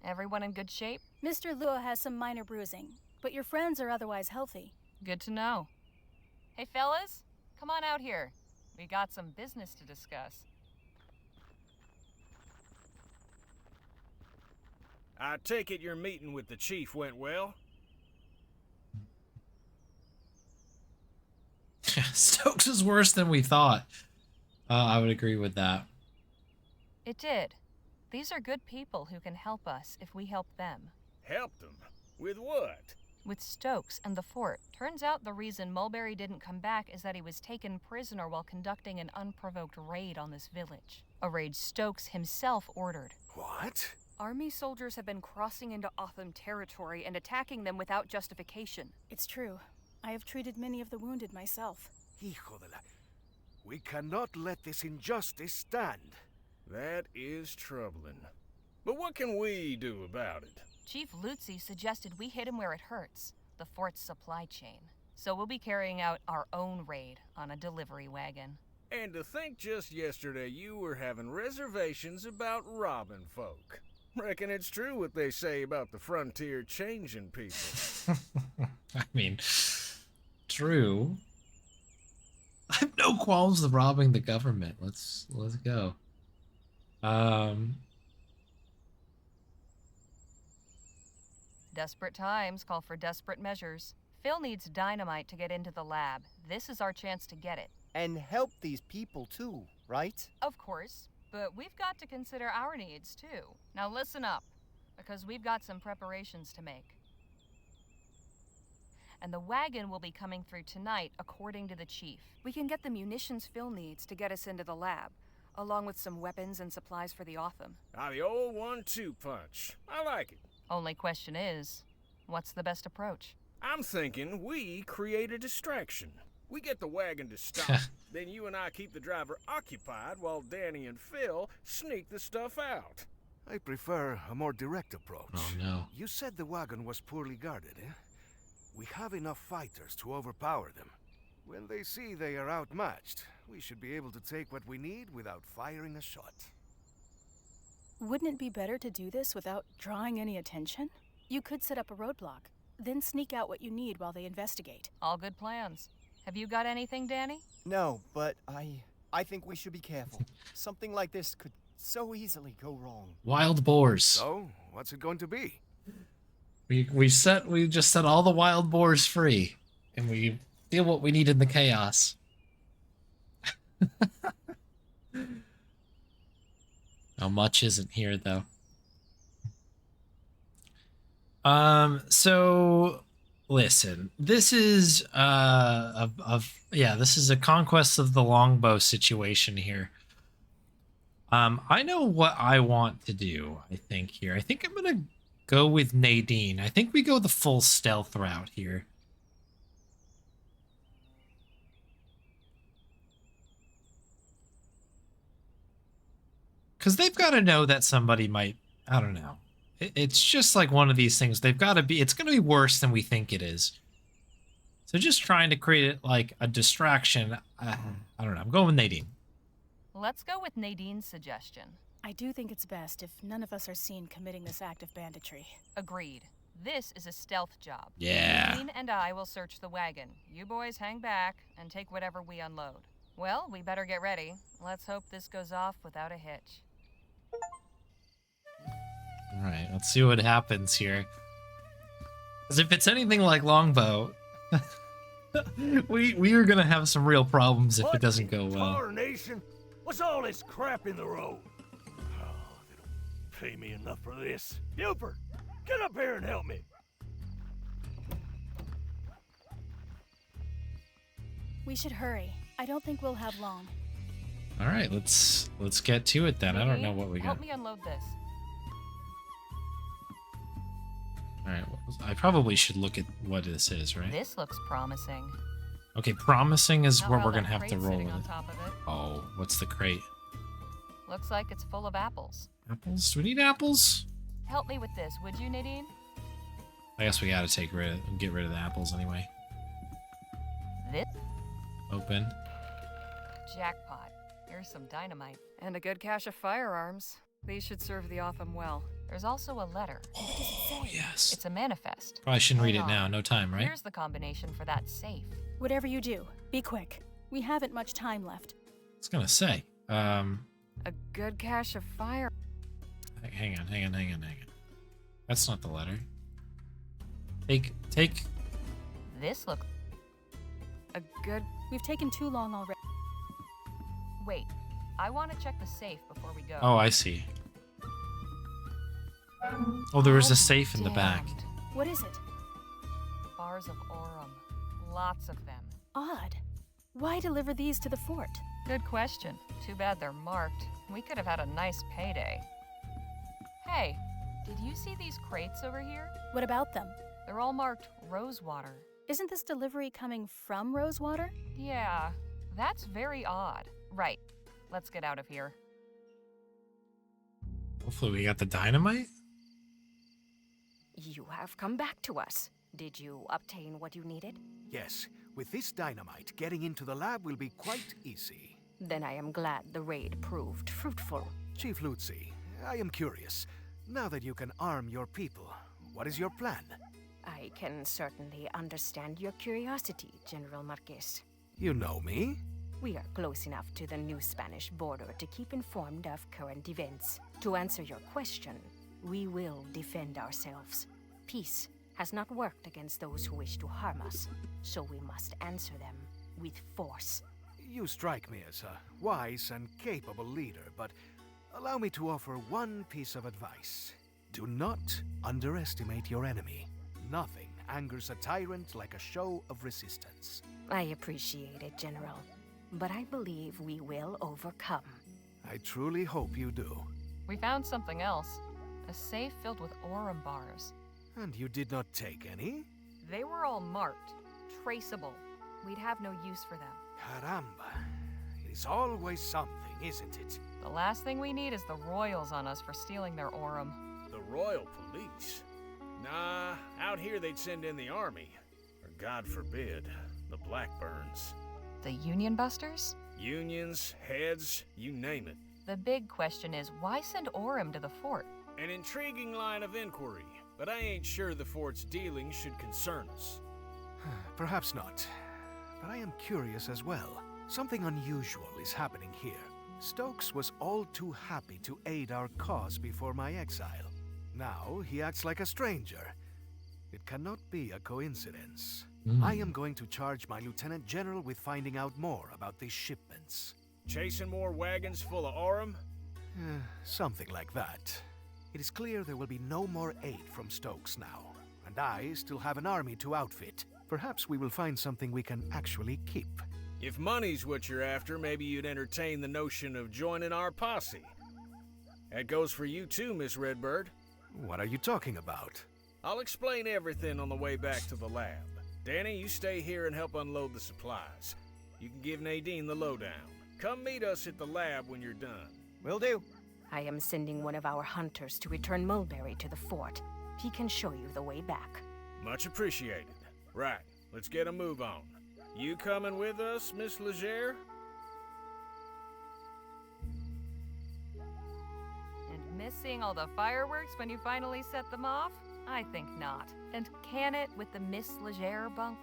Everyone in good shape? Mr. Luo has some minor bruising, but your friends are otherwise healthy. Good to know. Hey, fellas, come on out here. We got some business to discuss. I take it your meeting with the chief went well? Stokes is worse than we thought. I would agree with that. It did. These are good people who can help us if we help them. Helped them? With what? With Stokes and the fort. Turns out the reason Mulberry didn't come back is that he was taken prisoner while conducting an unprovoked raid on this village. A raid Stokes himself ordered. What? Army soldiers have been crossing into Otham territory and attacking them without justification. It's true. I have treated many of the wounded myself. Hijo de la... We cannot let this injustice stand. That is troubling. But what can we do about it? Chief Lutzi suggested we hit him where it hurts, the fort's supply chain. So we'll be carrying out our own raid on a delivery wagon. And to think just yesterday you were having reservations about robbing folk. Reckon it's true what they say about the frontier changing people. I mean, true. I have no qualms with robbing the government. Let's go. Desperate times call for desperate measures. Phil needs dynamite to get into the lab. This is our chance to get it. And help these people too, right? Of course, but we've got to consider our needs too. Now listen up, because we've got some preparations to make. And the wagon will be coming through tonight, according to the chief. We can get the munitions Phil needs to get us into the lab, along with some weapons and supplies for the Otham. The old 1-2 punch. I like it. Only question is, what's the best approach? I'm thinking we create a distraction. We get the wagon to stop, then you and I keep the driver occupied while Danny and Phil sneak the stuff out. I prefer a more direct approach. Oh no. You said the wagon was poorly guarded, eh? We have enough fighters to overpower them. When they see they are outmatched, we should be able to take what we need without firing a shot. Wouldn't it be better to do this without drawing any attention? You could set up a roadblock, then sneak out what you need while they investigate. All good plans. Have you got anything, Danny? No, but I think we should be careful. Something like this could so easily go wrong. Wild boars. So, what's it going to be? We just set all the wild boars free, and we deal what we need in the chaos. How much isn't here though. So listen, this is this is a conquest of the longbow situation here. I know what I want to do, I think here. I think I'm gonna go with Nadine. I think we go the full stealth route here. Because they've got to know that somebody might, I don't know. It's just like one of these things. They've got to be, it's going to be worse than we think it is. So just trying to create it like a distraction. I don't know. I'm going with Nadine. Let's go with Nadine's suggestion. I do think it's best if none of us are seen committing this act of banditry. Agreed. This is a stealth job. Yeah. Nadine and I will search the wagon. You boys hang back and take whatever we unload. Well, we better get ready. Let's hope this goes off without a hitch. All right, let's see what happens here. Because if it's anything like Longbow, we are gonna have some real problems if it doesn't go well. Tarnation? What's all this crap in the road? Oh, they don't pay me enough for this. Buford, get up here and help me. We should hurry. I don't think we'll have long. All right, let's get to it then. I don't know what we got. Help me unload this. All right, I probably should look at what this is, right? This looks promising. Okay, promising is Not what while we're gonna that have to crate's roll sitting with. on top of it. Oh, what's the crate? Looks like it's full of apples. Apples? Do we need apples? Help me with this, would you, Nadine? I guess we gotta get rid of the apples anyway. This? Open. Jackpot. Here's some dynamite. And a good cache of firearms. These should serve the Otham well. There's also a letter. What does it say? Yes. It's a manifest. Probably shouldn't read it now. No time, right? Here's the combination for that safe. Whatever you do, be quick. We haven't much time left. I was gonna say. A good cache of fire. Hang on. That's not the letter. Take. This looks a good. We've taken too long already. Wait, I want to check the safe before we go. Oh, I see. Oh, there was a safe in the back. What is it? Bars of Aurum. Lots of them. Odd. Why deliver these to the fort? Good question. Too bad they're marked. We could have had a nice payday. Hey, did you see these crates over here? What about them? They're all marked Rosewater. Isn't this delivery coming from Rosewater? Yeah, that's very odd. Right, let's get out of here. Hopefully we got the dynamite. You have come back to us. Did you obtain what you needed? Yes, with this dynamite, getting into the lab will be quite easy. Then I am glad the raid proved fruitful. Chief Lutzi, I am curious. Now that you can arm your people, what is your plan? I can certainly understand your curiosity, General Marquez. You know me? We are close enough to the new Spanish border to keep informed of current events. To answer your question, we will defend ourselves. Peace has not worked against those who wish to harm us, so we must answer them with force. You strike me as a wise and capable leader, but allow me to offer one piece of advice. Do not underestimate your enemy. Nothing angers a tyrant like a show of resistance. I appreciate it, General, but I believe we will overcome. I truly hope you do. We found something else. A safe filled with Aurum bars. And you did not take any? They were all marked. Traceable. We'd have no use for them. Caramba. It is always something, isn't it? The last thing we need is the Royals on us for stealing their Aurum. The Royal Police? Nah, out here they'd send in the army. Or God forbid, the Blackburns. The Union Busters? Unions, heads, you name it. The big question is, why send Aurum to the fort? An intriguing line of inquiry, but I ain't sure the fort's dealings should concern us. Perhaps not. But I am curious as well. Something unusual is happening here. Stokes was all too happy to aid our cause before my exile. Now he acts like a stranger. It cannot be a coincidence. I am going to charge my Lieutenant General with finding out more about these shipments. Chasing more wagons full of Aurum? Something like that. It is clear there will be no more aid from Stokes now, and I still have an army to outfit. Perhaps we will find something we can actually keep. If money's what you're after, maybe you'd entertain the notion of joining our posse. That goes for you too, Miss Redbird. What are you talking about? I'll explain everything on the way back to the lab. Danny, you stay here and help unload the supplies. You can give Nadine the lowdown. Come meet us at the lab when you're done. Will do. I am sending one of our hunters to return Mulberry to the fort. He can show you the way back. Much appreciated. Right, let's get a move on. You coming with us, Miss Legere? And missing all the fireworks when you finally set them off? I think not. And can it with the Miss Legere bunk?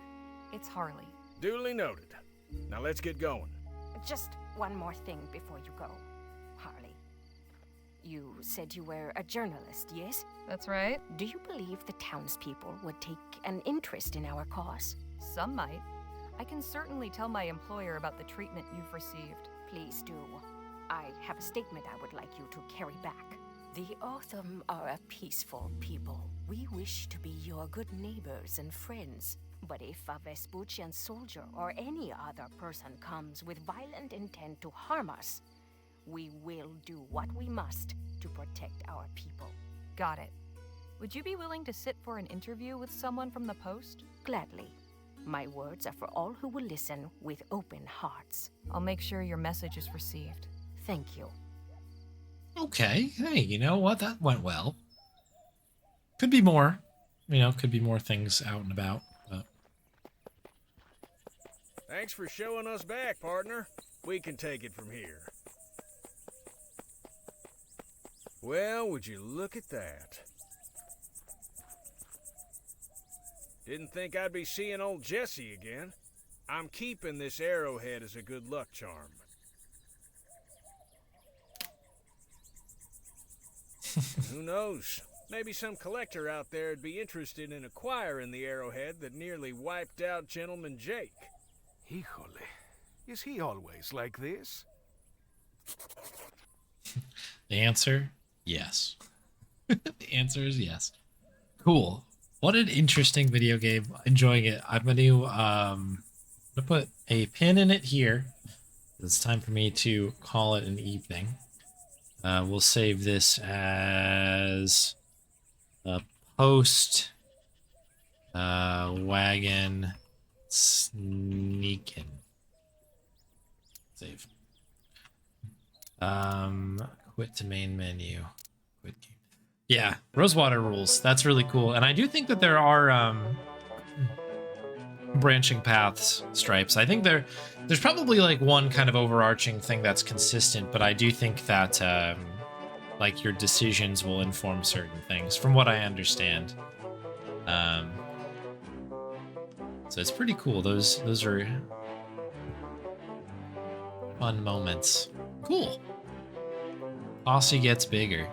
It's Harley. Duly noted. Now let's get going. Just one more thing before you go, Harley. You said you were a journalist, yes? That's right. Do you believe the townspeople would take an interest in our cause? Some might. I can certainly tell my employer about the treatment you've received. Please do. I have a statement I would like you to carry back. The Otham are a peaceful people. We wish to be your good neighbors and friends. But if a Vespuccian soldier or any other person comes with violent intent to harm us, we will do what we must to protect our people. Got it. Would you be willing to sit for an interview with someone from the post? Gladly. My words are for all who will listen with open hearts. I'll make sure your message is received. Thank you. Okay. Hey, you know what? That went well. Could be more. Could be more things out and about. But... Thanks for showing us back, partner. We can take it from here. Well, would you look at that? Didn't think I'd be seeing old Jesse again. I'm keeping this arrowhead as a good luck charm. Who knows? Maybe some collector out there would be interested in acquiring the arrowhead that nearly wiped out Gentleman Jake. Híjole. Is he always like this? The answer, yes. The answer is yes. Cool. What an interesting video game. Enjoying it. I'm going to put a pin in it here. It's time for me to call it an evening. We'll save this as a post wagon sneakin'. Save. Quit to main menu. Quit game. Yeah, Rosewater rules. That's really cool. And I do think that there are branching paths stripes. I think there's probably like one kind of overarching thing that's consistent, but I do think that like your decisions will inform certain things from what I understand. So it's pretty cool. Those are fun moments. Cool. Posse gets bigger.